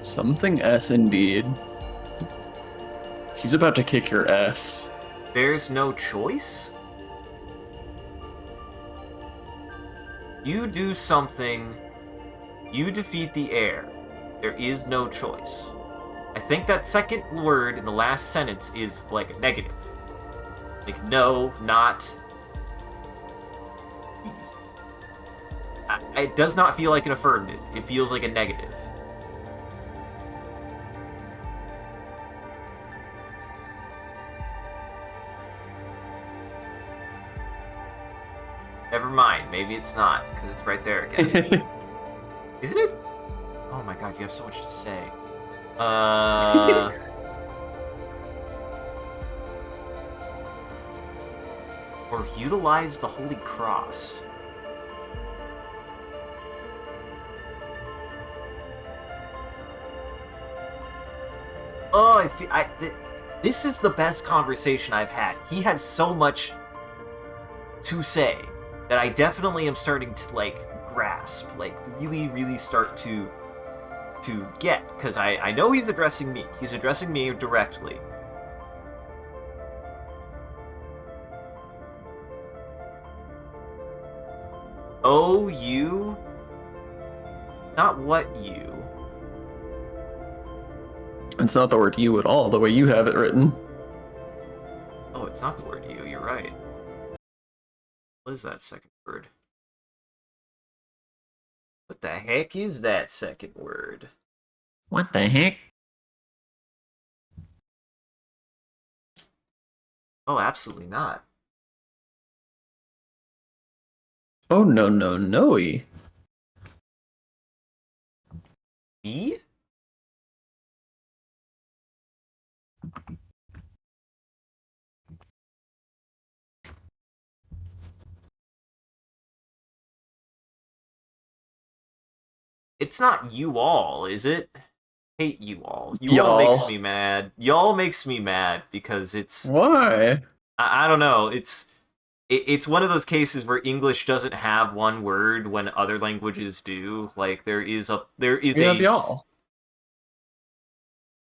Something S indeed. He's about to kick your ass. There's no choice? You do something, you defeat the air. There is no choice. I think that second word in the last sentence is like a negative. Like, no, not. It does not feel like an affirmative. It feels like a negative. Never mind. Maybe it's not, because it's right there again. Isn't it? Oh my god, you have so much to say. Or utilize the Holy Cross. Oh, this is the best conversation I've had. He has so much to say that I definitely am starting to, like, grasp. Like, really, really start to get. Because I know he's addressing me. He's addressing me directly. Oh, you? Not what you. It's not the word you at all, the way you have it written. Oh, it's not the word you. You're right. What is that second word? What the heck is that second word? What the heck? Oh, absolutely not. Oh no no no! E? It's not you all, is it? Hate you all. You all makes Y'all. me mad. Y'all makes me mad because it's Why? I don't know. It's one of those cases where English doesn't have one word when other languages do. Like there is We a have y'all.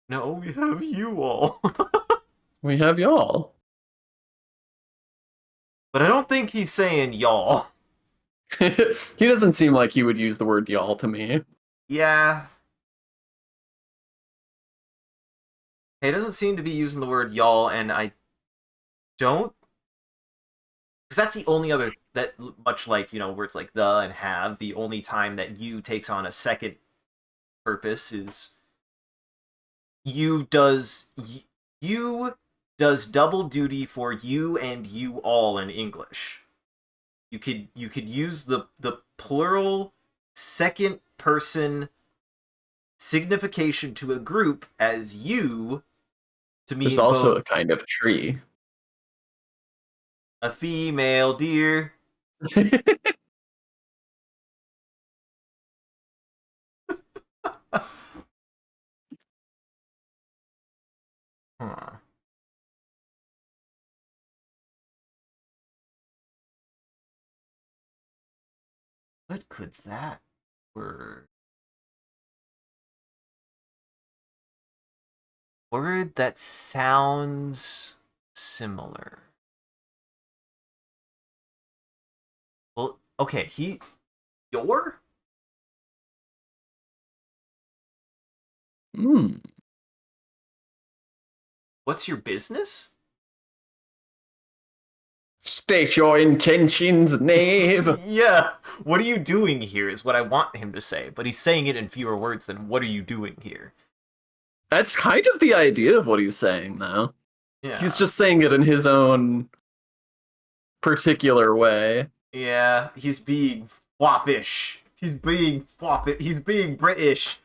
no, we have you all. We have y'all. But I don't think he's saying y'all. He doesn't seem like he would use the word y'all to me. Yeah. He doesn't seem to be using the word y'all, and I don't, because that's the only other that, much like, words like the and have, the only time that you takes on a second purpose is you does you does double duty for you and you all in English. You could use the plural second person signification to a group as you to There's mean also both a kind of tree. a female deer. Huh. What could that word? Word that sounds similar. Well, okay, your? Hmm. What's your business? State your intentions, knave. Yeah, what are you doing here is what I want him to say, but he's saying it in fewer words than what are you doing here? That's kind of the idea of what he's saying, though. He's Yeah. just saying it in his own particular way. Yeah, he's being foppish. He's being foppish. He's being British.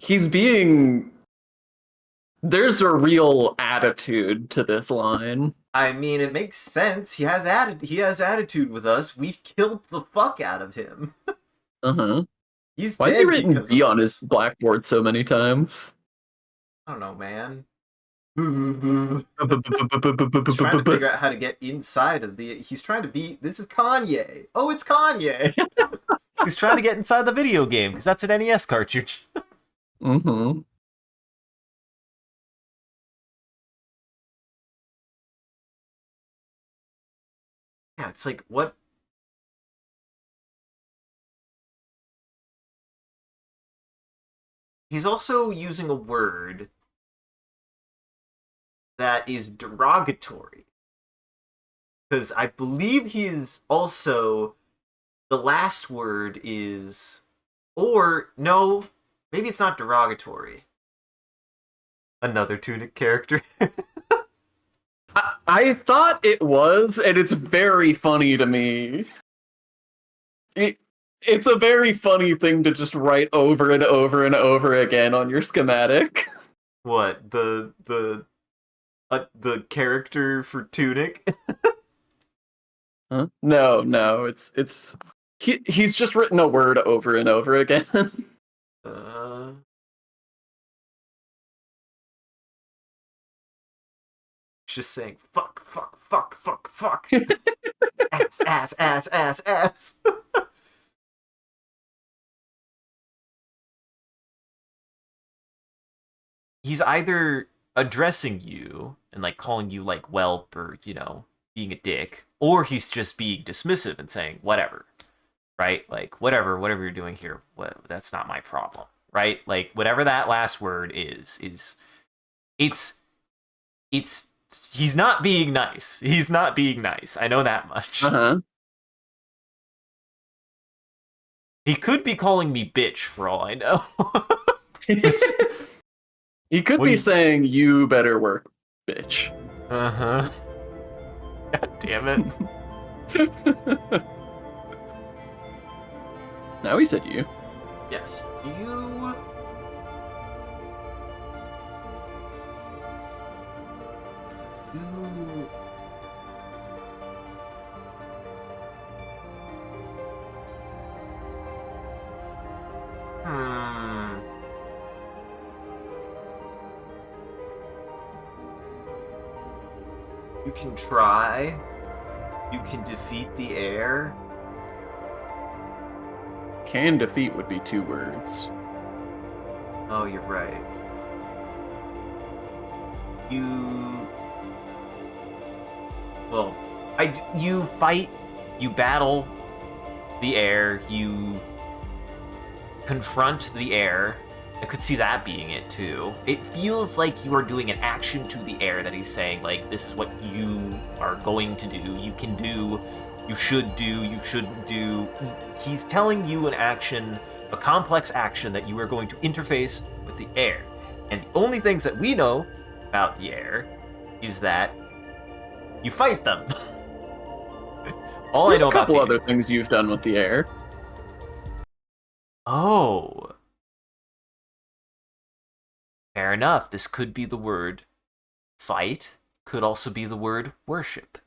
He's being. There's a real attitude to this line. I mean, it makes sense. He has attitude with us. We've killed the fuck out of him. Uh huh. He's Why has he dead written because of B on his us. blackboard so many times? I don't know, man. He's trying to figure out how to get inside of the. He's trying to be. This is Kanye. Oh, it's Kanye. He's trying to get inside the video game because that's an NES cartridge. Mm-hmm. Yeah, it's like what. He's also using a word that is derogatory because I believe he is also the last word is, or no, maybe it's not derogatory. Another Tunic character. I thought it was, and it's very funny to me. It, it's a very funny thing to just write over and over and over again on your schematic. What the character for Tunic? Huh? No, no, he's just written a word over and over again. uh, just saying fuck, fuck, fuck, fuck, fuck, ass, ass, ass, ass, ass. He's either addressing you and like calling you like whelp or being a dick, or he's just being dismissive and saying whatever, right? Like whatever you're doing here, that's not my problem, right? Like whatever that last word is it's it's he's not being nice. He's not being nice. I know that much. Uh-huh. He could be calling me bitch for all I know. He could What do be you? saying, "You better work, bitch." Uh huh. God damn it. Now he said you. Yes. You. You. Hmm. You can try. You can defeat the air. Can defeat would be 2 words. Oh, you're right. You. Well, you fight, you battle the air, you confront the air. I could see that being it too. It feels like you are doing an action to the air that he's saying, like, this is what you are going to do, you can do, you should do, you shouldn't do. He's telling you an action, a complex action that you are going to interface with the air. And the only things that we know about the air is that you fight them. All There's I know a couple about the other things you've done with the air. Oh. Fair enough. This could be the word fight. Could also be the word worship.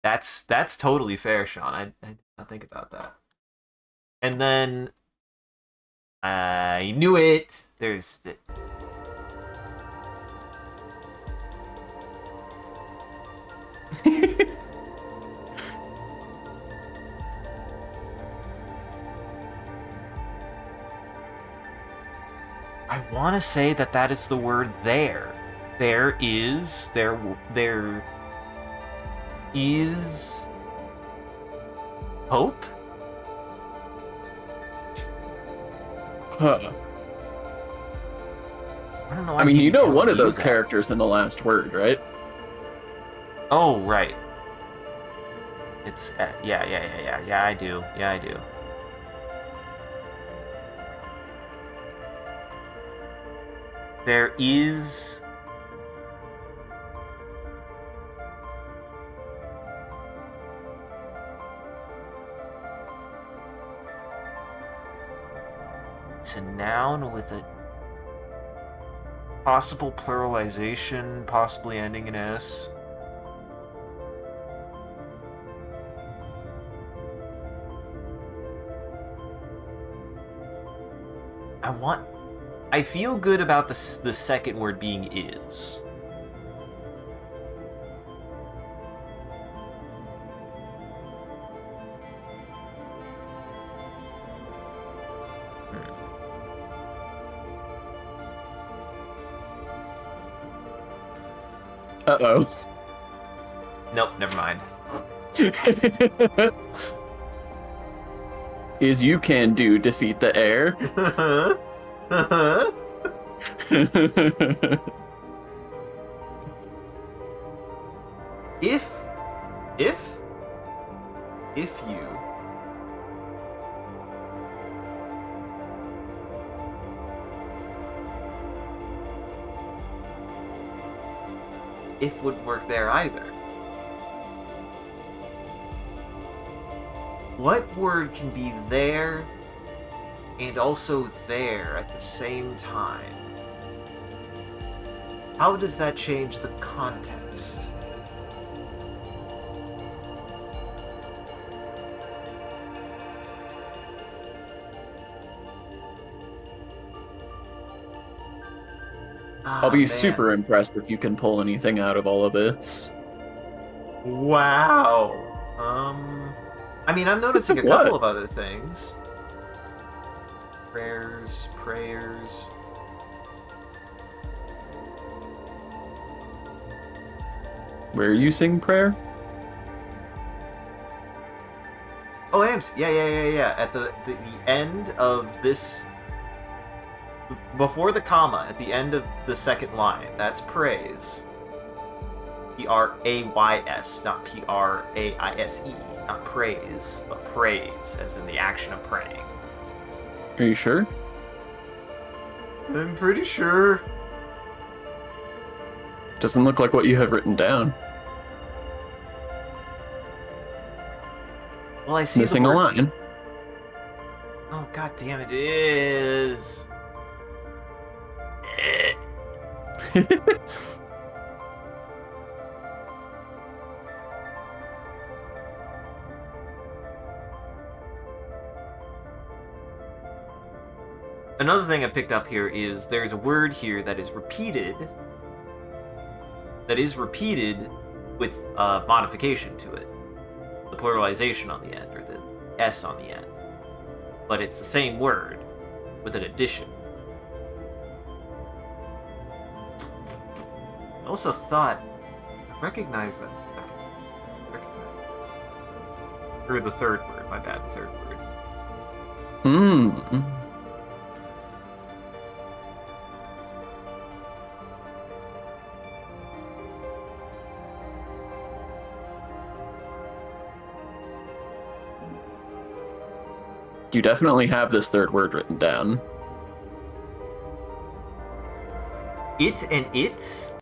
That's totally fair, Sean. I did not think about that. And then I knew it. There's the I want to say that is the word there. There is hope. Huh. I don't know why I mean, he'd you be know telling one of you those that. characters in the last word, right? Oh, right. It's yeah. I do. Yeah, I do. There is it's a noun with a possible pluralization, possibly ending in S. I feel good about the second word being is. Uh-oh. Nope, never mind. Is you can do defeat the air. if if you if wouldn't work there either. What word can be there and also there at the same time? How does that change the context? I'll be Man. super impressed if you can pull anything out of all of this. Wow. I mean, I'm noticing a What? couple of other things. Prayers. Where you sing prayer? Oh, I am. Yeah. At the end of this, before the comma, at the end of the second line, that's praise. Prays, not praise, not praise, but praise, as in the action of praying. Are you sure? I'm pretty sure. Doesn't look like what you have written down. Well, I see Missing the a word... line. Oh, god damn it, it is. Another thing I picked up here is there's a word here that is repeated with a modification to it. The pluralization on the end, or the S on the end. But it's the same word with an addition. I also thought I recognized that second. Or the third word, my bad, the third word. Hmm. You definitely have this third word written down. It and its?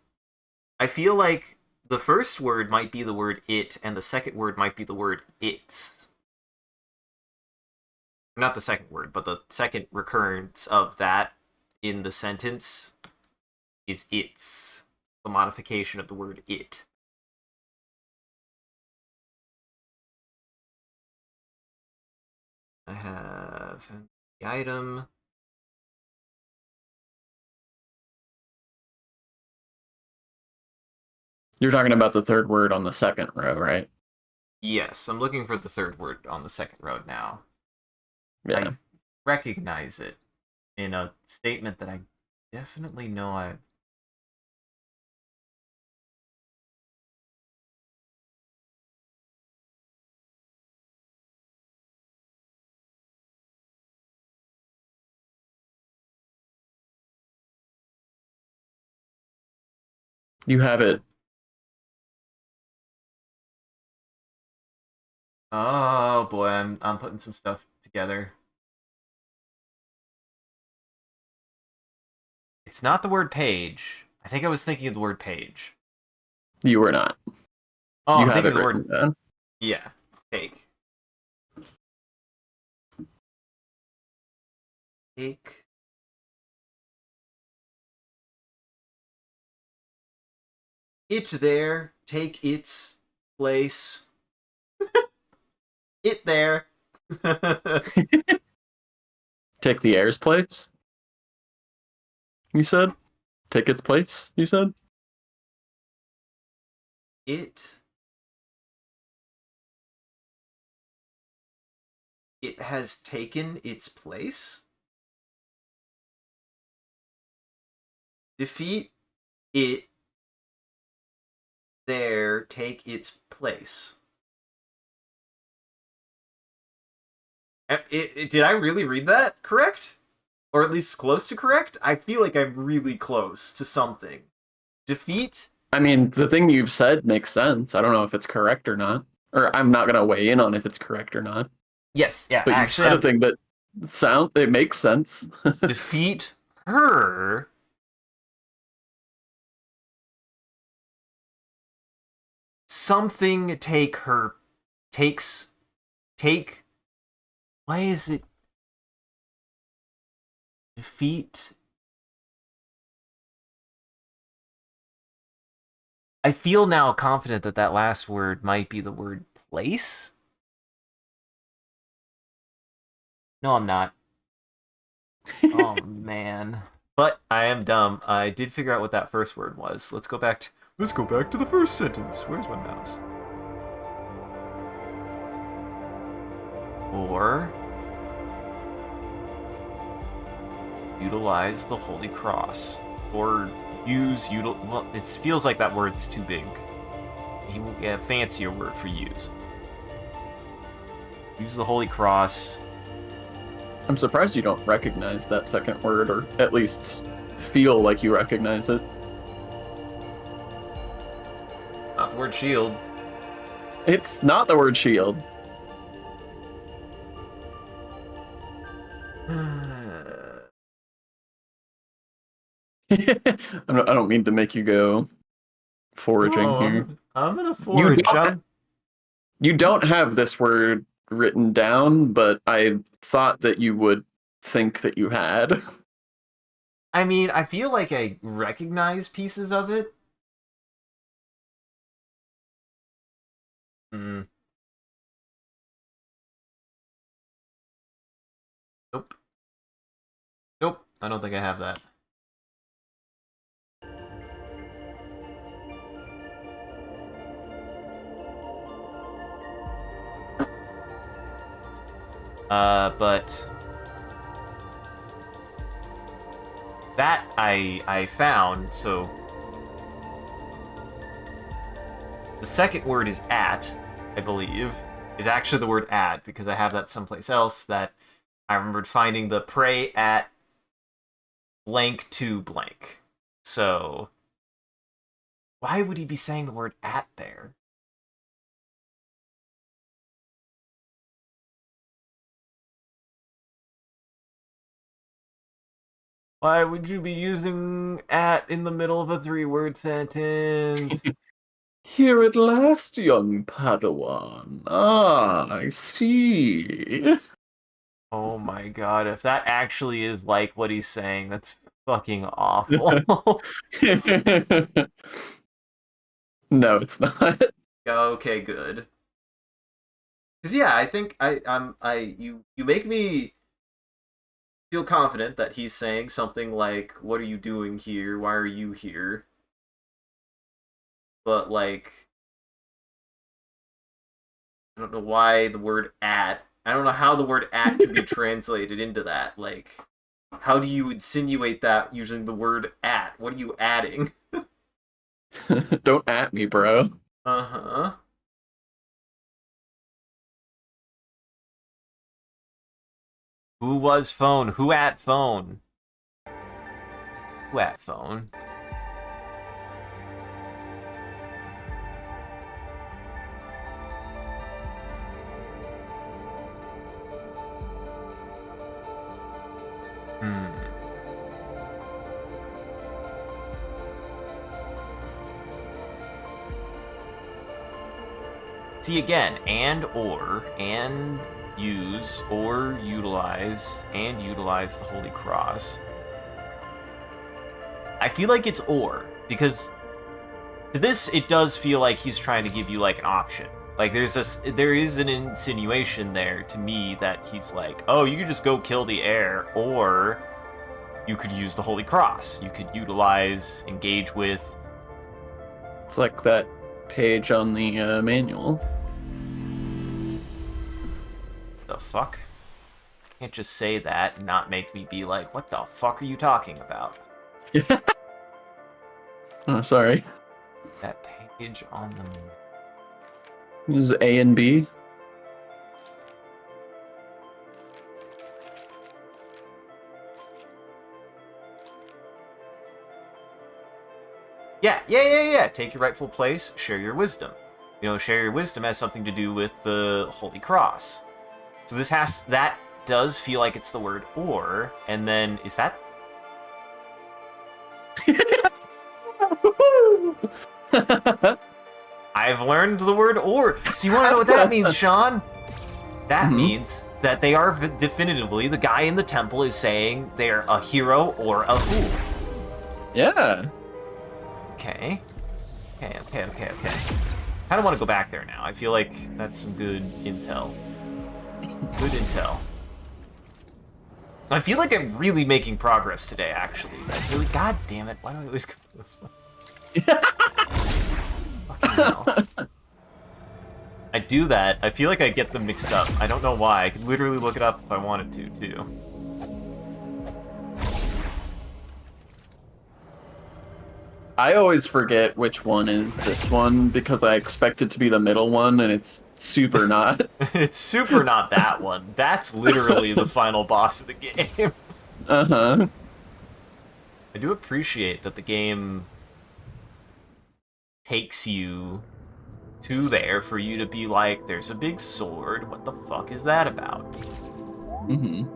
I feel like the first word might be the word it, and the second word might be the word its. Not the second word, but the second recurrence of that in the sentence is its. The modification of the word it. I have the item. You're talking about the third word on the second row, right? Yes, I'm looking for the third word on the second row now. Yeah. I recognize it in a statement that I definitely know I... You have it. Oh boy, I'm putting some stuff together. It's not the word page. I think I was thinking of the word page. You were not. Oh, You I'm have thinking it of the word... written down. Yeah, take. Take. It there. Take its place. It there. Take the air's place, you said? Take its place, you said? It... It has taken its place. Defeat it there. Take its place. Did I really read that correct? Or at least close to correct? I feel like I'm really close to something. Defeat? I mean, the thing you've said makes sense. I don't know if it's correct or not. Or I'm not going to weigh in on if it's correct or not. Yes, yeah, But you've actually, said a thing that it makes sense. defeat her. Something take her. Takes. Take. Why is it. Defeat. I feel now confident that that last word might be the word place. No, I'm not. Oh, man. But I am dumb. I did figure out what that first word was. Let's go back to the first sentence. Where's my mouse? Or utilize the Holy Cross. Or well, it feels like that word's too big. He will get a fancier word for use. Use the Holy Cross. I'm surprised you don't recognize that second word, or at least feel like you recognize it. Not the word shield. It's not the word shield. I don't mean to make you go foraging Oh, here. I'm gonna You forage. don't you don't have this word written down, but I thought that you would think that you had. I mean, I feel like I recognize pieces of it. Hmm. Nope. Nope. I don't think I have that. But that I found. So the second word is at, I believe, is actually the word at because I have that someplace else that I remembered finding the pray at blank to blank. So why would he be saying the word at there? Why would you be using at in the middle of a three-word sentence? Here at last, young Padawan. Ah, I see. Oh my god, if that actually is like what he's saying, that's fucking awful. No, it's not. Okay, good. Cause yeah, I think you make me feel confident that he's saying something like, "What are you doing here? Why are you here?" But like, I don't know why the word at. I don't know how the word at could be translated into that. Like, how do you insinuate that using the word at? What are you adding? Don't at me, bro. Uh huh. Who was phone? Who at phone? Who at phone? Hmm. See again, and use, or utilize, and utilize the Holy Cross. I feel like it's or, because this, it does feel like he's trying to give you like an option. Like there is an insinuation there to me that he's like, oh, you could just go kill the heir, or you could use the Holy Cross. You could utilize, engage with. It's like that page on the manual. The fuck? Can't just say that and not make me be like, what the fuck are you talking about? Oh, sorry. That page on the. This is A and B. Yeah. Take your rightful place, share your wisdom. You know, share your wisdom has something to do with the Holy Cross. So that does feel like it's the word or, and then is that I've learned the word or. So you want to know what that means, Sean? That means that they are definitively, the guy in the temple is saying they're a hero or a fool. Yeah. Okay. I don't want to go back there now. I feel like that's some good intel. Good intel. I feel like I'm really making progress today, actually. Really, god damn it, why do I always go this way? Fucking hell. I do that. I feel like I get them mixed up. I don't know why. I could literally look it up if I wanted to, too. I always forget which one is this one because I expect it to be the middle one and it's super not. It's super not that one. That's literally the final boss of the game. Uh-huh. I do appreciate that the game takes you to there for you to be like, there's a big sword, what the fuck is that about? Mm-hmm.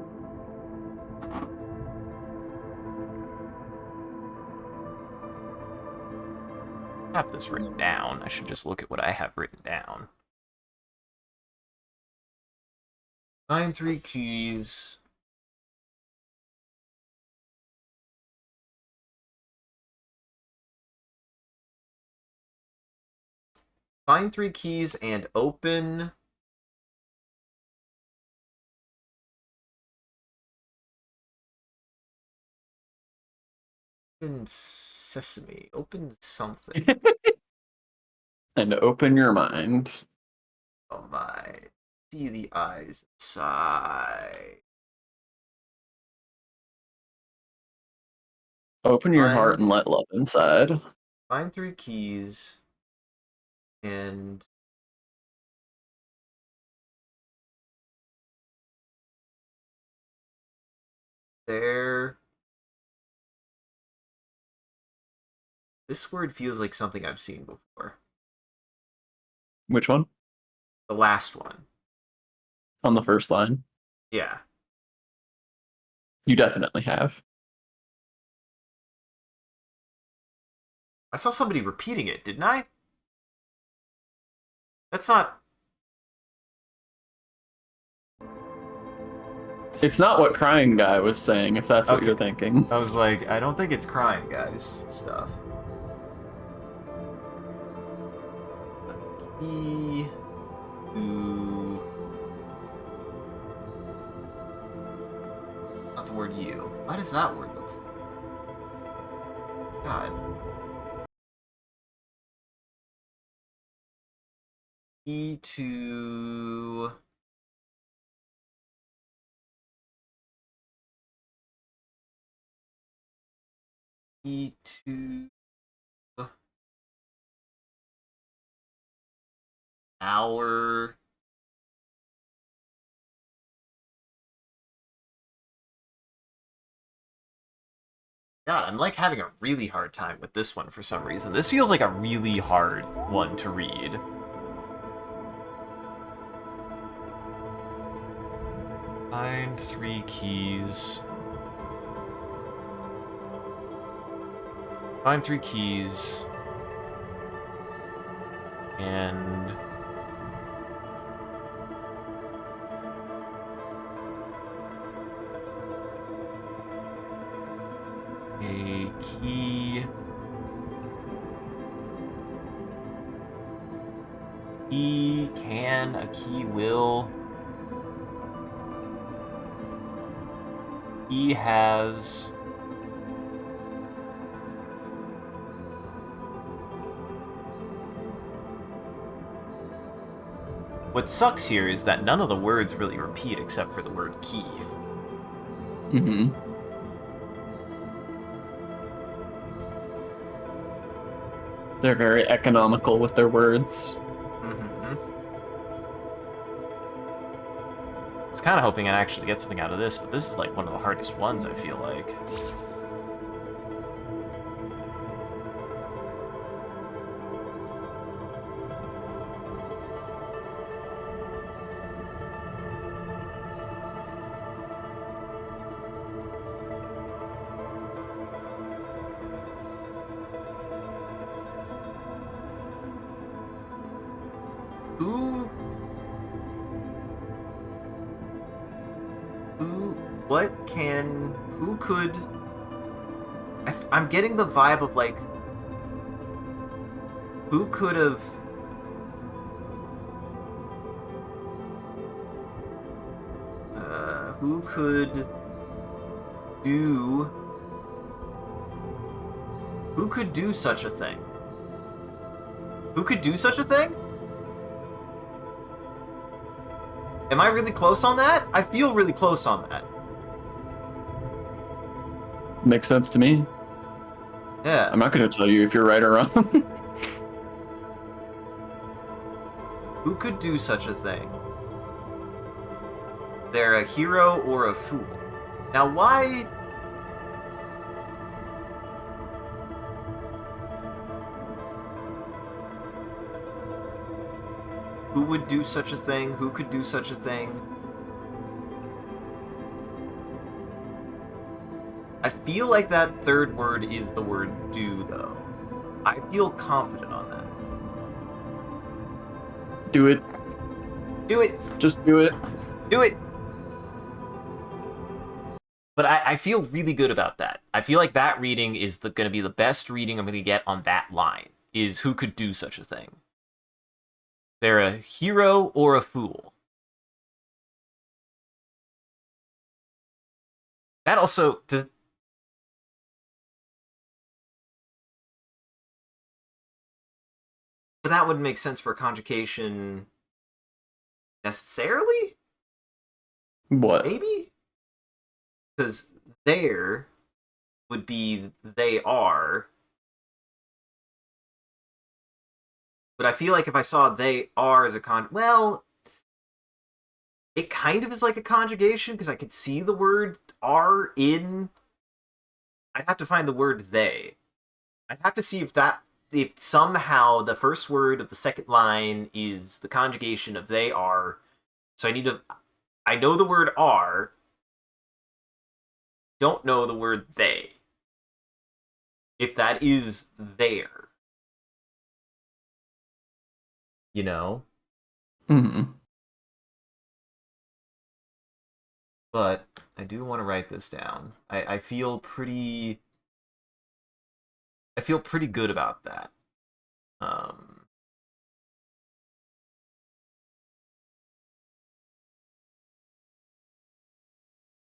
have this written down. I should just look at what I have written down. Find 3 keys. Find 3 keys and open... Open Sesame. Open something. And open your mind. Oh my. See the eyes inside. Open your heart and let love inside. Find 3 keys and there. This word feels like something I've seen before. Which one? The last one. On the first line. Yeah. You definitely have. I saw somebody repeating it, didn't I? That's not... It's not what Crying Guy was saying, if that's what Okay. you're thinking. I was like, I don't think it's crying, guys. Stuff. Key to... Not the word you. Why does that word look... God. Key to... Key to... Our... God, I'm like having a really hard time with this one for some reason. This feels like a really hard one to read. Find 3 keys. Find 3 keys. And... a key... Key can, a key will... He has... What sucks here is that none of the words really repeat except for the word key. Mm-hmm. They're very economical with their words. Mm-hmm. I was kind of hoping I'd actually get something out of this, but this is like one of the hardest ones, I feel like. Who could... I'm getting the vibe of, like... Who could have... who could do... Who could do such a thing? Who could do such a thing? Am I really close on that? I feel really close on that. Makes sense to me. Yeah. I'm not going to tell you if you're right or wrong. Who could do such a thing? They're a hero or a fool. Now, why... Who would do such a thing? Who could do such a thing? I feel like that third word is the word do, though. I feel confident on that. Do it. Do it! Just do it. Do it! But I feel really good about that. I feel like that reading is going to be the best reading I'm going to get on that line, is who could do such a thing. They're a hero or a fool. That also... does. But that wouldn't make sense for conjugation necessarily? What? Maybe? Because there would be they are. But I feel like if I saw they are as a well, it kind of is like a conjugation because I could see the word are in. I'd have to find the word they. I'd have to see if somehow the first word of the second line is the conjugation of they are. So I know the word are, don't know the word they. If that is there. You know? Mm-hmm. But I do want to write this down. I feel pretty good about that. I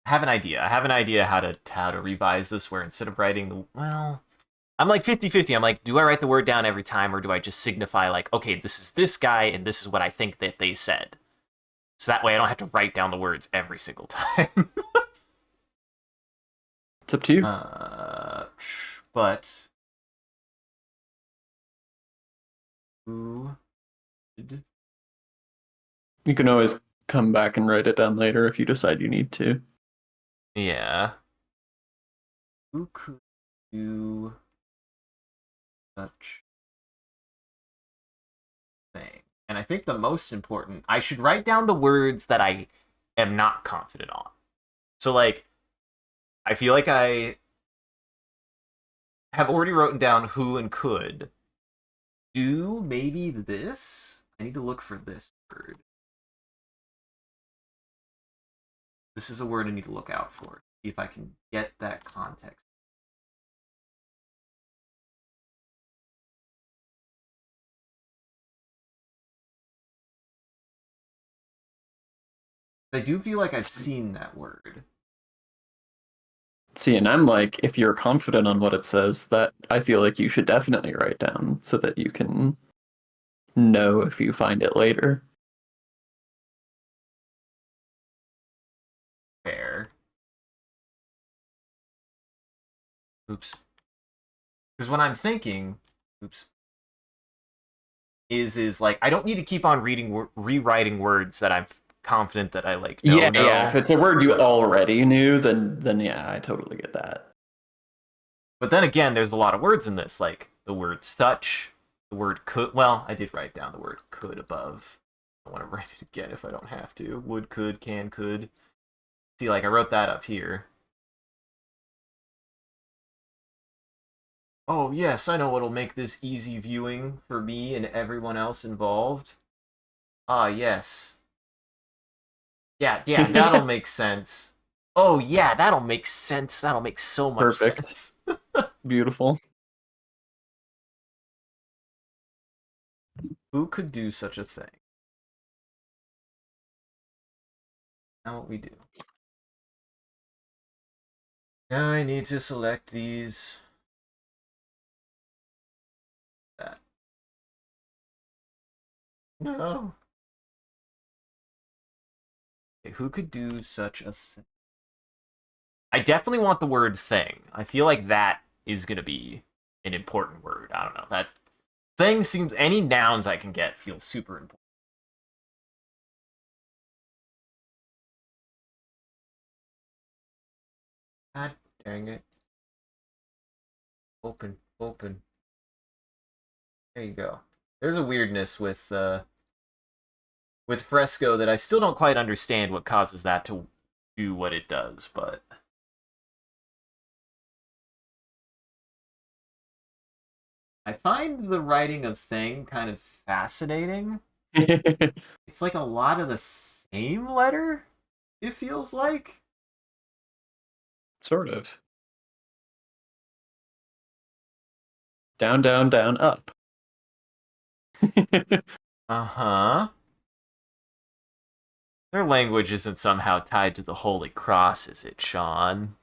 have an idea. I have an idea how to revise this where instead of writing I'm like 50-50. I'm like, do I write the word down every time or do I just signify like, okay, this is this guy and this is what I think that they said. So that way I don't have to write down the words every single time. It's up to you. But who did. You can always come back and write it down later if you decide you need to. Yeah. Who could do such thing? And I think the most important, I should write down the words that I am not confident on. So, like, I feel like I have already written down who and could. Do maybe this? I need to look for this word. This is a word I need to look out for. See if I can get that context. I do feel like I've seen that word. See, and I'm like, if you're confident on what it says, that I feel like you should definitely write down so that you can know if you find it later. Fair. Oops. Because when I'm thinking, oops, is like I don't need to keep on rewriting words that I'm confident that I like. No, Yeah. If it's a word you So, already knew, then yeah, I totally get that. but then again, there's a lot of words in this, like the word such, the word could. Well, I did write down the word could above. I want to write it again if I don't have to. Would, could, can, could. See, like I wrote that up here. Oh yes, I know what'll make this easy viewing for me and everyone else involved. Ah yes. Yeah, that'll make sense. Oh yeah, that'll make sense. That'll make so much Perfect. sense. Beautiful. Who could do such a thing? Now what we do. Now I need to select these. That. No. Okay, who could do such a thing? I definitely want the word thing. I feel like that is gonna be an important word. I don't know. That thing seems any nouns I can get feel super important. God dang it. Open, open. There you go. There's a weirdness with Fresco that I still don't quite understand what causes that to do what it does, but I find the writing of thing kind of fascinating. It's like a lot of the same letter, it feels like. Sort of. Down, down, down, up. Uh-huh. Their language isn't somehow tied to the Holy Cross, is it, Sean?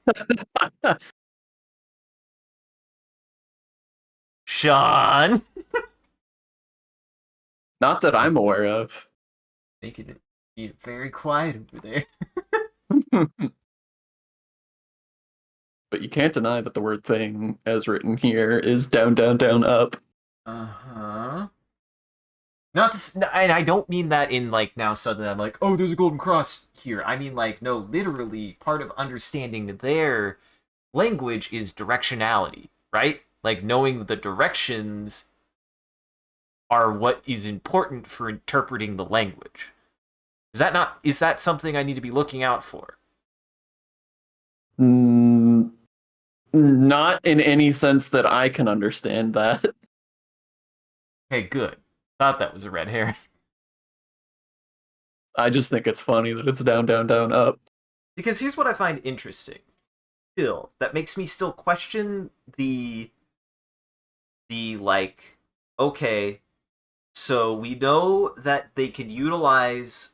Sean! Not that I'm aware of. Making it be very quiet over there. But you can't deny that the word thing, as written here, is down, down, down, up. Uh-huh. Not to, and I don't mean that in like now suddenly I'm like, oh, there's a golden cross here. I mean like, no, literally part of understanding their language is directionality, right? Like knowing the directions are what is important for interpreting the language. Is that something I need to be looking out for? Mm, not in any sense that I can understand that. Okay, good. Thought that was a red herring. I just think it's funny that it's down, down, down, up. Because here's what I find interesting. Still, that makes me still question the like, okay, so we know that they could utilize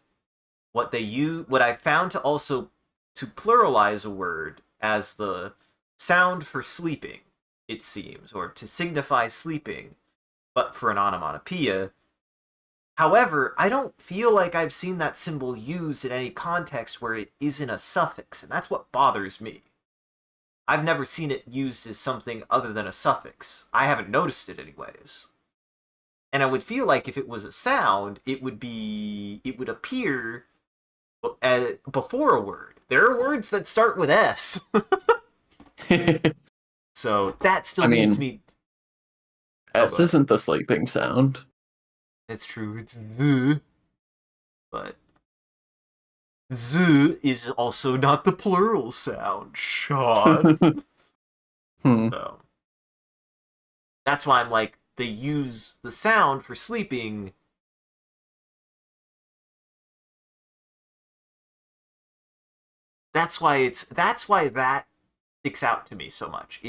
what I found to also to pluralize a word as the sound for sleeping, it seems, or to signify sleeping, but for an onomatopoeia. However, I don't feel like I've seen that symbol used in any context where it isn't a suffix, and that's what bothers me. I've never seen it used as something other than a suffix. I haven't noticed it anyways. And I would feel like if it was a sound, it would appear before a word. There are words that start with S. So that still I leads mean, me. S isn't the sleeping sound. It's true, it's the. But Z is also not the plural sound, Sean. So that's why I'm like, they use the sound for sleeping. That's why that sticks out to me so much.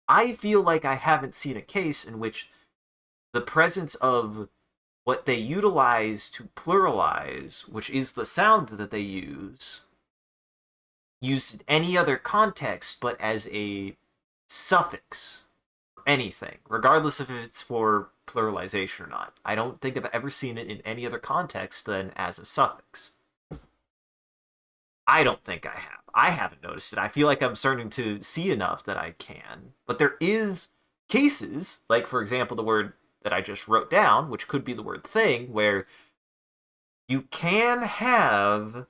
I feel like I haven't seen a case in which the presence of what they utilize to pluralize, which is the sound that they used in any other context but as a suffix for anything, regardless if it's for pluralization or not. I don't think I've ever seen it in any other context than as a suffix. I don't think I have. I haven't noticed it. I feel like I'm starting to see enough that I can. But there is cases, like for example the word that I just wrote down, which could be the word thing, where you can have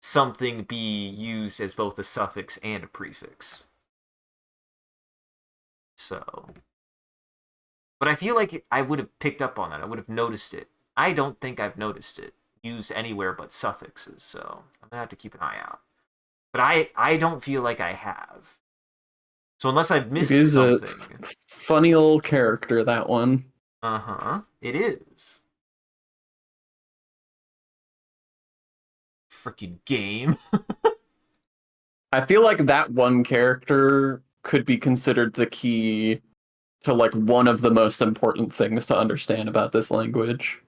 something be used as both a suffix and a prefix. So, but I feel like I would have picked up on that. I would have noticed it. I don't think I've noticed it used anywhere but suffixes, so I'm gonna have to keep an eye out. But I don't feel like I have. So unless I've It missed is a something. funny old character, that one. Uh-huh. It is. Freaking game. I feel like that one character could be considered the key to like one of the most important things to understand about this language.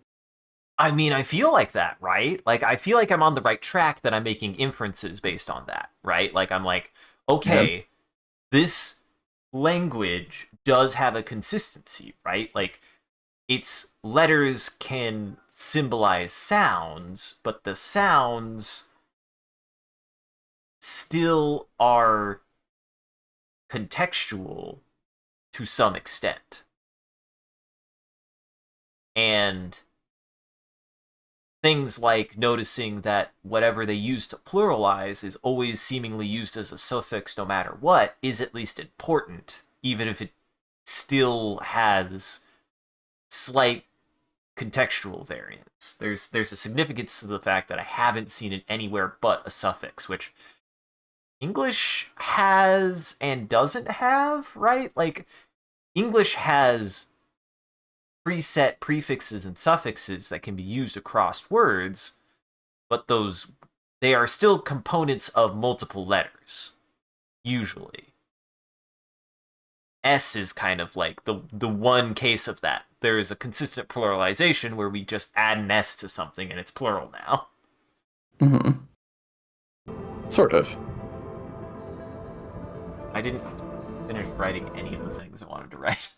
I mean, I feel like that, right? Like, I feel like I'm on the right track that I'm making inferences based on that, right? Like, I'm like, Yeah. okay, this language does have a consistency, right? Like, its letters can symbolize sounds, but the sounds still are contextual to some extent. And things like noticing that whatever they use to pluralize is always seemingly used as a suffix no matter what is at least important, even if it still has slight contextual variance. There's a significance to the fact that I haven't seen it anywhere but a suffix, which English has and doesn't have, right? Like, English has preset prefixes and suffixes that can be used across words, but they are still components of multiple letters, usually. S is kind of like the one case of that. There is a consistent pluralization where we just add an S to something and it's plural now. Mm-hmm. Sort of. I didn't finish writing any of the things I wanted to write.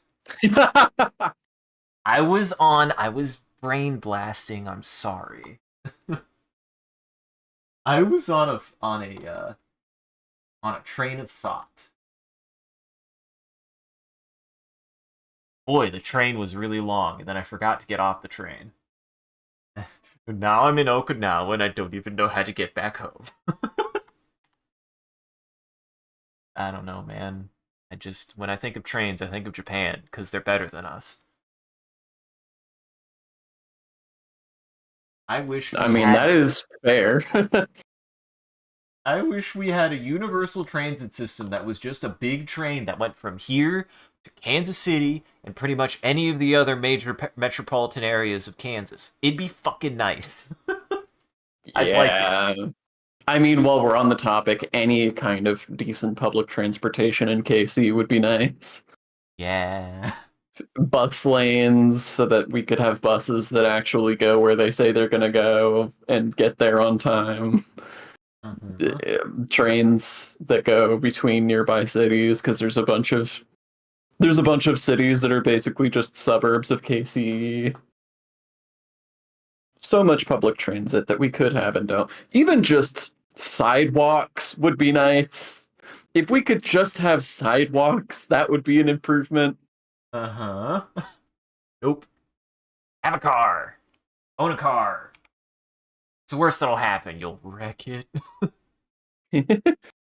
I was brain blasting. I'm sorry. I was on a train of thought. Boy, the train was really long, and then I forgot to get off the train. Now I'm in Okinawa, and I don't even know how to get back home. I don't know, man. When I think of trains, I think of Japan, because they're better than us. I wish I we mean, that had is fair. I wish we had a universal transit system that was just a big train that went from here to Kansas City and pretty much any of the other major metropolitan areas of Kansas. It'd be fucking nice. I'd like it. Yeah. I mean, while we're on the topic, any kind of decent public transportation in KC would be nice. Yeah. Bus lanes so that we could have buses that actually go where they say they're going to go and get there on time. Trains that go between nearby cities because there's a bunch of cities that are basically just suburbs of KC. So much public transit that we could have and don't. Even just sidewalks would be nice. If we could just have sidewalks, that would be an improvement. Uh-huh. Nope. Have a car. Own a car. It's the worst that'll happen. You'll wreck it.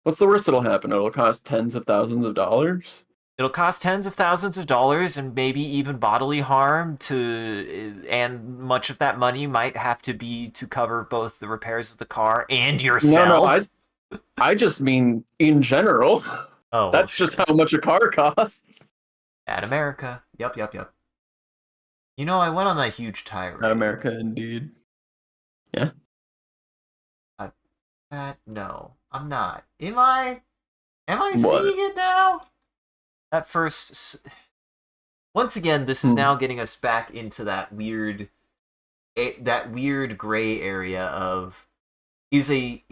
What's the worst that'll happen? It'll cost tens of thousands of dollars. It'll cost tens of thousands of dollars and maybe even bodily harm and much of that money might have to be to cover both the repairs of the car and yourself. No, I just mean in general. Oh, that's just how much a car costs. At America. Yep. You know, I went on that huge tirade. At America, indeed. Yeah. No, I'm not. Am I seeing it now? At first, once again, this is now getting us back into that weird gray area of is a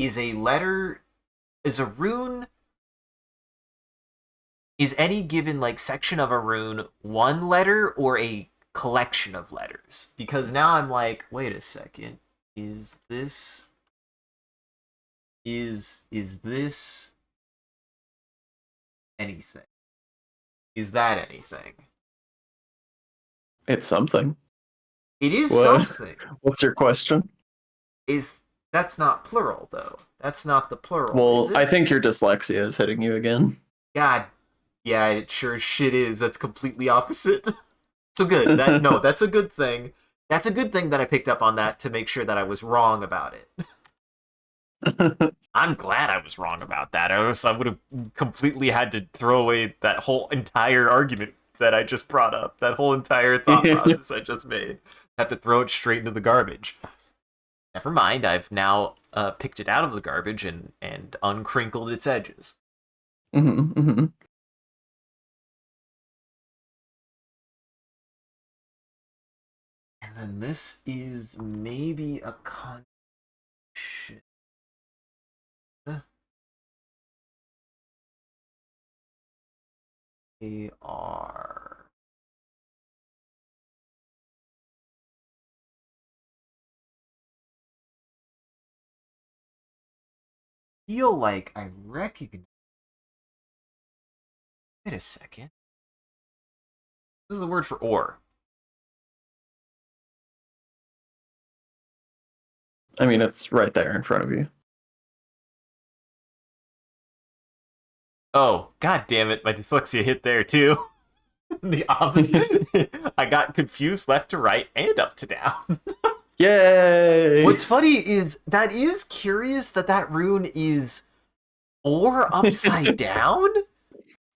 rune, is any given like section of a rune one letter or a collection of letters? Because now I'm like, wait a second, is this anything? Is that anything? It's something. It is something. What's your question? That's not plural though. That's not the plural. Well, I think your dyslexia is hitting you again. God, yeah, it sure as shit is. That's completely opposite. So good. That's a good thing. That's a good thing that I picked up on that to make sure that I was wrong about it. I'm glad I was wrong about that. I would have completely had to throw away that whole entire argument that I just brought up. That whole entire thought process I just made. Have to throw it straight into the garbage. Never mind, I've now picked it out of the garbage and uncrinkled its edges. Mm-hmm. And then this is maybe a shit. AR. Feel like I recognize. Wait a second. This is the word for ore. I mean, it's right there in front of you. Oh, god damn it, my dyslexia hit there too. The opposite. I got confused left to right and up to down. Yay! What's funny is that is curious that rune is Or upside down?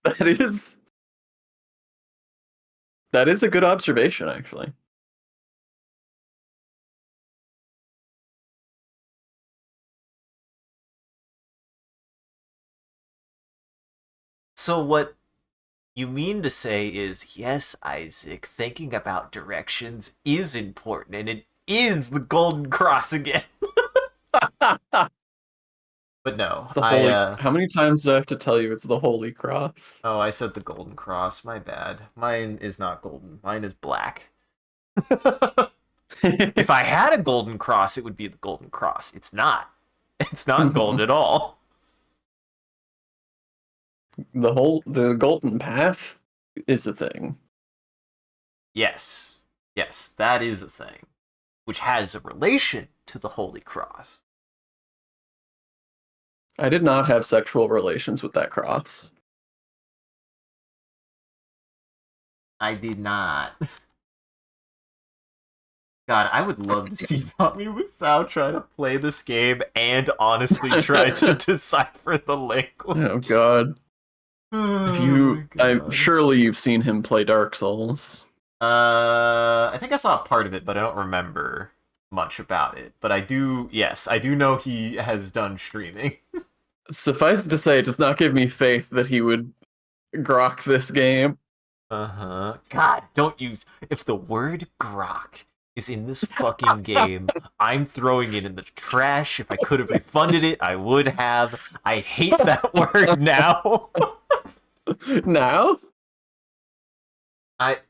That is that is a good observation, actually. So what you mean to say is, yes, Isaac, thinking about directions is important, and it is the Golden Cross again. But no, It's the holy. How many times do I have to tell you it's the Holy Cross? oh, I said the Golden Cross. My bad. Mine is not golden. Mine is black. If I had a golden cross, it would be the Golden Cross. It's not. It's not gold at all. The golden path is a thing. Yes. Yes, that is a thing. Which has a relation to the Holy Cross. I did not have sexual relations with that cross. I did not. God, I would love to see Tommy Wiseau try to play this game and honestly try to decipher the language. Oh God! If you, Oh, I'm surely you've seen him play Dark Souls. I think I saw part of it, but I don't remember much about it. But I do, yes, I do know he has done streaming. Suffice it to say, it does not give me faith that he would grok this game. Uh-huh. God, don't use... If the word grok is in this fucking game, I'm throwing it in the trash. If I could have refunded it, I would have. I hate that word now. Now?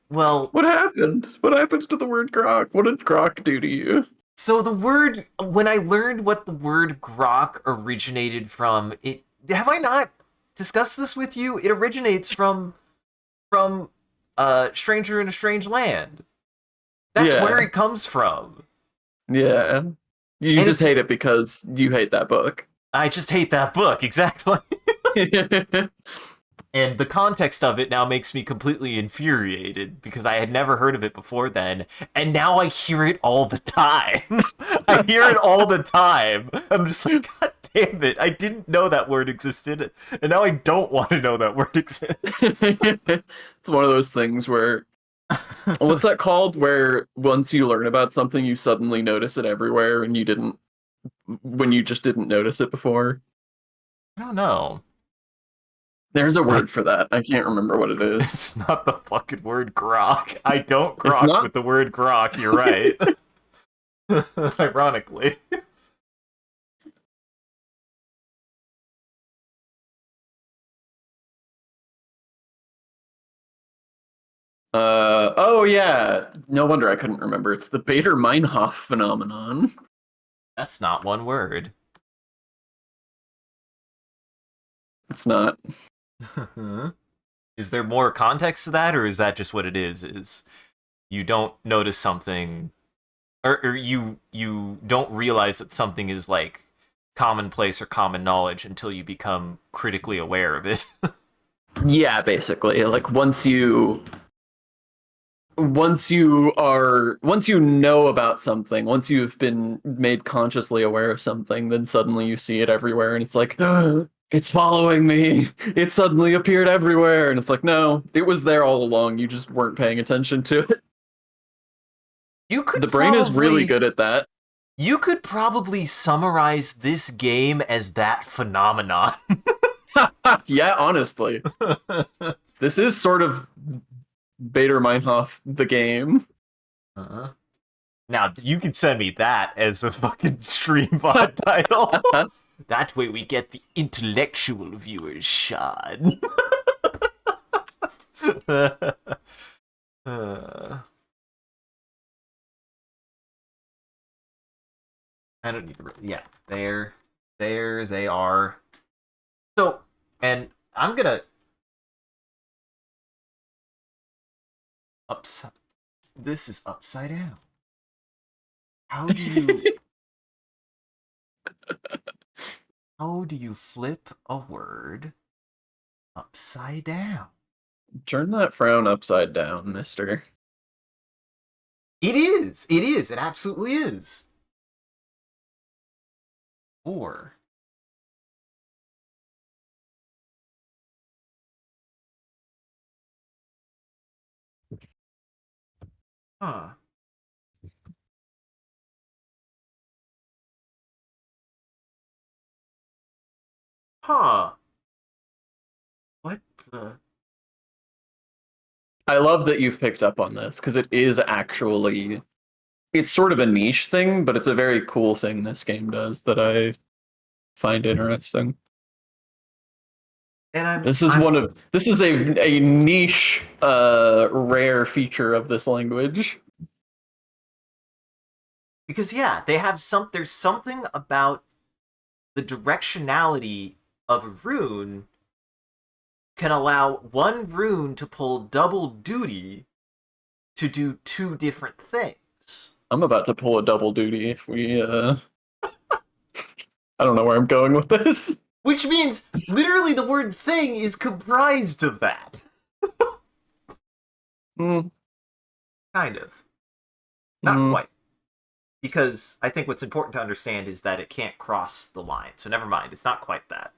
Well... What happened? What happened to the word grok? What did grok do to you? So the word... When I learned what the word grok originated from, it... Have I not discussed this with you? It originates from Stranger in a Strange Land. That's where it comes from. Yeah. You And just hate it because you hate that book. I just hate that book, exactly. And the context of it now makes me completely infuriated because I had never heard of it before then, and now I hear it all the time. I hear it all the time. I'm just like, God damn it, I didn't know that word existed, and now I don't want to know that word exists. It's one of those things where, what's that called? Where once you learn about something, you suddenly notice it everywhere, and you didn't, when you just didn't notice it before. I don't know. There's a word for that. I can't remember what it is. It's not the fucking word grok. I don't grok with the word grok, you're right. Ironically. Oh yeah. No wonder I couldn't remember. It's the Bader-Meinhof phenomenon. That's not one word. It's not. Is there more context to that, or is that just what it is? Is you don't notice something, or you don't realize that something is like commonplace or common knowledge until you become critically aware of it. Yeah, basically. Like once you know about something, once you've been made consciously aware of something, then suddenly you see it everywhere and it's like, it's following me. It suddenly appeared everywhere. And it's like, no, it was there all along. You just weren't paying attention to it. The brain is really good at that. You could probably summarize this game as that phenomenon. Yeah, honestly. This is sort of Bader-Meinhof the game. Uh-huh. Now, you can send me that as a fucking stream VOD title. That way we get the intellectual viewers, Sean. I don't need to... Yeah, there they are. So, and I'm gonna... This is upside down. How do you... How do you flip a word upside down? Turn that frown upside down, mister. It is. It is. It absolutely is. Or Huh. Huh. What the? I love that you've picked up on this because it is actually it's sort of a niche thing, but it's a very cool thing this game does that I find interesting. And This is a niche rare feature of this language. because yeah, there's something about the directionality of a rune can allow one rune to pull double duty to do two different things. I'm about to pull a double duty if we I don't know where I'm going with this. Which means literally the word thing is comprised of that. Mm, Kind of. Not mm. quite. Because I think what's important to understand is that it can't cross the line. So never mind, it's not quite that.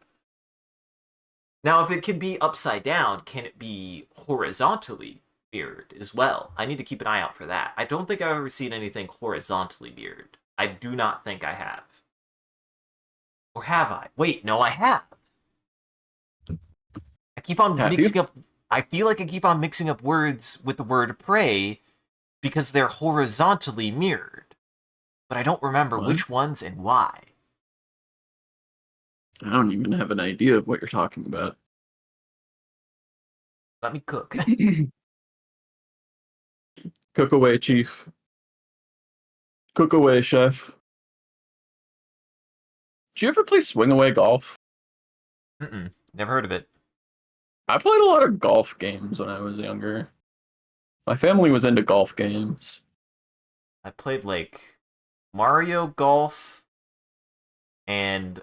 Now, if it can be upside down, can it be horizontally mirrored as well? I need to keep an eye out for that. I don't think I've ever seen anything horizontally mirrored. I do not think I have. Or have I? Wait, no, I have. I keep on Have you? mixing up. I feel like I keep on mixing up words with the word prey because they're horizontally mirrored. But I don't remember What? which ones and why. I don't even have an idea of what you're talking about. Let me cook. Cook away, chief. Cook away, chef. Did you ever play swing away golf? Mm-mm. Never heard of it. I played a lot of golf games when I was younger. My family was into golf games. I played like Mario Golf and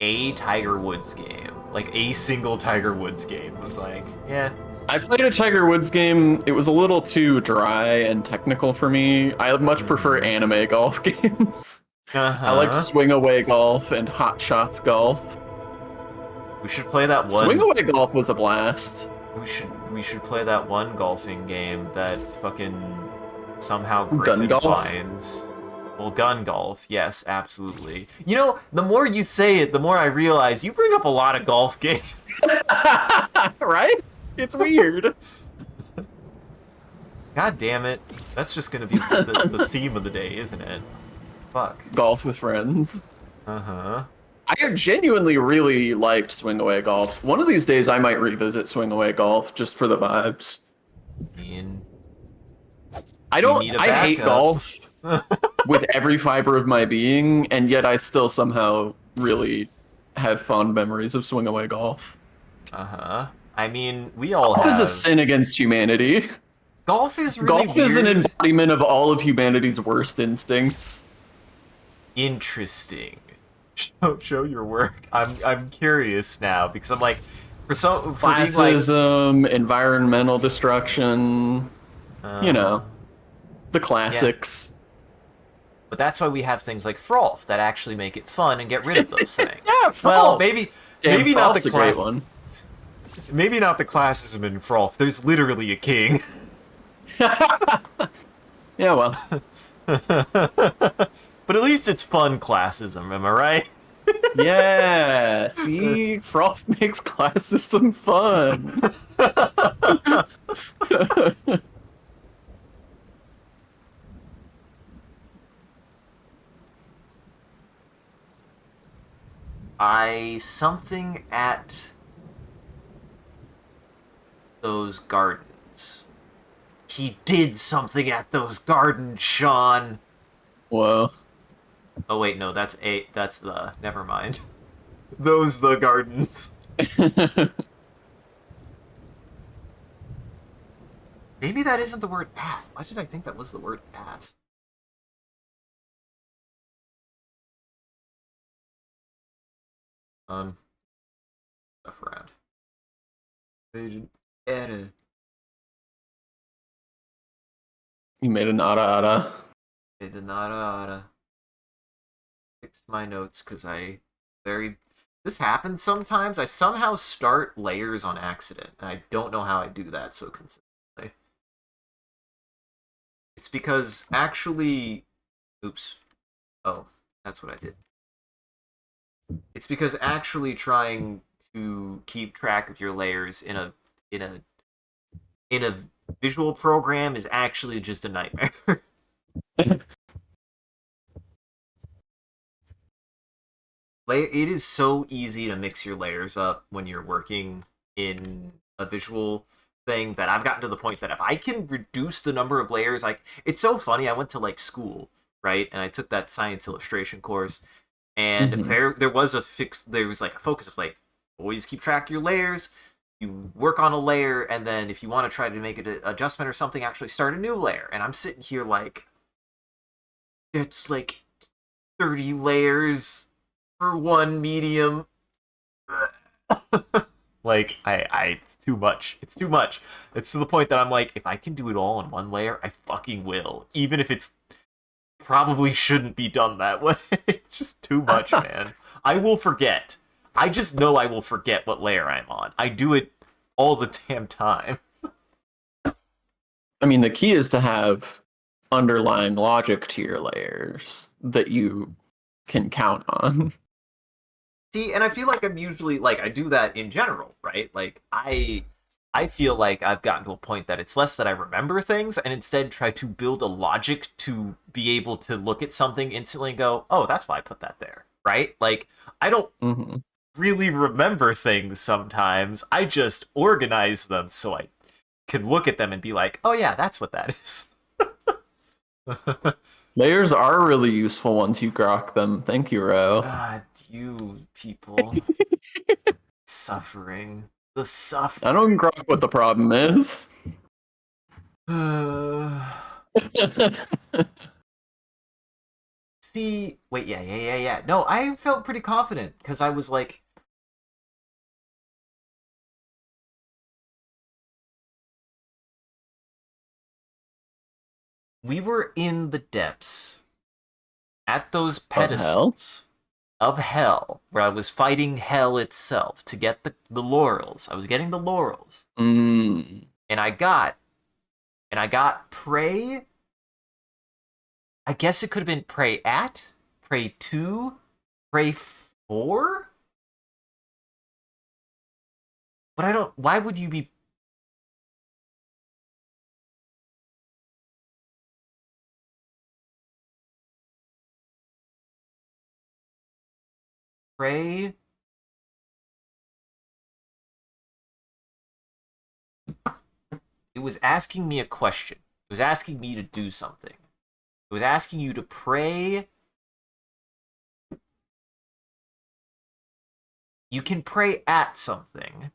a Tiger Woods game. Like a single Tiger Woods game. It was like, yeah. I played a Tiger Woods game. It was a little too dry and technical for me. I much prefer anime golf games. I liked Uh-huh. swing away golf and hot shots golf. We should play that Swing one. away golf was a blast. We should play that one golfing game that fucking somehow Gun Griffin golf? finds. Well, gun golf, yes, absolutely. You know, the more you say it, the more I realize you bring up a lot of golf games. Right? It's weird. God damn it. That's just gonna be the theme of the day, isn't it? Fuck. Golf with friends. Uh-huh. I genuinely really liked swing away golf. One of these days I might revisit swing away golf just for the vibes. Ian, I we don't need a I hate backup. golf with every fiber of my being, and yet I still somehow really have fond memories of swing away golf. Uh-huh. I mean, we all Golf is a have. sin against humanity. Golf is really Golf is an weird. embodiment of all of humanity's worst instincts. Interesting. Show your work. I'm curious now because I'm like, for being like, Classism, environmental destruction, you know, the yeah. classics. But that's why we have things like Frolf that actually make it fun and get rid of those things. Yeah, Well, Frolf. maybe Damn, maybe not the Frolf's a great one. maybe not the classism in Frolf. There's literally a king. Yeah, well. But at least it's fun classism, am I right? Yeah, see? Froth makes classism fun. Something at those gardens. He did something at those gardens, Sean. Whoa. Oh wait, no, that's the never mind. Those the gardens. Maybe that isn't the word at. Why did I think that was the word at? Stuff around. Agent Edit. You made an ada. It did not fix my notes because I very. This happens sometimes. I somehow start layers on accident, and I don't know how I do that so consistently. It's because actually, oops. Oh, that's what I did. It's because actually trying to keep track of your layers in a in a visual program is actually just a nightmare. It is so easy to mix your layers up when you're working in a visual thing that I've gotten to the point that if I can reduce the number of layers, like it's so funny. I went to like school, right, and I took that science illustration course, and Hmm. there was like a focus of like always keep track of your layers. You work on a layer, and then if you want to try to make an adjustment or something, actually start a new layer. And I'm sitting here like it's like 30 layers for one medium. Like it's too much. It's too much. It's to the point that I'm like, if I can do it all in one layer, I fucking will, even if it's probably shouldn't be done that way. It's just too much, man. I will forget. I just know I will forget what layer I'm on. I do it all the damn time. I mean, the key is to have underlying logic to your layers that you can count on. See, and I feel like I'm usually like I do that in general, right? Like I feel like I've gotten to a point that it's less that I remember things and instead try to build a logic to be able to look at something instantly and go, "Oh, that's why I put that there." Right? Like I don't Hmm. really remember things sometimes. I just organize them so I can look at them and be like, "Oh yeah, that's what that is." Layers are really useful once you grok them. Thank you, Ro. God, you people suffering. The I suffering. don't grok what the problem is. See, wait, yeah. No, I felt pretty confident because I was like, we were in the depths at those Of hell? pedestals of hell where I was fighting hell itself to get the laurels. I was getting the laurels. Mm. And I got prey. I guess it could have been prey at, prey to, prey for? But I don't why would you be prey? It was asking me a question. It was asking me to do something. It was asking you to pray. You can pray at something.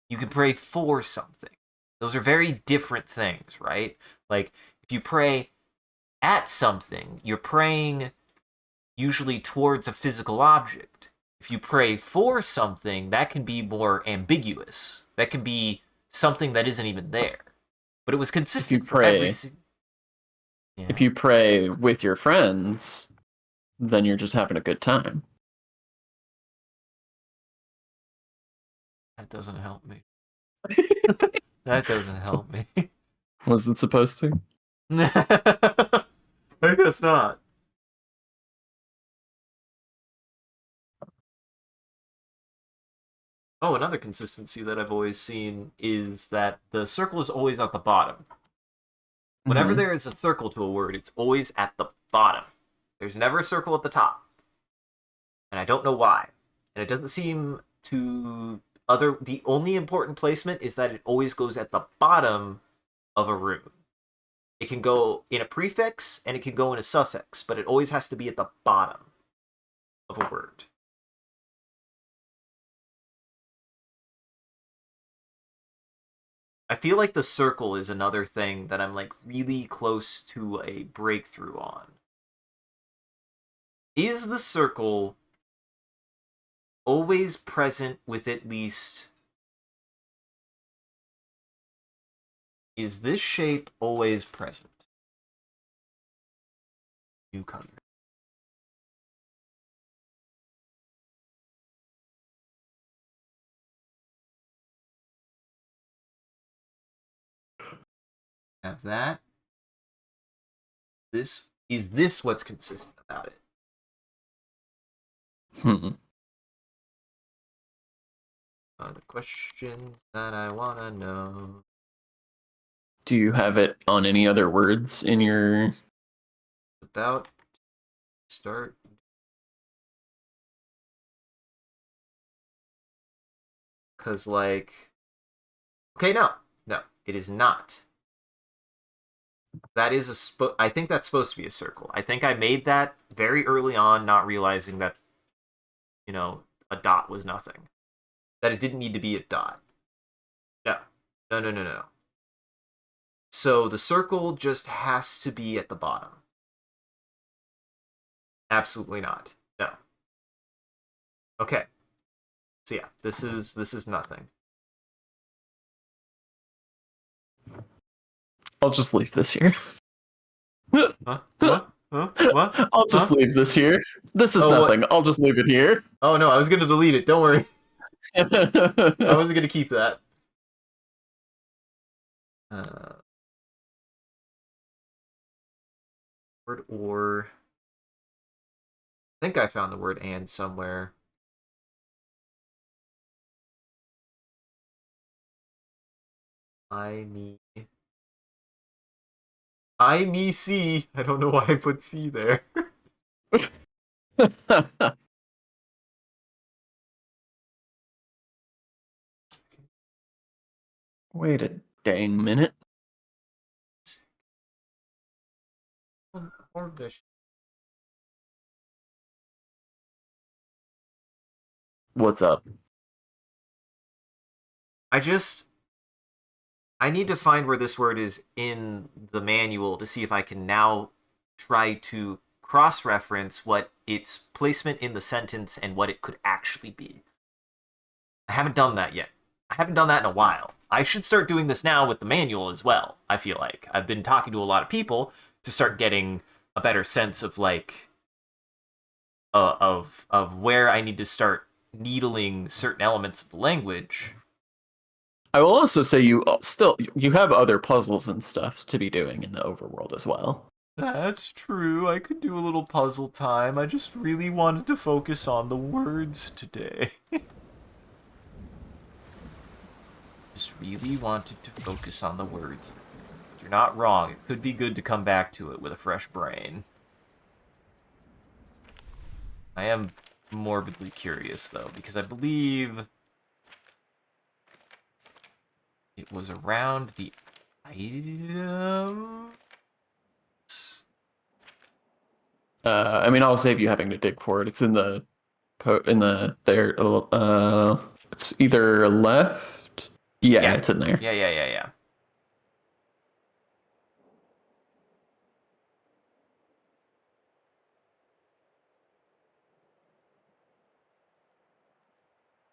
You can pray for something. Those are very different things, right? Like, if you pray at something, you're praying usually towards a physical object. If you pray for something, that can be more ambiguous. That can be something that isn't even there. But it was If you consistent for every. pray, if Yeah, you pray with your friends, then you're just having a good time. that doesn't help me. That doesn't help me. Was it supposed to? I guess not. Oh, another consistency that I've always seen is that the circle is always at the bottom. Whenever Hmm. there is a circle to a word, it's always at the bottom. There's never a circle at the top. And I don't know why. And it doesn't seem to the only important placement is that it always goes at the bottom of a rune. It can go in a prefix and it can go in a suffix, but it always has to be at the bottom of a word. I feel like the circle is another thing that I'm like really close to a breakthrough on. Is the circle always present with at least. Is this shape always present? Newcomer. Have that. this what's consistent about it? The questions that I want to know. Do you have it on any other words in your... About start. Because, like... Okay, no, it is not. That is I think that's supposed to be a circle. I think I made that very early on, not realizing that, a dot was nothing. That it didn't need to be a dot. No. No. So the circle just has to be at the bottom. Absolutely not. No. Okay. So yeah, this is nothing. I'll just leave this here. Huh? What? Huh? What? I'll just leave this here. This is nothing. What? I'll just leave it here. Oh no, I was gonna delete it. Don't worry. I wasn't gonna keep that. Word or. I think I found the word and somewhere. Me, C. I don't know why I put C there. Wait a dang minute. What's up? I need to find where this word is in the manual to see if I can now try to cross-reference what its placement in the sentence and what it could actually be. I haven't done that yet. I haven't done that in a while. I should start doing this now with the manual as well, I feel like. I've been talking to a lot of people to start getting a better sense of, like, of where I need to start needling certain elements of the language. I will also say you have other puzzles and stuff to be doing in the overworld as well. That's true. I could do a little puzzle time. I just really wanted to focus on the words today. Just really wanted to focus on the words. You're not wrong. It could be good to come back to it with a fresh brain. I am morbidly curious, though, because I believe it was around the item. I mean, I'll save you having to dig for it. It's in the there. It's either left. Yeah, it's in there. Yeah.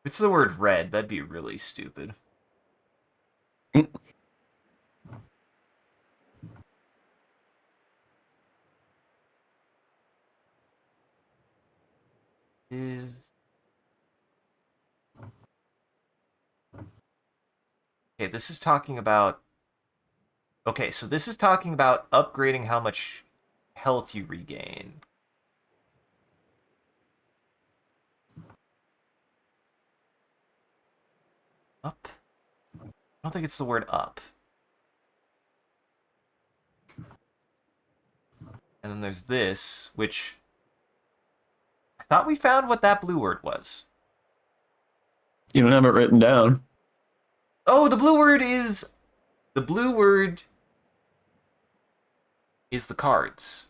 If it's the word red, that'd be really stupid. Okay, this is talking about... Okay, so this is talking about upgrading how much health you regain. Up? I don't think it's the word up. And then there's this, which... I thought we found what that blue word was. You don't have it written down. Oh, the blue word is... The blue word is the cards.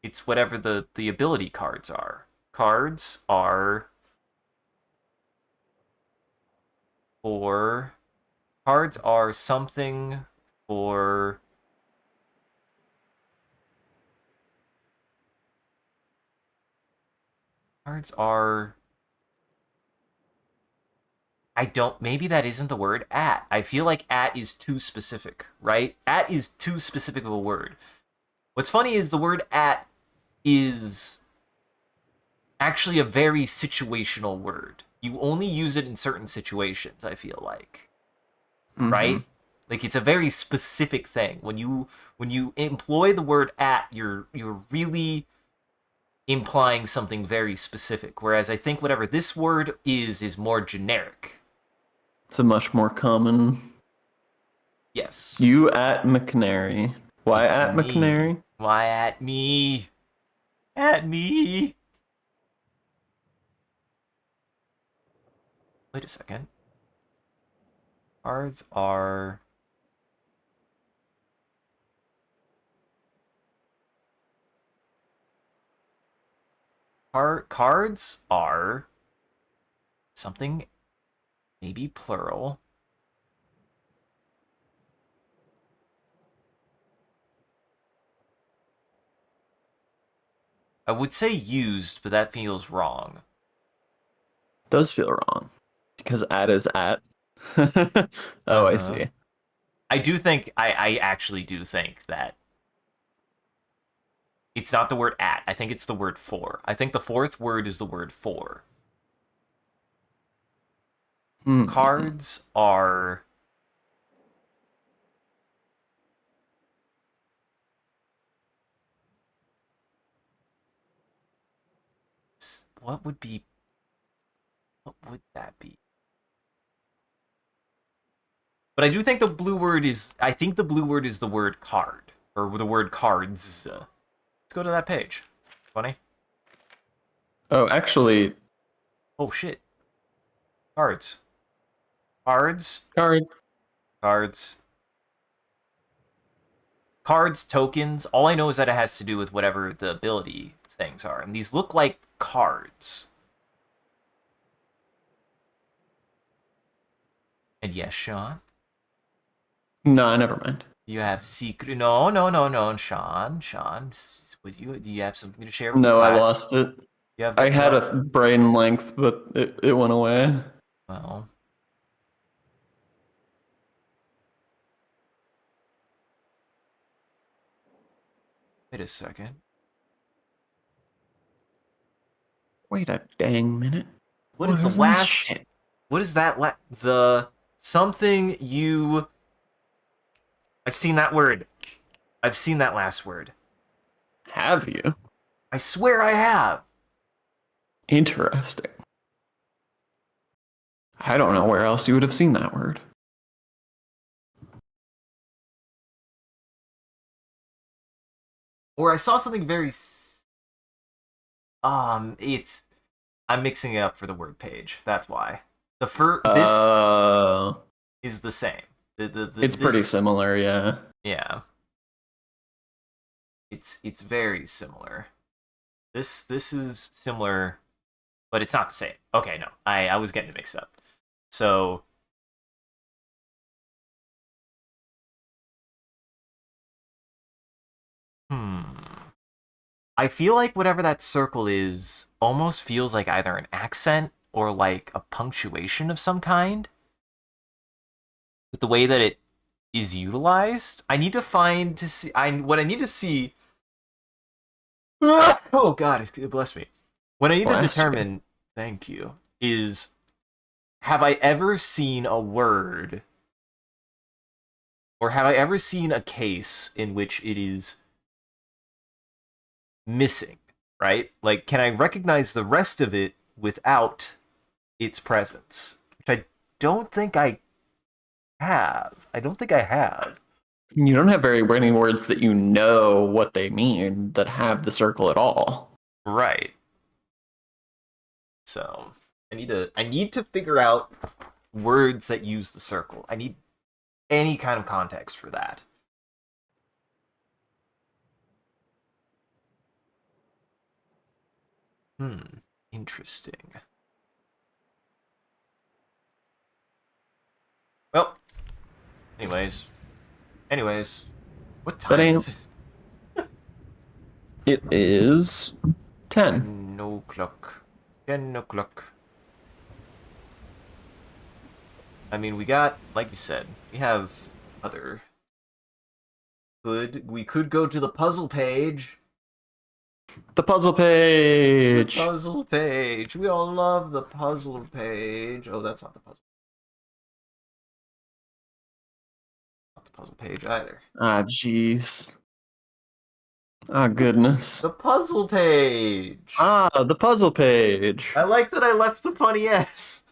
It's whatever the ability cards are. Cards are... Cards are something for... Cards are... Maybe that isn't the word at. I feel like at is too specific, right? At is too specific of a word. What's funny is the word at is actually a very situational word. You only use it in certain situations, I feel like. Mm-hmm. Right? Like it's a very specific thing. When you employ the word at, you're really implying something very specific. Whereas I think whatever this word is more generic. It's a much more common. Yes. You at McCanary. Why It's at me. McCanary? Why at me? At me. Wait a second. Cards are cards are something maybe plural. I would say used, but that feels wrong. Does feel wrong because at is at. Oh, I Uh-huh. see. I do think I actually do think that it's not the word at. I think it's the word for. I think the fourth word is the word for. Hmm. Cards are what would be what would that be? But I do think the blue word is I think the blue word is the word card or the word cards. Let's go to that page. Funny. Oh, actually, Oh shit. Cards. Cards. cards. Cards. Cards, tokens. All I know is that it has to do with whatever the ability things are. And these look like cards. And yes, Sean, No, never mind. you have secret. No, no, no, no, Sean. Sean, would you? Do you have something to share with the No, I class? lost it. You have. I You had have. a brain length, but it went away. Well, wait a second. Wait a dang minute. What is What the is this last? shit? What is that? The something you. I've seen that word. I've seen that last word. Have you? I swear I have. Interesting. I don't know where else you would have seen that word. Or I saw something very. It's I'm mixing it up for the word page. That's why. This Uh, is the same. it's pretty This similar, yeah. yeah. It's very similar. This is similar, but it's not the same. Okay, no. I was getting it mixed up. So I feel like whatever that circle is almost feels like either an accent or like a punctuation of some kind. With the way that it is utilized, I need to find to see. What I need to see. Oh God, bless me. What I need to Blast you. determine, thank you, is have I ever seen a word or have I ever seen a case in which it is missing, right? Like, can I recognize the rest of it without its presence? Which I don't think I have. I don't think I have. You don't have very many words that you know what they mean that have the circle at all. Right. So I need to figure out words that use the circle. I need any kind of context for that. Interesting. Well, anyways, what That time ain't. is it? It is 10. 10 o'clock. 10 o'clock. I mean, we got, like you said, we have other. We could go to the puzzle page. The puzzle The page. puzzle page. We all love the puzzle page. Oh, that's not the puzzle. puzzle page either. Ah, jeez. Ah, goodness. The puzzle page! Ah, the puzzle page. I like that I left the punny S.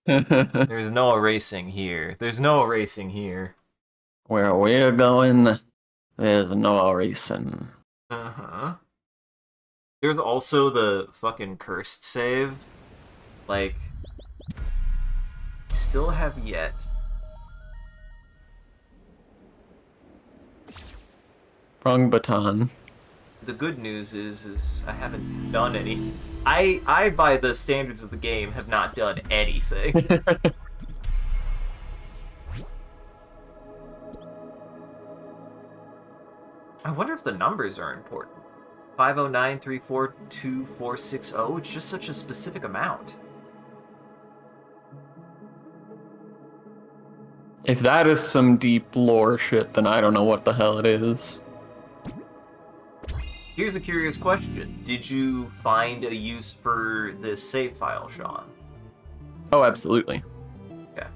Where There's no erasing here. There's no erasing here. we're going, there's no reason. Uh-huh. There's also the fucking cursed save. Like, still have yet. Wrong baton. The good news is I haven't done anything. I, by the standards of the game, have not done anything. I wonder if the numbers are important. 509342460. It's just such a specific amount. If that is some deep lore shit, then I don't know what the hell it is. Here's a curious question. Did you find a use for this save file, Sean? Oh, absolutely. Okay.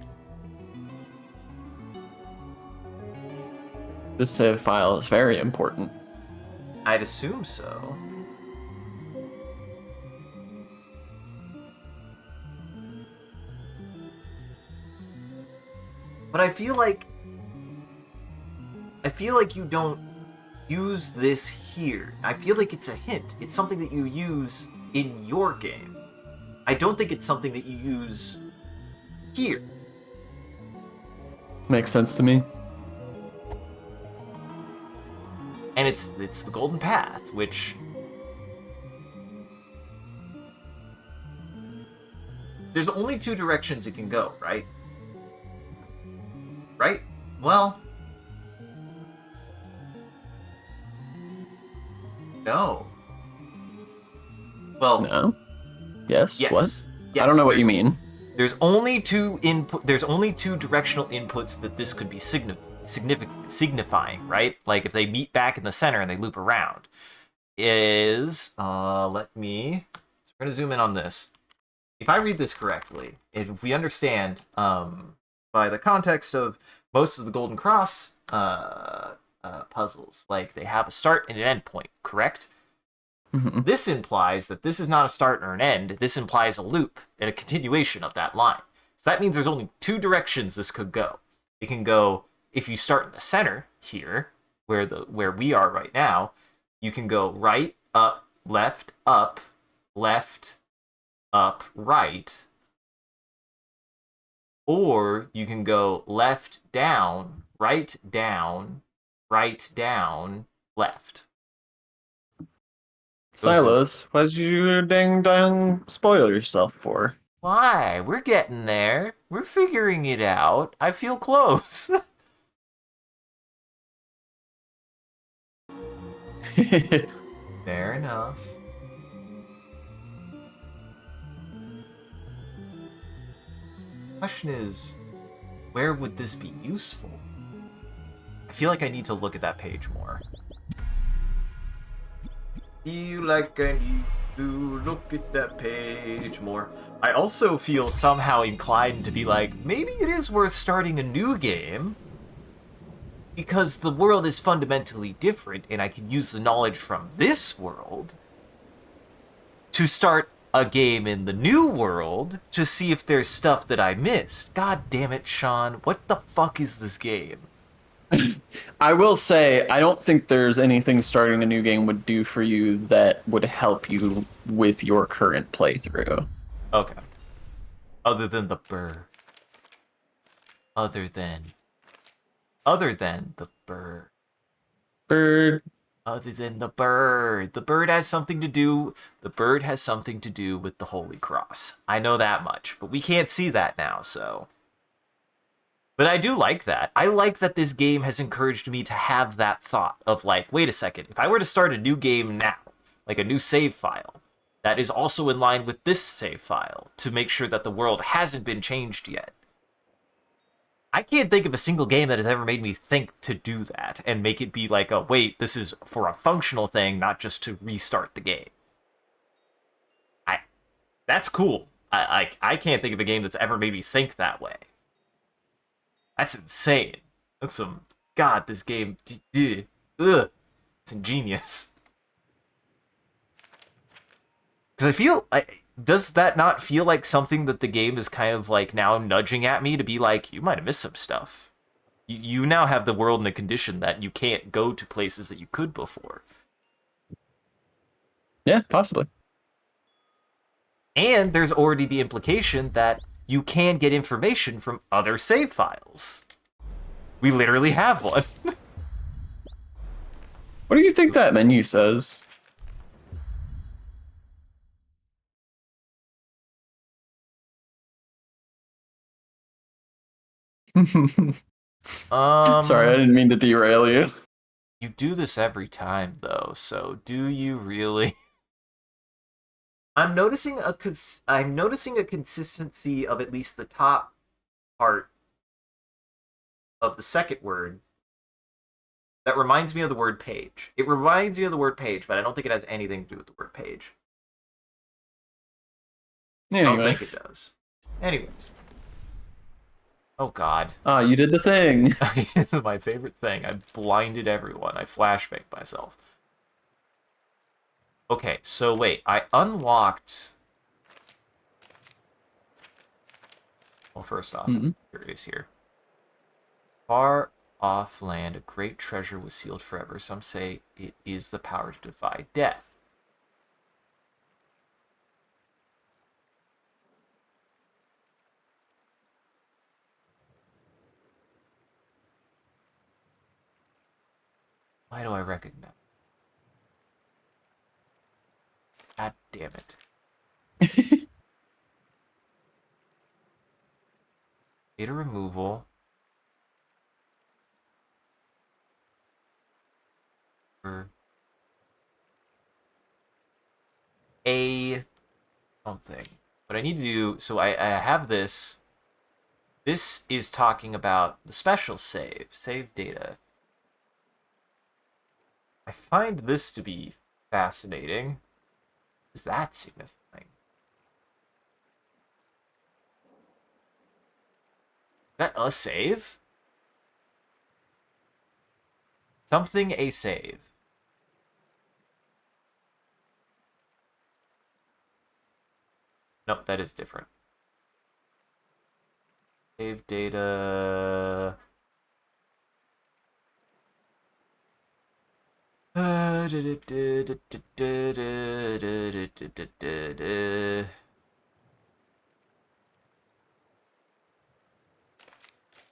This save file is very important. I'd assume so. But I feel like you don't use this here. I feel like it's a hint. It's something that you use in your game. I don't think it's something that you use here. Makes sense to me. And it's the golden path, which there's only two directions it can go, right? Right? Well, no. Well, No? Yes? yes. What? Yes, I don't know what you mean. There's only two directional inputs that this could be signifying, right? Like if they meet back in the center and they loop around. We're gonna zoom in on this. If I read this correctly, if we understand by the context of most of the Golden Cross puzzles, like they have a start and an end point, correct? Mm-hmm. This implies that this is not a start or an end. This implies a loop and a continuation of that line. So that means there's only two directions this could go. It can go, if you start in the center here, where we are right now, you can go right, up, left, up, right. Or you can go left, down, right, down, left. Silas, why'd you dang spoil yourself for? Why? We're getting there. We're figuring it out. I feel close. Fair enough. Question is, where would this be useful? I feel like I need to look at that page more. Feel like I need to look at that page more. I also feel somehow inclined to be like, maybe it is worth starting a new game because the world is fundamentally different and I can use the knowledge from this world to start a game in the new world to see if there's stuff that I missed. God damn it, Sean. What the fuck is this game? I will say, I don't think there's anything starting a new game would do for you that would help you with your current playthrough. Okay. Other than the burr. Other than the burr. Bird. Other than the bird. The bird has something to do. The bird has something to do with the Holy Cross. I know that much, but we can't see that now, so. But I do like that. I like that this game has encouraged me to have that thought of like, wait a second, if I were to start a new game now, like a new save file, that is also in line with this save file to make sure that the world hasn't been changed yet. I can't think of a single game that has ever made me think to do that and make it be like, oh, wait, this is for a functional thing, not just to restart the game. That's cool. I can't think of a game that's ever made me think that way. That's insane. That's some... God, this game... Ugh. It's ingenious. Because I feel... does that not feel like something that the game is kind of like now nudging at me to be like, you might have missed some stuff. You now have the world in a condition that you can't go to places that you could before. Yeah, possibly. And there's already the implication that you can get information from other save files. We literally have one. What do you think that menu says? Sorry, I didn't mean to derail you. You do this every time, though, so do you really? I'm noticing a consistency of at least the top part of the second word that reminds me of the word page. It reminds me of the word page, but I don't think it has anything to do with the word page. Anyway. I don't think it does. Anyways. Oh god. Ah, you did the thing. It's my favorite thing. I blinded everyone. I flashbanged myself. Okay, so wait. I unlocked... Well, first off, I'm curious here. Far off land, a great treasure was sealed forever. Some say it is the power to defy death. Why do I recognize? God damn it. Data removal. For a something. What I need to do, so I have this. This is talking about the special save. Save data. I find this to be fascinating. What is that signifying? Is that a save? Something a save. Nope, that is different. Save data.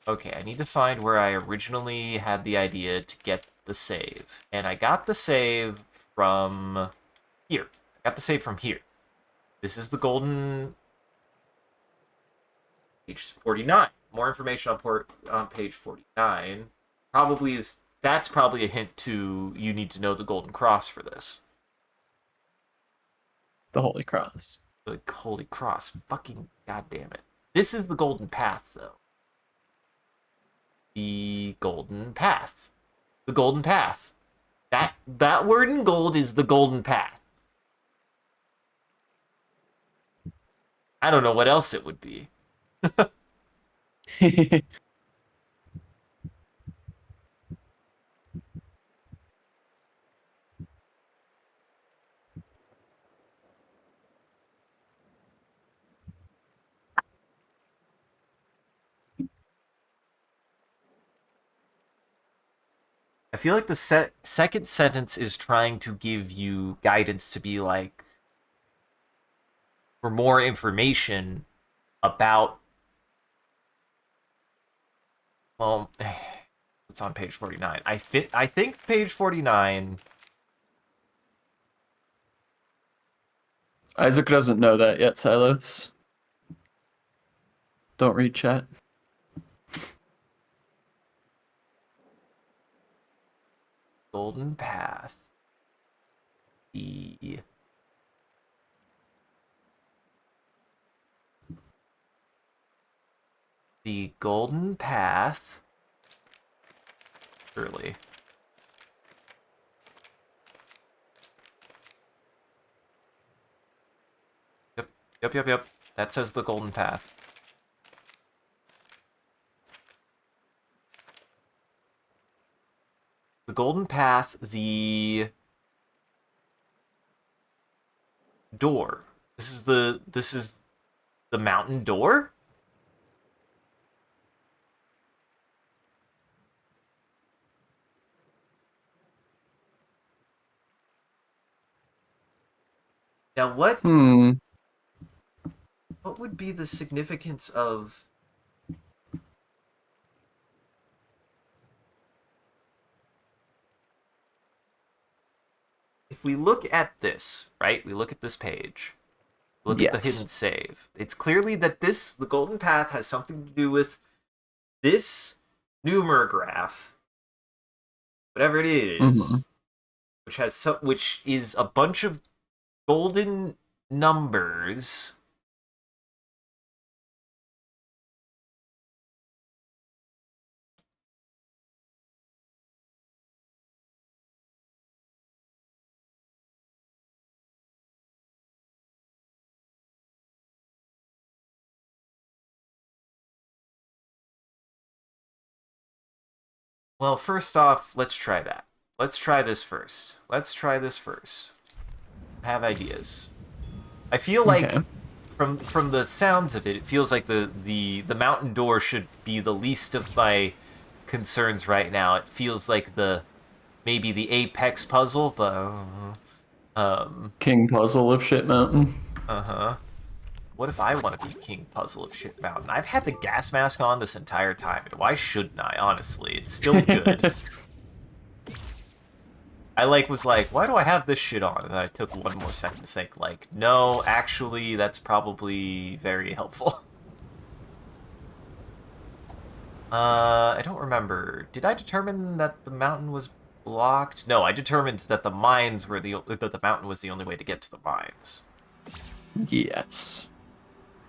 Okay, I need to find where I originally had the idea to get the save. And I got the save from here. I got the save from here. This is the golden... Page 49. More information on page 49. That's probably a hint to you need to know the Golden Cross for this. The Holy Cross. The Holy Cross. Fucking goddamn it. This is the Golden Path, though. The Golden Path. The Golden Path. That word in gold is the Golden Path. I don't know what else it would be. I feel like the second sentence is trying to give you guidance to be like, for more information about, well, it's on page 49. I think page 49. Isaac doesn't know that yet, Silos. Don't read chat. Golden Path. The Golden Path. Surely. Yep. That says the Golden Path. The golden path, the door. This is the mountain door? Now what would be the significance of if we look at this, right? We look at this page. Look at the hidden save. It's clearly that the golden path has something to do with this numerograph, whatever it is, which is a bunch of golden numbers. Well, first off, let's try that. Let's try this first. I have ideas. I feel like from the sounds of it, it feels like the mountain door should be the least of my concerns right now. It feels like maybe the apex puzzle, but King Puzzle of Shit Mountain. What if I want to be King Puzzle of Shit Mountain? I've had the gas mask on this entire time. Why shouldn't I? Honestly, it's still good. I was like, why do I have this shit on? And then I took one more second to think, like, no, actually, that's probably very helpful. I don't remember. Did I determine that the mountain was blocked? No, I determined that the mountain was the only way to get to the mines. Yes.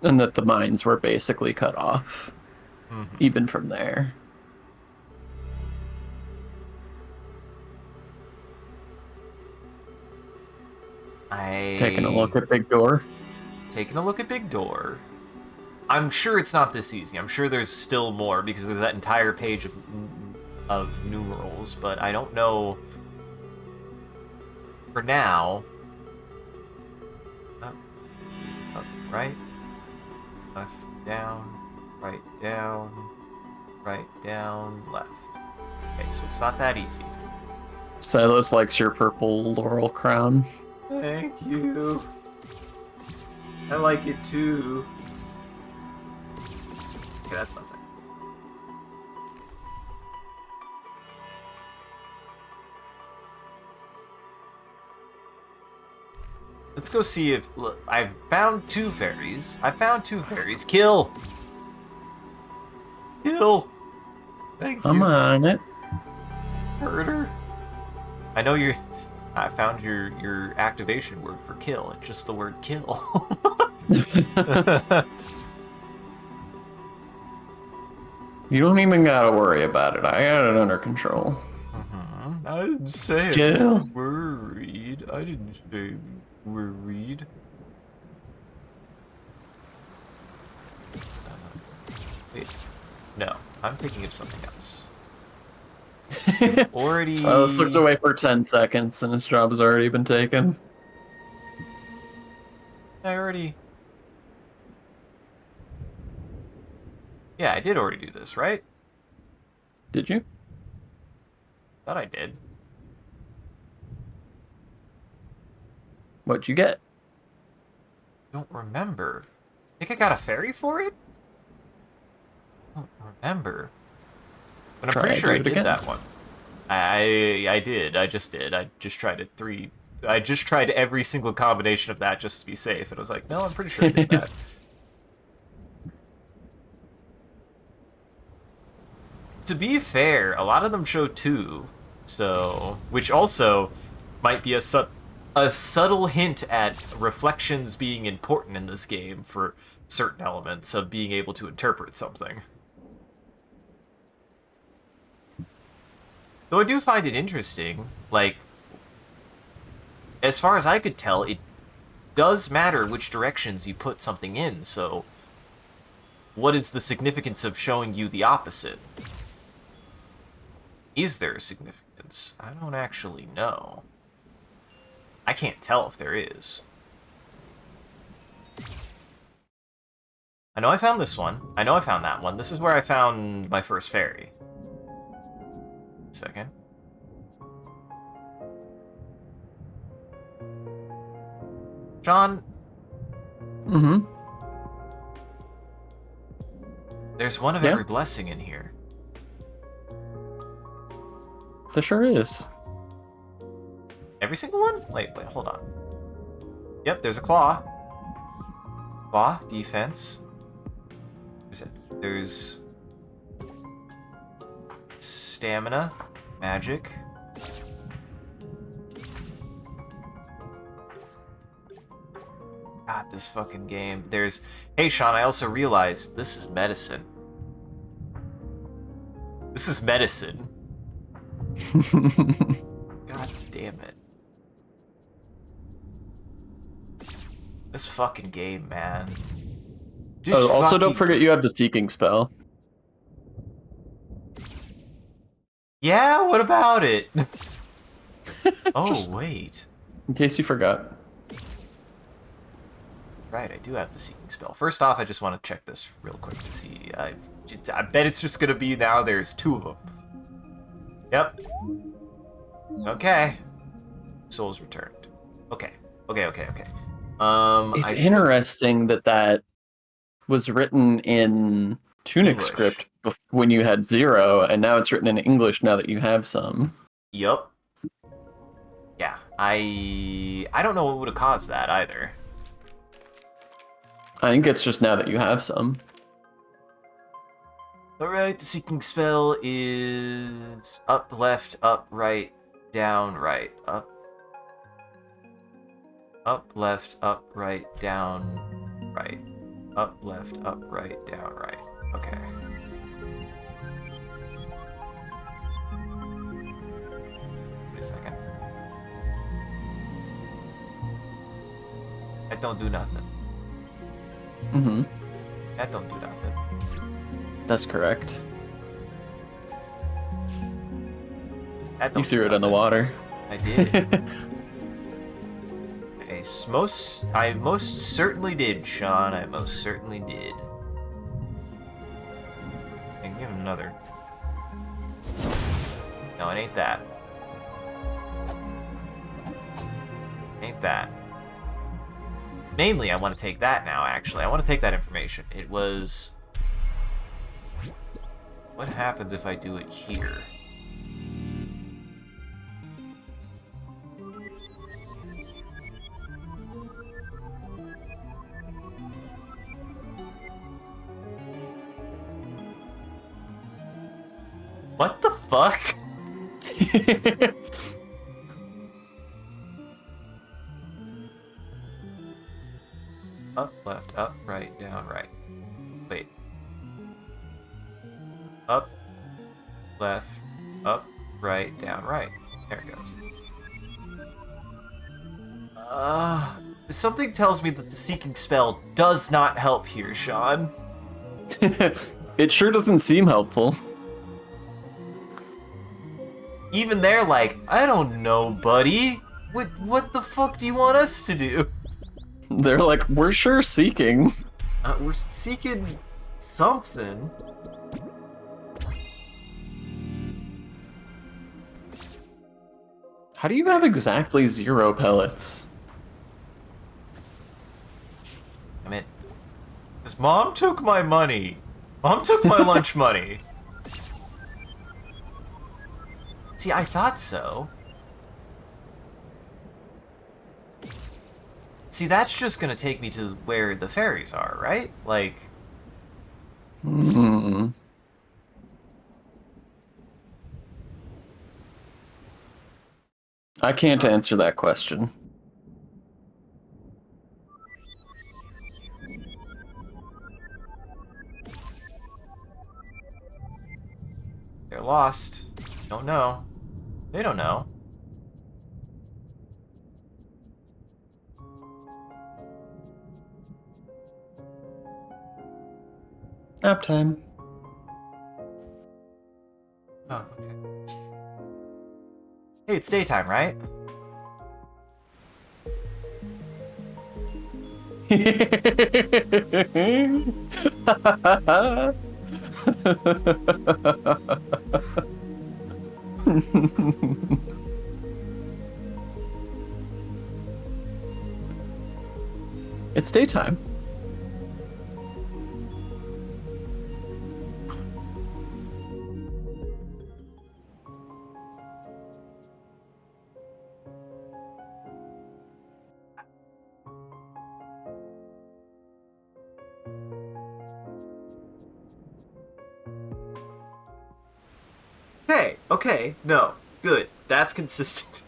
And that the mines were basically cut off, even from there. Taking a look at Big Door. Taking a look at Big Door. I'm sure it's not this easy. I'm sure there's still more because there's that entire page of numerals, but I don't know. For now. Up, right, left, down, right, down, left. Okay, so it's not that easy. Silas likes your purple laurel crown. Thank you. I like it too. Okay, that's nothing. Let's go see if... Look, I've found two fairies. Kill! Kill! Thank you. I'm on it. Murder. I know you're... I found your activation word for kill. It's just the word kill. You don't even gotta worry about it. I got it under control. I didn't say I was worried. I didn't say worried. Wait. No, I'm thinking of something else. Already... Silas looked away for 10 seconds and his job has already been taken. Yeah, I did already do this, right? Did you? Thought I did. What'd you get? Don't remember. Think I got a fairy for it? Don't remember. But I'm pretty sure I did that one. I did. I just did. I just tried it I just tried every single combination of that just to be safe. And I was like, no, I'm pretty sure I did that. To be fair, a lot of them show 2. So, which also might be a subtle hint at reflections being important in this game for certain elements of being able to interpret something. Though I do find it interesting, like, as far as I could tell, it does matter which directions you put something in, so what is the significance of showing you the opposite? Is there a significance? woods? I don't actually know. I can't tell if there is. I know I found this one. I know I found that one. This is where I found my first fairy. Second. John. Mm-hmm. There's one of Yeah. every blessing in here. There sure is. Every single one? Wait, hold on. Yep, there's a claw. Claw, defense. There's stamina, magic. God, this fucking game. There's... Hey, Sean, I also realized this is medicine. This is medicine. God damn it. This fucking game, man. Just also, don't fucking... forget you have the seeking spell. Yeah, what about it? Oh, Just wait. in case you forgot. Right, I do have the seeking spell. First off, I just want to check this real quick to see. I bet it's just gonna be now there's 2 of them. Yep. Okay. Souls returned. Okay. Okay. It's interesting that was written in Tunic English. script when you had 0, and now it's written in English now that you have some. Yup. Yeah, I don't know what would have caused that either. I think it's just now that you have some. Alright, the seeking spell is up, left, up, right, down, right, up. Up, left, up, right, down, right. Up, left, up, right, down, right. Okay. Wait a second. That don't do nothing. Mm-hmm. That don't do nothing. That's correct. That You don't threw do it in the nothing. water. I did. I most certainly did, Sean. I most certainly did. I can give him another. No, it ain't that. Ain't that. Mainly, I want to take that now, actually. I want to take that information. It was... What happens if I do it here? What the fuck? Up, left, up, right, down, right. Wait. Up, left, up, right, down, right. There it goes. Something tells me that the seeking spell does not help here, Sean. It sure doesn't seem helpful. Even they're like, I don't know, buddy. What the fuck do you want us to do? They're like, we're sure seeking. We're seeking something. How do you have exactly 0 pellets? I mean, because Mom took my money. Mom took my lunch money. See, I thought so. See, that's just gonna take me to where the fairies are, right? Like... Hmm. I can't answer that question. They're lost. Don't know. They don't know. Nap time. Oh, okay. Hey, it's daytime, right? It's daytime. Okay, no, good. That's consistent.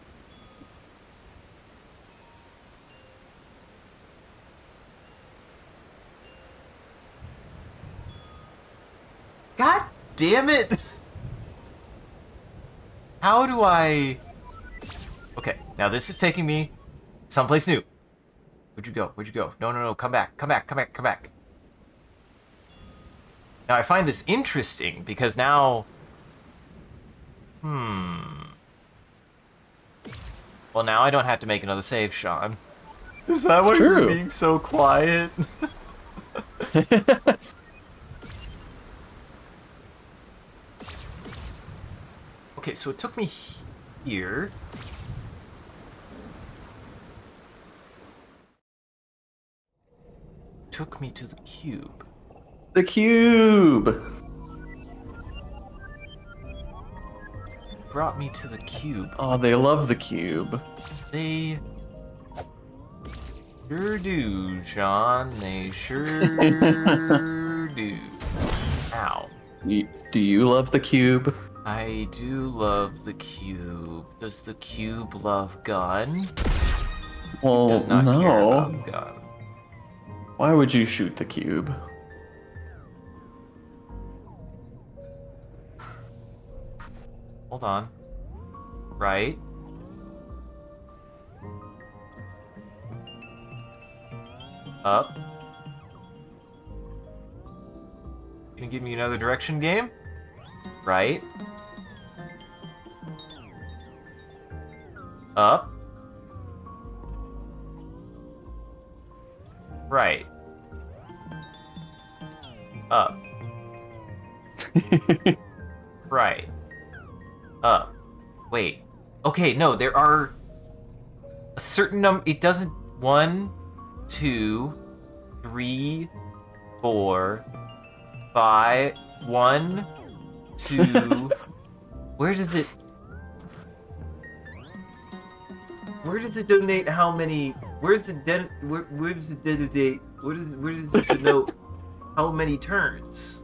God damn it! How do I... Okay, now this is taking me someplace new. Where'd you go? Where'd you go? No, come back, come back, come back, come back. Now I find this interesting because now... Well, now I don't have to make another save, Sean. Is that why you're being so quiet? Okay, so it took me here. Took me to the cube. The cube! Brought me to the cube. Oh, they love the cube. They sure do, Sean. They sure do. Ow. Do you love the cube? I do love the cube. Does the cube love gun? Well, Does not no. care about gun. Why would you shoot the cube? Hold on. Right. Up. Gonna give me another direction game? Right. Up. Right. Up. Right. Up. Wait. Okay, no, there are a certain number. It doesn't. 1, 2, 3, 4, 5. 1, 2. Where does it? Where does it donate how many? Where does it where does it denote? Where does it denote how many turns?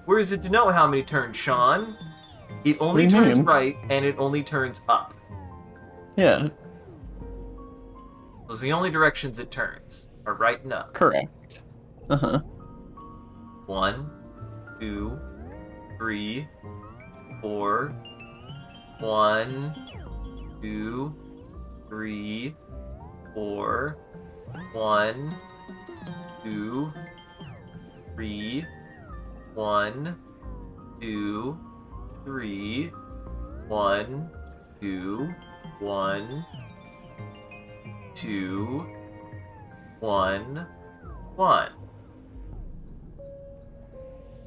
Where does it denote how many turns, Sean? It only turns right, and it only turns up. Yeah. Those are the only directions it turns, are right and up. Correct. 1, 2, 3, 4. 1, 2, 3, 4. 1, 2, 3. 1, 2, 3. 1, 2, 1, 2, 1, 1.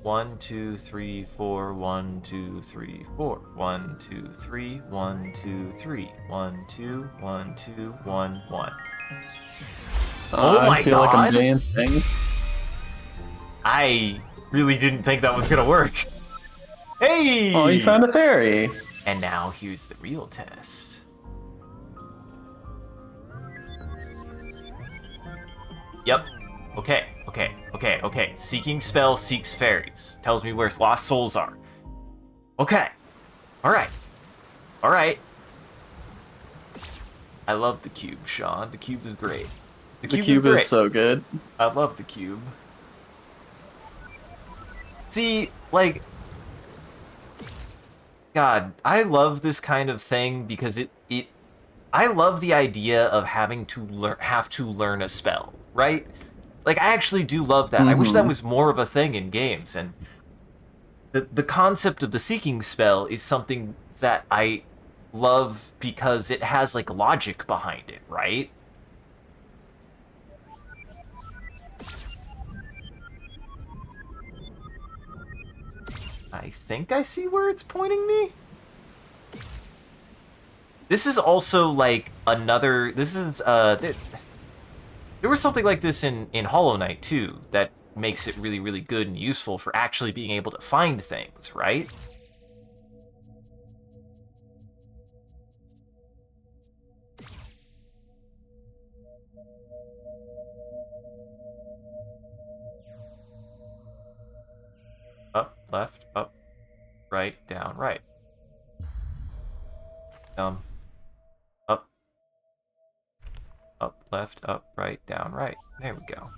1, 2, 3, 4. 1, 2, 3, 4. 1, 2, 3. 1, 2, 3. 1, 2, 1, 2, 1, 1. Oh my I feel god! like I'm dancing. I really didn't think that was gonna work. Hey! Oh, you found a fairy. And now here's the real test. Yep. Okay. Seeking spell seeks fairies. Tells me where lost souls are. Okay. Alright. I love the cube, Sean. The cube is great. The cube is so good. I love the cube. See, like... God, I love this kind of thing because I love the idea of having to learn a spell, right? Like, I actually do love that. I wish that was more of a thing in games, and the concept of the seeking spell is something that I love because it has, like, logic behind it, right? I think I see where it's pointing me. This is also, like, another... This is, there was something like this in Hollow Knight, too, that makes it really, really good and useful for actually being able to find things, right? Up, left, up, right, down, right. Up, left, up, right, down, right. There we go.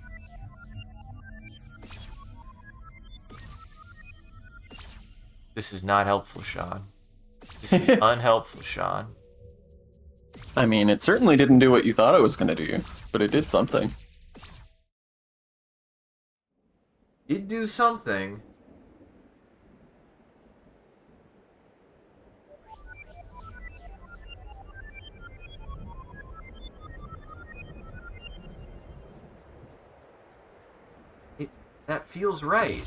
This is not helpful, Sean. This is unhelpful, Sean. I mean, it certainly didn't do what you thought it was going to do, but it did something. Did do something. That feels right.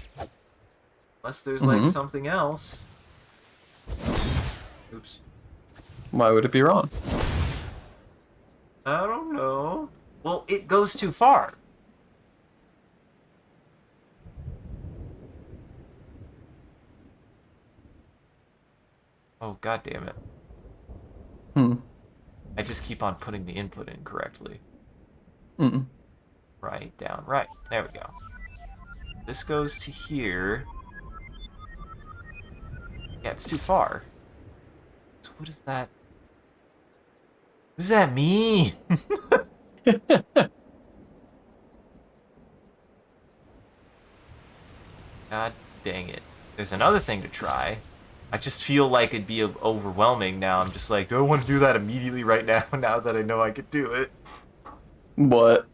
Unless there's, like, something else. Oops. Why would it be wrong? I don't know. Well, it goes too far. Oh, god damn it. I just keep on putting the input in correctly. Right, down, right. There we go. This goes to here. Yeah, it's too far. So what is that? What does that mean? God dang it. There's another thing to try. I just feel like it'd be overwhelming now. I'm just like, do I want to do that immediately right now, now that I know I could do it? What?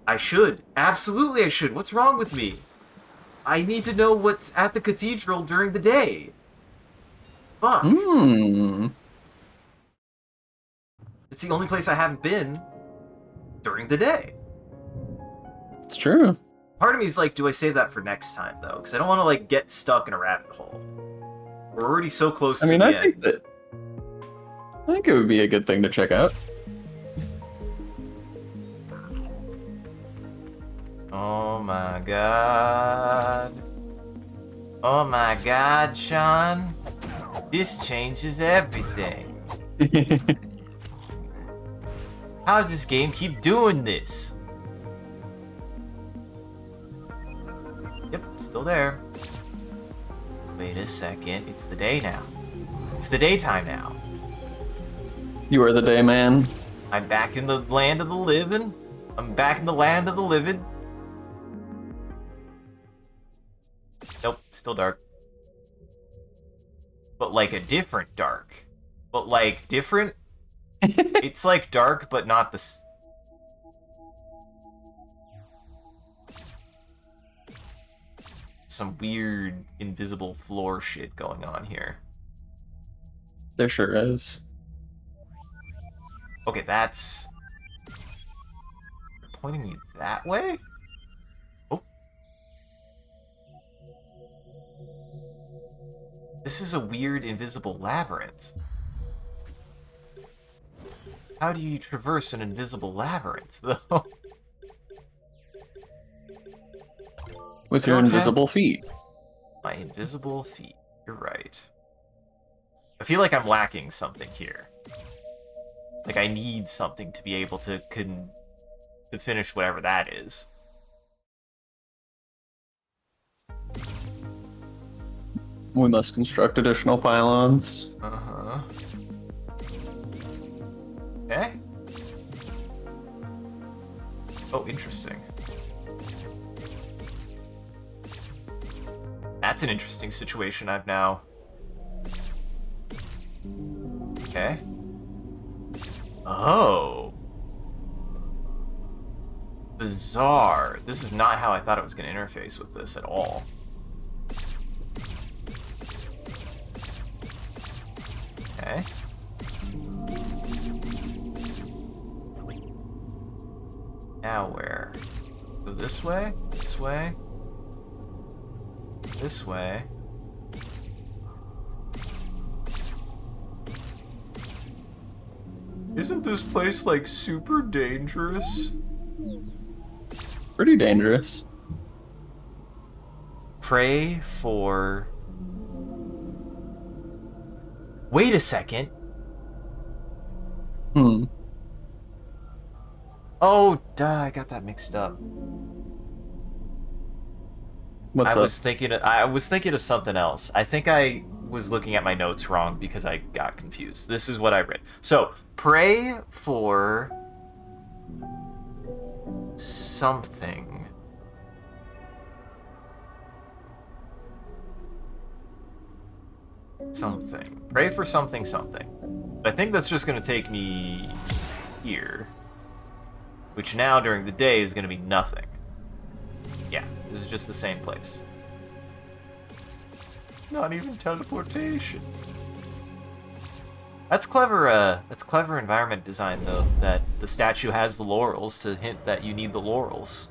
I should. Absolutely I should. What's wrong with me? I need to know what's at the cathedral during the day. Fuck. It's the only place I haven't been during the day. It's true. Part of me is like, do I save that for next time, though? Because I don't want to, like, get stuck in a rabbit hole. We're already so close to the end. I think it would be a good thing to check out. Oh my god. Oh my god, Sean. This changes everything. How does this game keep doing this? Yep, still there. Wait a second, it's the day now. It's the daytime now. You are the day man. I'm back in the land of the living. I'm back in the land of the living. Nope, still dark. But like a different dark. But like different? It's like dark, but not the... Some weird invisible floor shit going on here. There sure is. Okay, that's... You're pointing me that way? Oh. This is a weird invisible labyrinth. How do you traverse an invisible labyrinth, though? With your invisible feet. My invisible feet. You're right. I feel like I'm lacking something here. Like, I need something to be able to finish whatever that is. We must construct additional pylons. Uh-huh. Okay. Oh, interesting. That's an interesting situation I've now... Okay. Oh. Bizarre. This is not how I thought it was going to interface with this at all. Okay. Now where? Go this way? This way? This way? Isn't this place, like, super dangerous? Pretty dangerous. Pray for... Wait a second. Hmm. Oh, duh, I got that mixed up. What's I up? was thinking of something else. I think I was looking at my notes wrong because I got confused. This is what I read. So, pray for something. Something. Pray for something. But I think that's just going to take me here. Which now, during the day, is going to be nothing. Yeah, this is just the same place. Not even teleportation. That's clever, environment design, though, that the statue has the laurels to hint that you need the laurels.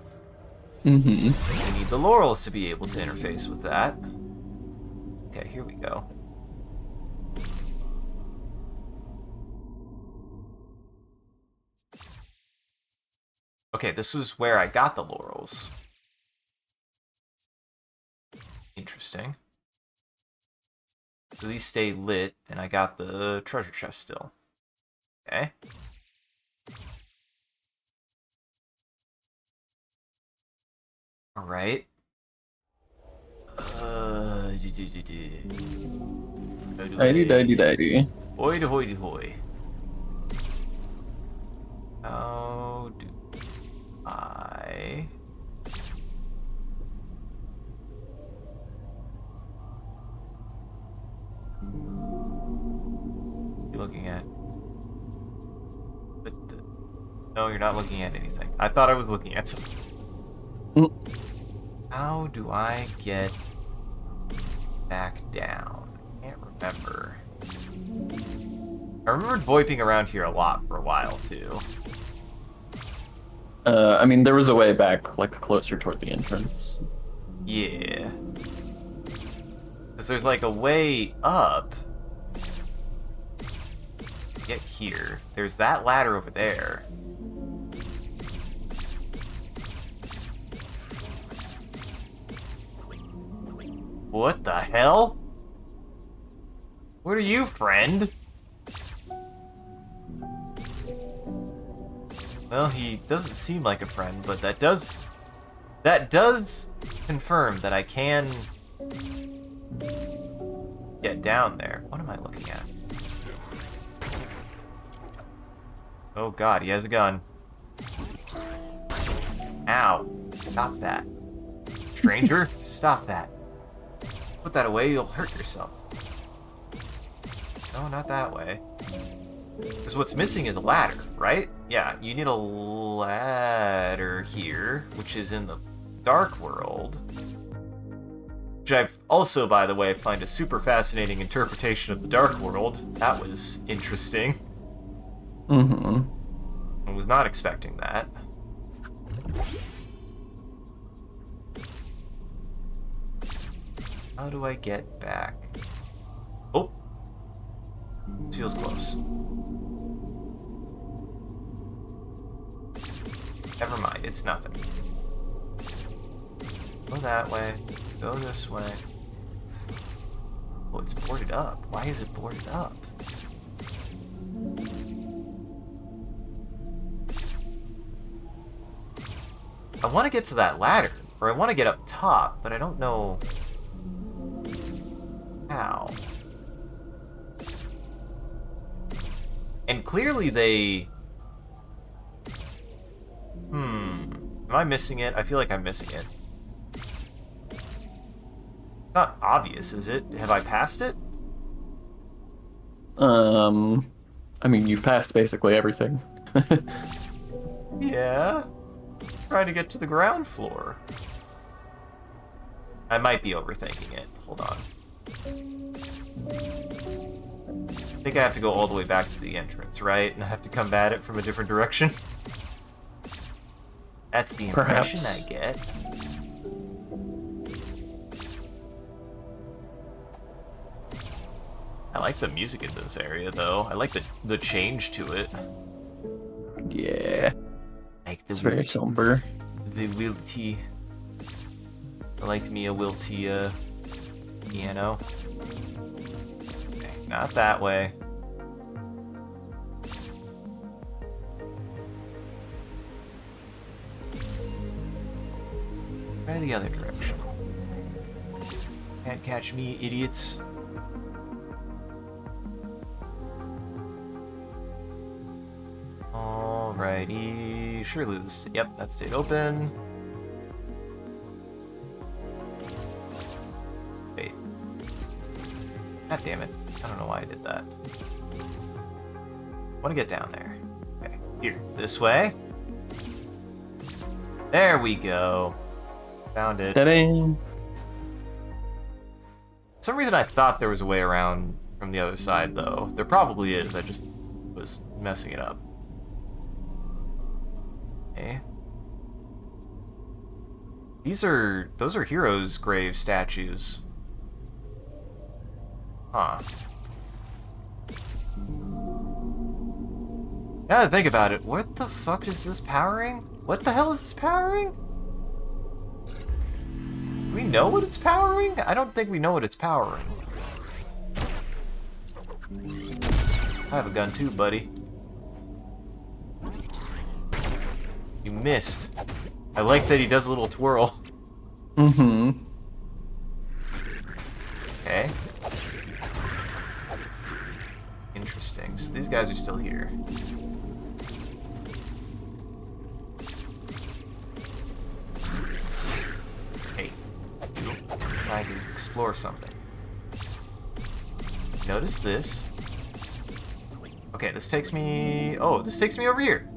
Mm-hmm. You need the laurels to be able to interface with that. Okay, here we go. Okay, this was where I got the laurels. Interesting. So these stay lit, and I got the treasure chest still. Okay. Alright. Didy. Hoy de hoy de hoy. How do I... You looking at? But no, you're not looking at anything. I thought I was looking at something. How do I get back down? I can't remember. I remembered voiping around here a lot for a while too. I mean, there was a way back, like, closer toward the entrance. Yeah. Because there's like a way up. Get here. There's that ladder over there. What the hell? What are you, friend? Well, he doesn't seem like a friend, but that does confirm that I can get down there. What am I looking at? Oh god, he has a gun. Ow. Stop that. Stranger, stop that. Put that away, you'll hurt yourself. No, not that way. Because what's missing is a ladder, right? Yeah, you need a ladder here, which is in the Dark World. Which I've also, by the way, find a super fascinating interpretation of the Dark World. That was interesting. Mm-hmm. I was not expecting that. How do I get back? Oh! Feels close. Never mind, it's nothing. Go that way. Go this way. Oh, it's boarded up. Why is it boarded up? I want to get to that ladder, or I want to get up top, but I don't know how. And clearly they... Am I missing it? I feel like I'm missing it. It's not obvious, is it? Have I passed it? I mean, you've passed basically everything. Yeah. Trying to get to the ground floor. I might be overthinking it. Hold on. think I have to go all the way back to the entrance, right? And I have to come at it from a different direction? That's the impression Perhaps. I get. I like the music in this area, though. I like the change to it. Yeah. Like the It's very somber. The wilty. I like me a wilty piano. Okay, not that way. Try the other direction. Can't catch me, idiots. Alrighty, surely this. Yep, that stayed open. Wait. God damn it. I don't know why I did that. I want to get down there. Okay, here. This way. There we go. Found it. Ta-da! For some reason I thought there was a way around from the other side, though. There probably is. I just was messing it up. Okay. Those are heroes' grave statues. Huh. Now that I think about it, what the fuck is this powering? What the hell is this powering? Do we know what it's powering? I don't think we know what it's powering. I have a gun too, buddy. You missed. I like that he does a little twirl. Mm-hmm. Okay. Interesting. So these guys are still here. Hey, you trying to explore something. Notice this. Okay, this takes me... Oh, this takes me over here.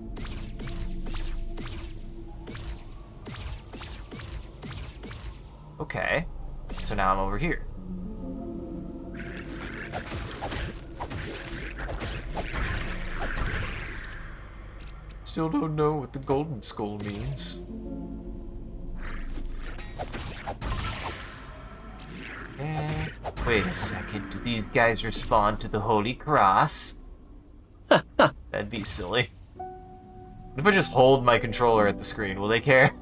Okay, so now I'm over here. Still don't know what the golden skull means. Wait a second, do these guys respond to the Holy Cross? That'd be silly. What if I just hold my controller at the screen? Will they care?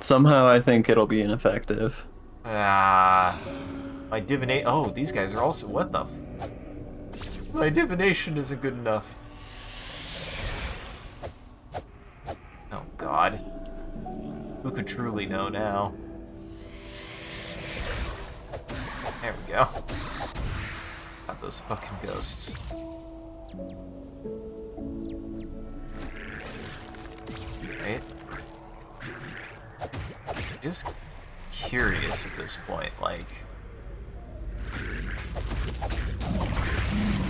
Somehow I think it'll be ineffective. Ah, my divination. Oh, these guys are also. What the? My divination isn't good enough. Oh God, who could truly know now? There we go. Got those fucking ghosts. Right. Just curious at this point, like...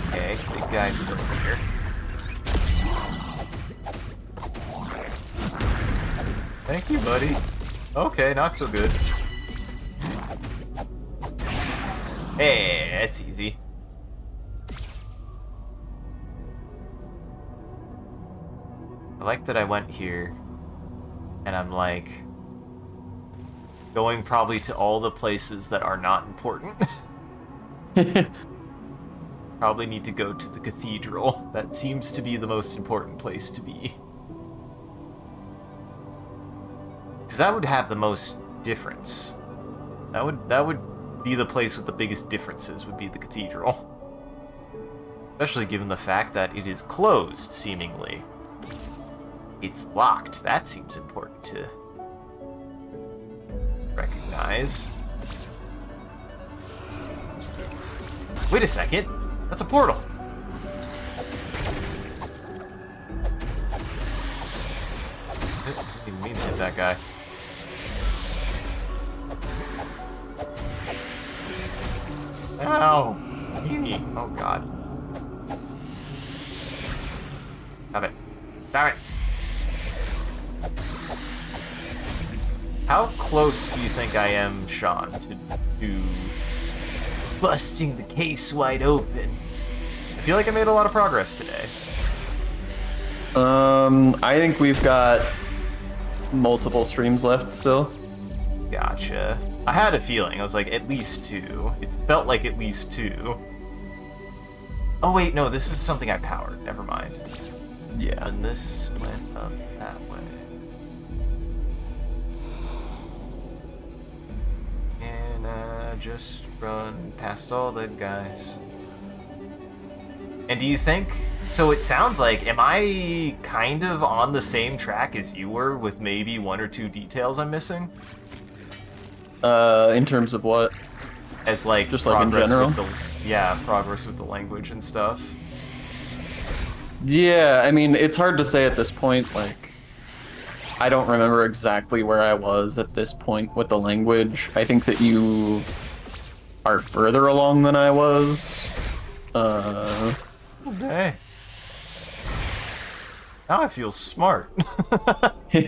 Okay, big guy's still here. Thank you, buddy. Okay, not so good. Hey, that's easy. I like that I went here, and I'm like... going probably to all the places that are not important. Probably need to go to the cathedral. That seems to be the most important place to be. Because that would have the most difference. That would be the place with the biggest differences, would be the cathedral. Especially given the fact that it is closed, seemingly. It's locked. That seems important to recognize. Wait a second. That's a portal. I didn't mean to hit that guy. Ow! Eee. Oh God. Stop it. Stop it. How close do you think I am, Sean, to Busting the case wide open. I feel like I made a lot of progress today. I think we've got multiple streams left still. Gotcha. I had a feeling. I was like, at least 2. It felt like at least 2. Oh wait, no, this is something I powered. Never mind. Yeah. And this went up that way. And just run past all the guys. And do you think... So it sounds like, am I kind of on the same track as you were with maybe 1 or 2 details I'm missing? In terms of what? As like just like in progress general? with the progress with the language and stuff. Yeah, I mean, it's hard to say at this point, like, I don't remember exactly where I was at this point with the language. I think that you are further along than I was. Okay. Now I feel smart. You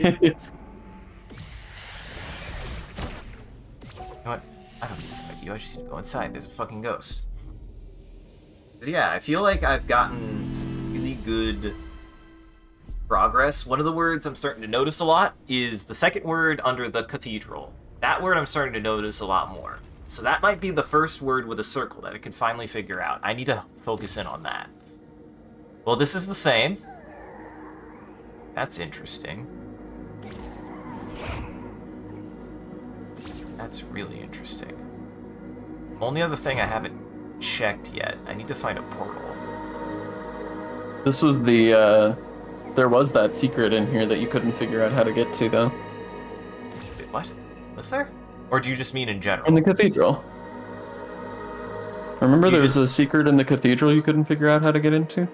know what? I don't need to fight you. I just need to go inside. There's a fucking ghost. 'Cause yeah, I feel like I've gotten some really good progress. One of the words I'm starting to notice a lot is the second word under the cathedral. That word I'm starting to notice a lot more. So that might be the first word with a circle that I can finally figure out. I need to focus in on that. Well, this is the same. That's interesting. That's really interesting. Only other thing I haven't checked yet. I need to find a portal. This was the, there was that secret in here that you couldn't figure out how to get to, though. Wait, what? Was there? Or do you just mean in general? In the cathedral. Remember there was a secret in the cathedral you couldn't figure out how to get into?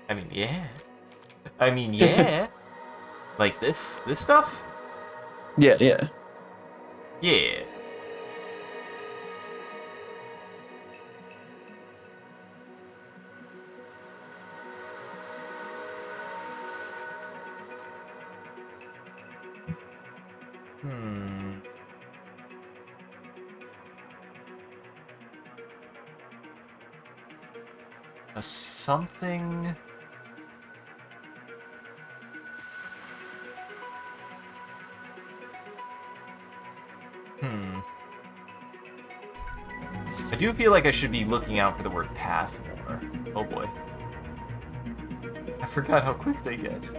I mean, yeah. I mean, yeah. Like this stuff? Yeah, yeah. Yeah. A something... I do feel like I should be looking out for the word path more. Oh boy. I forgot how quick they get.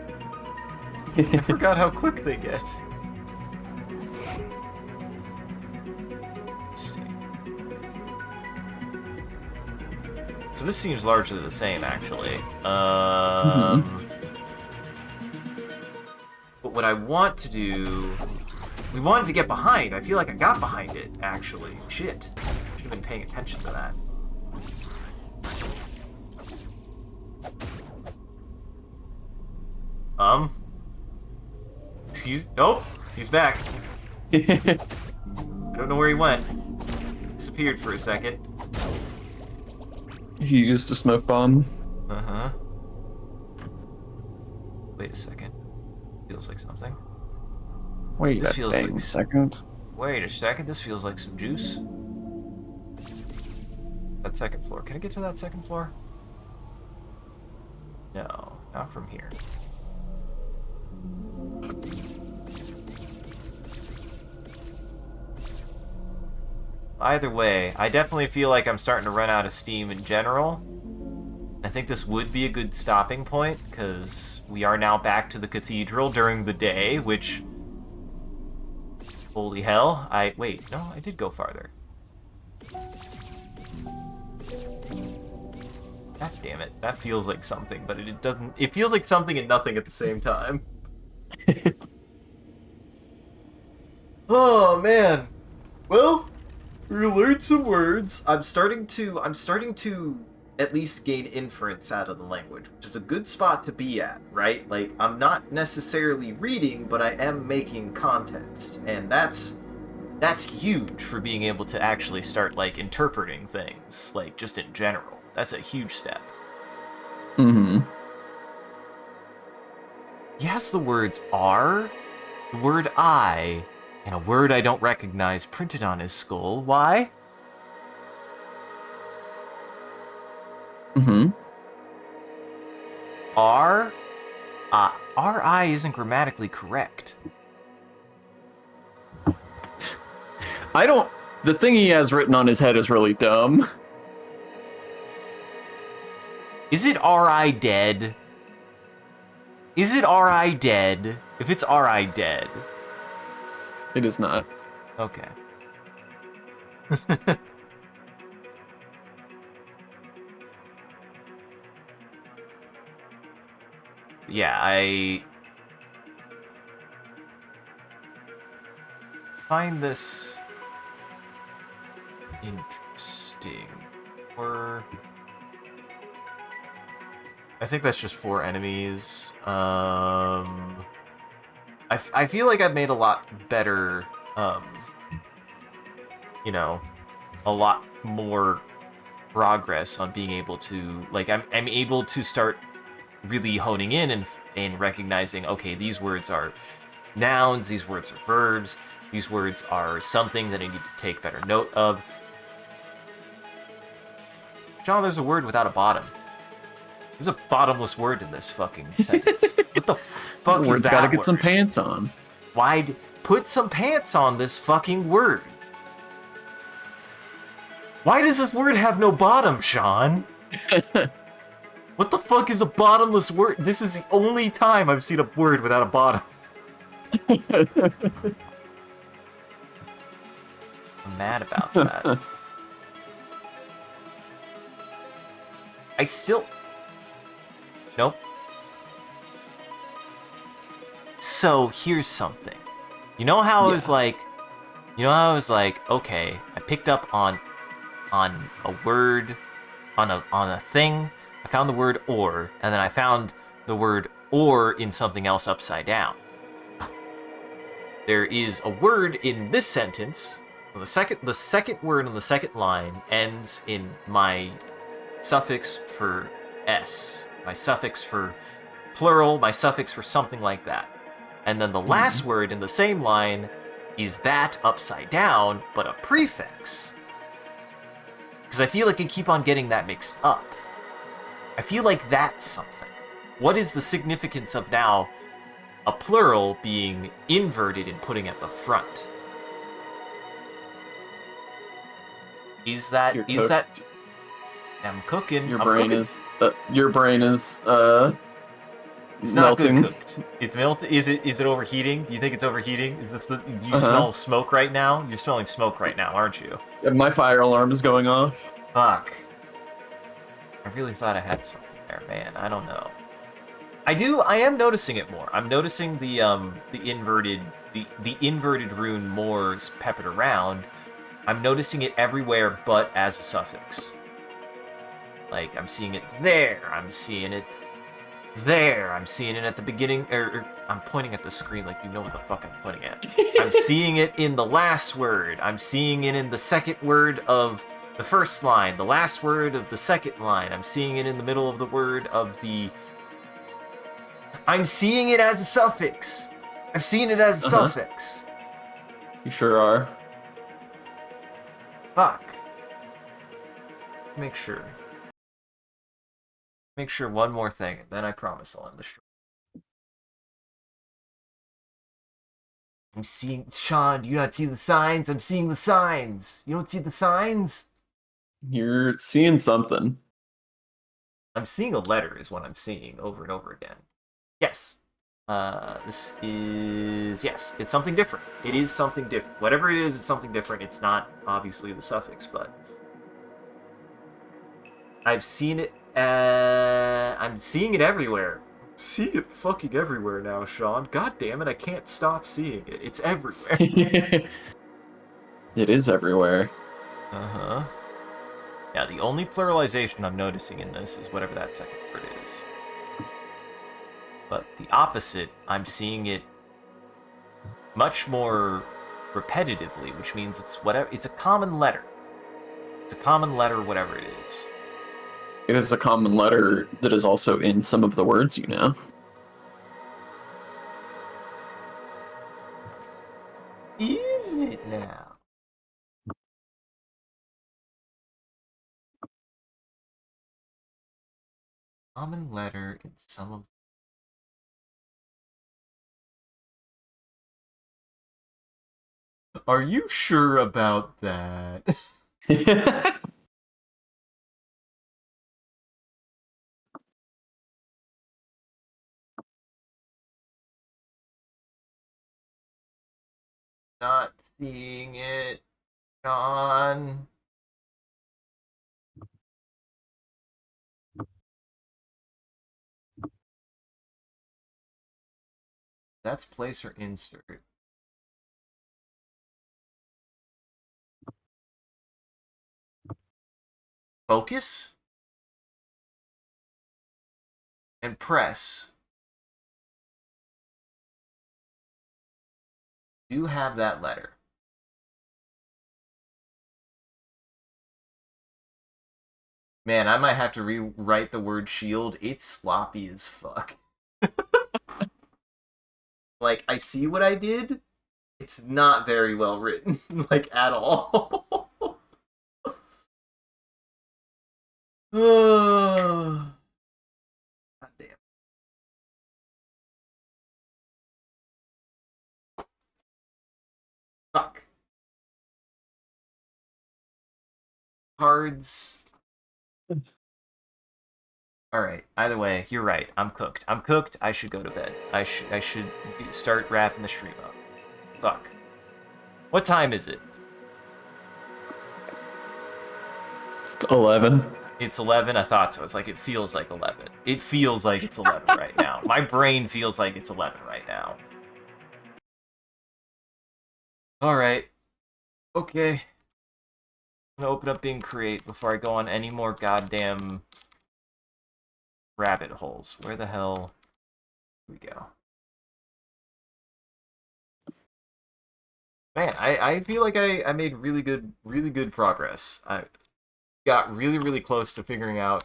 I forgot how quick they get. So this seems largely the same, actually. But what I want to do... We wanted to get behind. I feel like I got behind it, actually. Shit. Should have been paying attention to that. Excuse... Nope. He's back. I don't know where he went. Disappeared for a second. He used a smoke bomb. Uh-huh. Wait a second. Feels like something. Wait a second. Wait a second. This feels like some juice. That second floor. Can I get to that second floor? No, not from here. Either way, I definitely feel like I'm starting to run out of steam in general. I think this would be a good stopping point, because we are now back to the cathedral during the day, which... Holy hell. Wait, no, I did go farther. God damn it. That feels like something, but it doesn't... It feels like something and nothing at the same time. Oh, man. Well... We learned some words. I'm starting to at least gain inference out of the language, which is a good spot to be at, right? Like, I'm not necessarily reading, but I am making context, and that's huge for being able to actually start, like, interpreting things, like, just in general. That's a huge step. Yes, the words are, the word I, And a word I don't recognize printed on his skull. Why? Mm-hmm. R-I isn't grammatically correct. The thing he has written on his head is really dumb. Is it R.I. dead? Is it R.I. dead? If it's R.I. dead. It is not. Okay. Yeah, I find this interesting. Or I think that's just 4 enemies. I feel like I've made a lot better, you know, a lot more progress on being able to, like, I'm able to start really honing in and recognizing, okay, these words are nouns, these words are verbs, these words are something that I need to take better note of. John, there's a word without a bottom. There's a bottomless word in this fucking sentence. What the fuck is Word's that gotta get word? some pants on. Put some pants on this fucking word? Why does this word have no bottom, Sean? What the fuck is a bottomless word? This is the only time I've seen a word without a bottom. I'm mad about that. I still... Nope. So, here's something. You know how I was like... You know how I was like, okay, I picked up on a word, on a thing, I found the word or, and then I found the word or in something else upside down. There is a word in this sentence. The second word on the second line ends in my suffix for s, my suffix for plural, my suffix for something like that. And then the last word in the same line is that upside down, but a prefix. Because I feel like I keep on getting that mixed up. I feel like that's something. What is the significance of now a plural being inverted and putting at the front? Is that... I'm cooking. Your I'm brain cooking. is It's not melting. good cooked. It's melted. Is it overheating? Do you think it's overheating? Do you Uh-huh. smell smoke right now? You're smelling smoke right now, aren't you? My fire alarm is going off. Fuck. I really thought I had something there, man. I don't know. I am noticing it more. I'm noticing the inverted rune more peppered around. I'm noticing it everywhere but as a suffix. Like, I'm seeing it there. I'm seeing it there. I'm seeing it at the beginning, or I'm pointing at the screen like you know what the fuck I'm pointing at. I'm seeing it in the last word. I'm seeing it in the second word of the first line, the last word of the second line. I'm seeing it in the middle of the word of the... I'm seeing it as a suffix. I've seen it as a suffix. You sure are. Fuck. Make sure one more thing, and then I promise I'll end the stream. I'm seeing... Sean, do you not see the signs? I'm seeing the signs. You don't see the signs? You're seeing something. I'm seeing a letter is what I'm seeing over and over again. Yes. This is... Yes, it's something different. It is something different. Whatever it is, it's something different. It's not, obviously, the suffix, but... I've seen it... I'm seeing it everywhere. Seeing it fucking everywhere now, Sean. God damn it, I can't stop seeing it. It's everywhere. It is everywhere. Uh-huh. Yeah, the only pluralization I'm noticing in this is whatever that second word is. But the opposite, I'm seeing it much more repetitively, which means it's whatever. It's a common letter. It's a common letter, whatever it is. It is a common letter that is also in some of the words, you know. Now. Common letter in some of. Are you sure about that? Not seeing it, John. That's place or insert. Focus and press. Do have that letter. Man, I might have to rewrite the word shield. It's sloppy as fuck. Like, I see what I did. It's not very well written, like, at all. God damn. Fuck. Cards. Alright, either way, you're right. I'm cooked. I'm cooked. I should go to bed. I should start wrapping the stream up. Fuck. What time is it? It's 11. It's 11? I thought so. It's like, it feels like 11. It feels like it's 11 right now. My brain feels like it's 11 right now. Alright. Okay. I'm gonna open up Bing Create before I go on any more goddamn rabbit holes. Where the hell do we go? Man, I feel like I made really good progress. I got really close to figuring out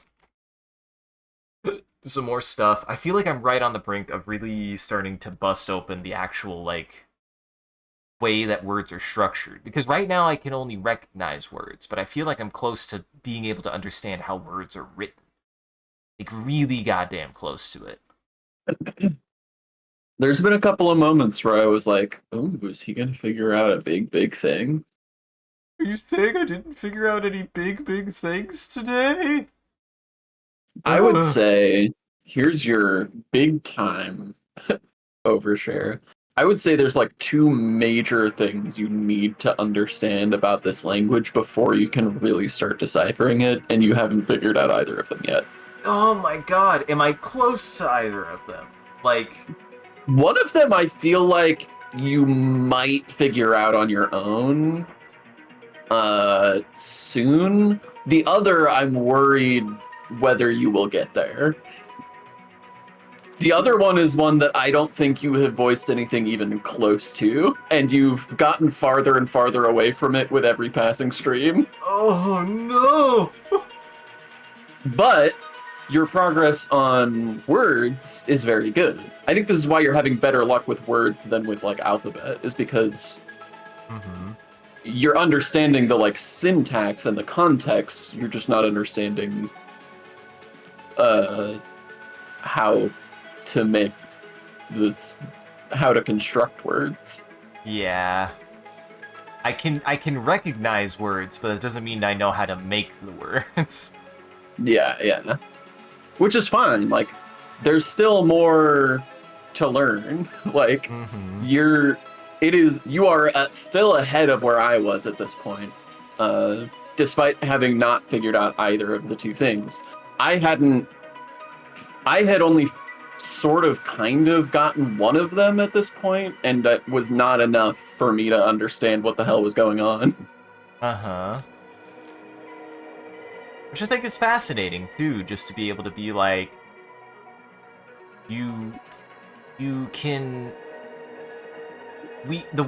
some more stuff. I feel like I'm right on the brink of really starting to bust open the actual, like, way that words are structured. Because right now I can only recognize words, but I feel like I'm close to being able to understand how words are written. Like, really goddamn close to it. There's been a couple of moments where I was like, oh, is he going to figure out a big thing? Are you saying I didn't figure out any big things today? I would say, here's your big time overshare. I would say there's like two major things you need to understand about this language before you can really start deciphering it, and you haven't figured out either of them yet. Oh my god, am I close to either of them? Like, one of them I feel like you might figure out on your own soon. The other, I'm worried whether you will get there. The other one is one that I don't think you have voiced anything even close to, and you've gotten farther and farther away from it with every passing stream. Oh no! But your progress on words is very good. I think this is why you're having better luck with words than with, like, alphabet, is because you're understanding the, like, syntax and the context, you're just not understanding how to make this, how to construct words. Yeah. I can recognize words, but it doesn't mean I know how to make the words. Yeah. Which is fine. Like, there's still more to learn. Like, you are still ahead of where I was at this point, despite having not figured out either of the two things. I had only sort of kind of gotten one of them at this point, and that was not enough for me to understand what the hell was going on. Which I think is fascinating too, just to be able to be like, the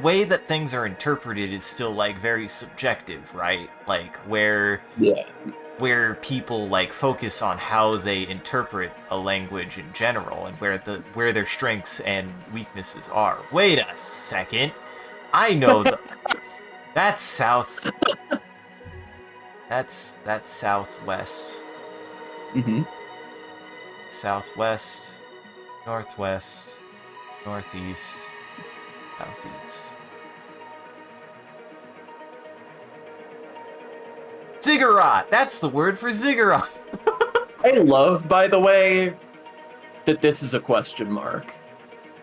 way that things are interpreted is still, like, very subjective, right? Like, where people, like, focus on how they interpret a language in general, and where their strengths and weaknesses are. Wait a second. I know That's south. That's southwest. Mm-hmm. Southwest, northwest, northeast, southeast. Ziggurat! That's the word for ziggurat! I love, by the way, that this is a question mark.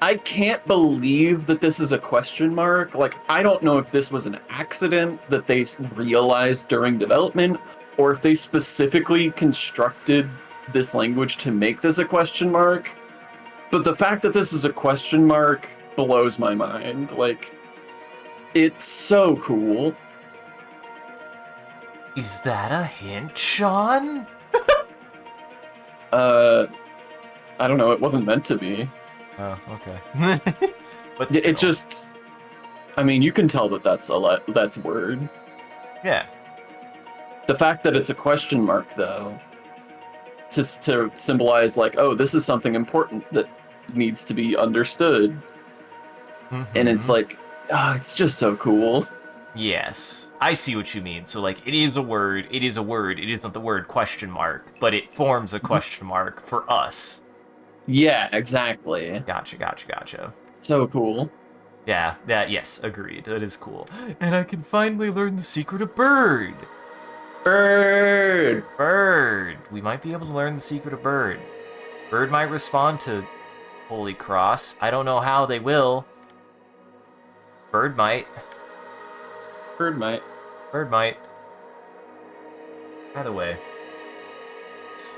I can't believe that this is a question mark. Like, I don't know if this was an accident that they realized during development, or if they specifically constructed this language to make this a question mark. But the fact that this is a question mark blows my mind. Like, it's so cool. Is that a hint, Sean? I don't know. It wasn't meant to be. Oh, okay. But still. It just, I mean, you can tell that that's word. Yeah. The fact that it's a question mark, though, to symbolize like, oh, this is something important that needs to be understood, and it's like, oh, it's just so cool. Yes, I see what you mean. So, like, it is a word, it is a word, it isn't the word question mark, but it forms a question mark for us. Yeah, exactly. Gotcha. So cool. Yeah, yes, agreed. That is cool. And I can finally learn the secret of bird. Bird. Bird. We might be able to learn the secret of bird. Bird might respond to Holy Cross. I don't know how they will. Bird might. Bird might. Bird might. Either way.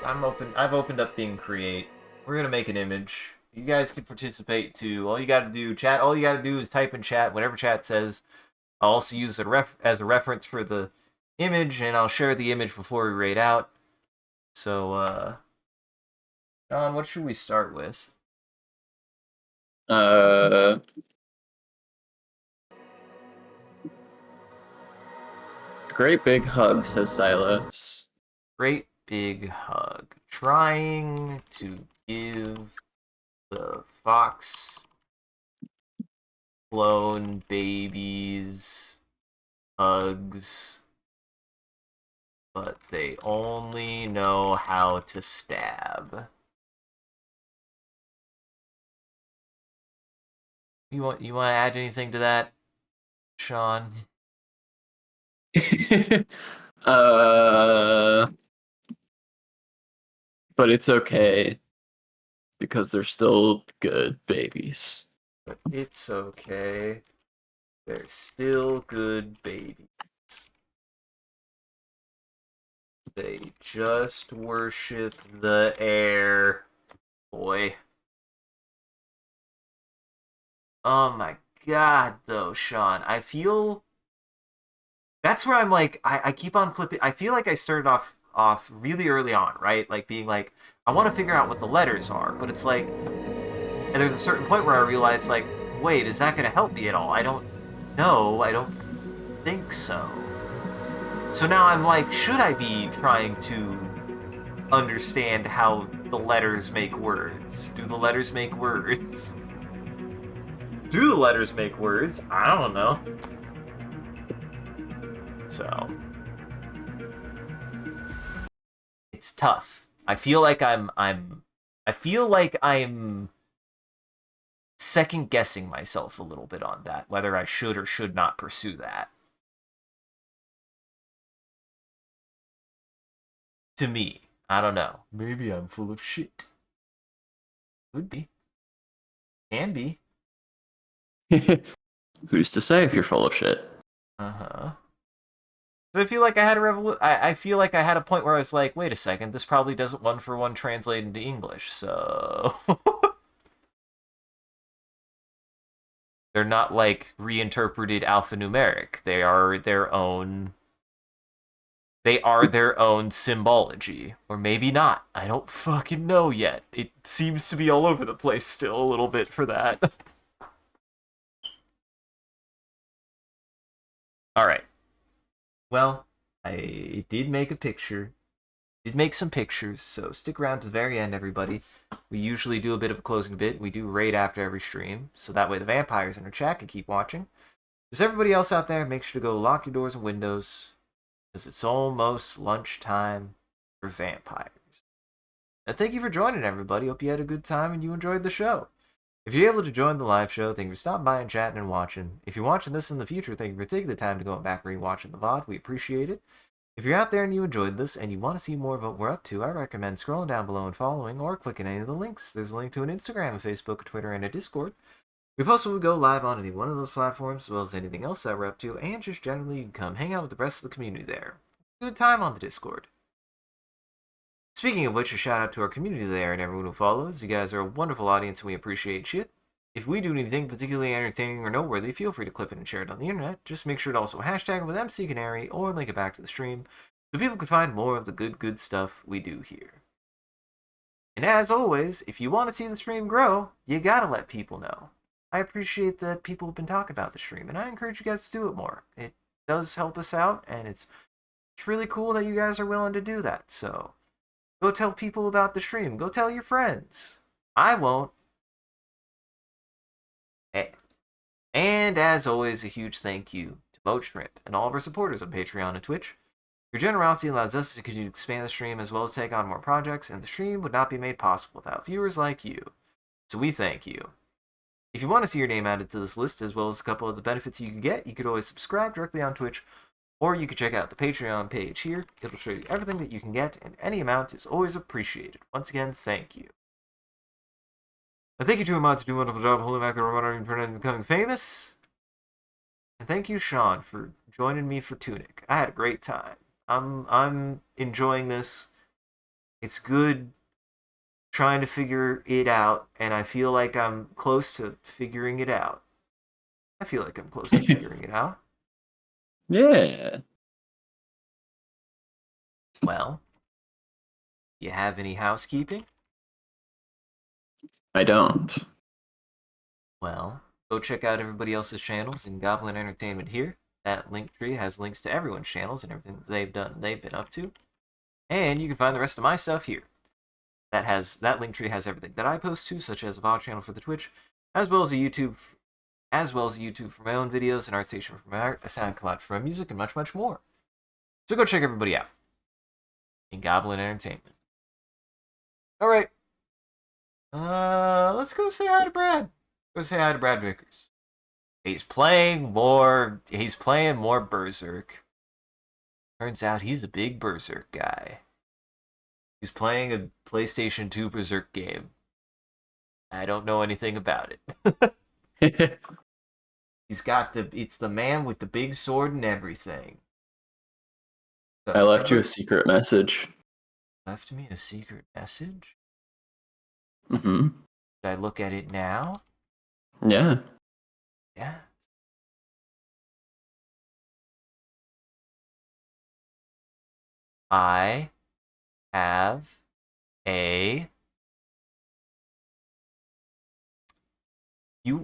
I've opened up Bing Create. We're gonna make an image. You guys can participate too. All you gotta do, chat. All you gotta do is type in chat whatever chat says. I'll also use it as a reference for the image, and I'll share the image before we raid out. So, John, what should we start with? Great big hug, says Silas. Great big hug. Trying to give the fox clone babies hugs, but they only know how to stab. You want to add anything to that, Sean? uh, but it's okay because they're still good babies. But it's okay. They're still good babies. They just worship the air. Boy. Oh my god, though, Sean. I feel that's where I'm like, I keep on flipping. I feel like I started off really early on, right? Like being like, I want to figure out what the letters are, but it's like, and there's a certain point where I realize, like, wait, is that going to help me at all? I don't know. I don't think so. So now I'm like, should I be trying to understand how the letters make words? Do the letters make words? Do the letters make words? I don't know. So it's tough. I feel like I'm second guessing myself a little bit on that, whether I should or should not pursue that. To me, I don't know. Maybe I'm full of shit. Could be. Can be. Who's to say if you're full of shit? Uh-huh. So I feel like I had I feel like I had a point where I was like, wait a second, this probably doesn't one for one translate into English, so they're not like reinterpreted alphanumeric. They are their own symbology. Or maybe not. I don't fucking know yet. It seems to be all over the place still a little bit for that. Alright. Well, I did make a picture. Did make some pictures, so stick around to the very end, everybody. We usually do a bit of a closing bit. We do raid after every stream, so that way the vampires in our chat can keep watching. Just everybody else out there, make sure to go lock your doors and windows, because it's almost lunchtime for vampires. And thank you for joining, everybody. Hope you had a good time and you enjoyed the show. If you're able to join the live show, thank you for stopping by and chatting and watching. If you're watching this in the future, thank you for taking the time to go back and rewatching the VOD. We appreciate it. If you're out there and you enjoyed this and you want to see more of what we're up to, I recommend scrolling down below and following or clicking any of the links. There's a link to an Instagram, a Facebook, a Twitter, and a Discord. We post when we go live on any one of those platforms, as well as anything else that we're up to, and just generally come hang out with the rest of the community there. Good time on the Discord. Speaking of which, a shout out to our community there and everyone who follows. You guys are a wonderful audience and we appreciate you. If we do anything particularly entertaining or noteworthy, feel free to clip it and share it on the internet. Just make sure to also hashtag it with MCCanary or link it back to the stream so people can find more of the good stuff we do here. And as always, if you want to see the stream grow, you gotta let people know. I appreciate that people have been talking about the stream, and I encourage you guys to do it more. It does help us out, and it's really cool that you guys are willing to do that. So go tell people about the stream. Go tell your friends. I won't. And as always, a huge thank you to Moat Shrimp and all of our supporters on Patreon and Twitch. Your generosity allows us to continue to expand the stream as well as take on more projects, and the stream would not be made possible without viewers like you. So we thank you. If you want to see your name added to this list, as well as a couple of the benefits you can get, you could always subscribe directly on Twitch, or you could check out the Patreon page here. It'll show you everything that you can get, and any amount is always appreciated. Once again, thank you. And thank you to Ahmad to do a wonderful job holding back the remote army and becoming famous. And thank you, Sean, for joining me for TUNIC. I had a great time. I'm enjoying this. It's good trying to figure it out, and I feel like I'm close to figuring it out. I feel like I'm close to figuring it out. Yeah. Well, you have any housekeeping? I don't. Well, go check out everybody else's channels in Goblin Entertainment here. That link tree has links to everyone's channels and everything that they've done and they've been up to. And you can find the rest of my stuff here. That link tree has everything that I post to, such as a VOD channel for the Twitch, as well as a YouTube for my own videos, an art station for my art, a SoundCloud for my music, and much, much more. So go check everybody out in Goblin Entertainment. All right. Let's go say hi to Brad. Go say hi to Brad Vickers. He's playing more Berserk. Turns out he's a big Berserk guy. He's playing a PlayStation 2 Berserk game. I don't know anything about it. It's the man with the big sword and everything. So, I left you a secret message. Left me a secret message? Mm-hmm. Should I look at it now? Yeah. Yeah. I have a...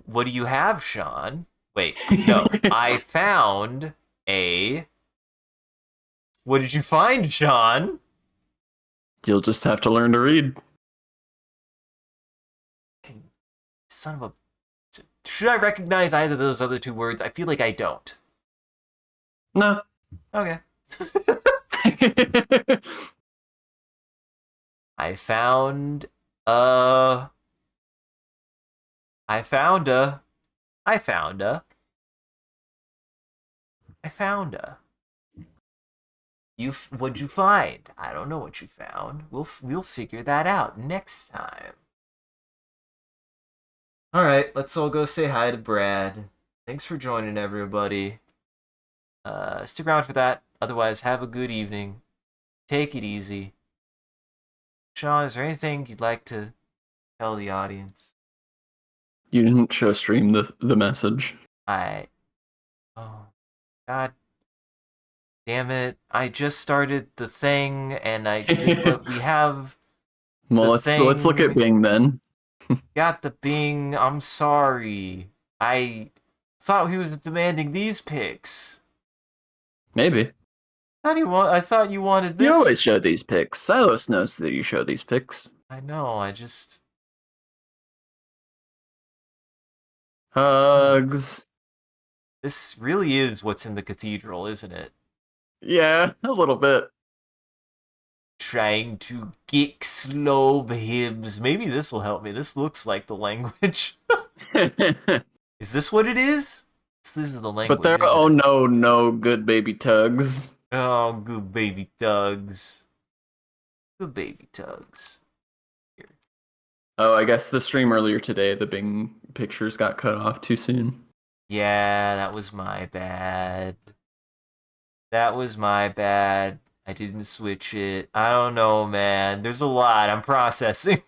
What do you have, Sean? Wait, no. I found a... What did you find, Sean? You'll just have to learn to read. Son of a... Should I recognize either of those other two words? I feel like I don't. No. Okay. I found a... What'd you find? I don't know what you found. We'll figure that out next time. All right, let's all go say hi to Brad. Thanks for joining, everybody. Stick around for that. Otherwise, have a good evening. Take it easy. Sean, is there anything you'd like to tell the audience? You didn't show stream the message. Oh, God damn it. I just started the thing, and but we have Well, let's look at Bing then. Got the Bing. I'm sorry. I thought he was demanding these pics. Maybe. I thought you wanted this. You always show these pics. Silas knows that you show these pics. I know, I just... Hugs. This really is what's in the cathedral, isn't it? Yeah, a little bit. Trying to get slow hymns. Maybe this will help me. This looks like the language. Is this what it is? This is the But language, there isn't oh it? no, no good baby tugs. Oh, good baby tugs. Good baby tugs. Here. Oh, I guess the stream earlier today, the Bing pictures got cut off too soon. Yeah, that was my bad. That was my bad. I didn't switch it. I don't know, man. There's a lot. I'm processing.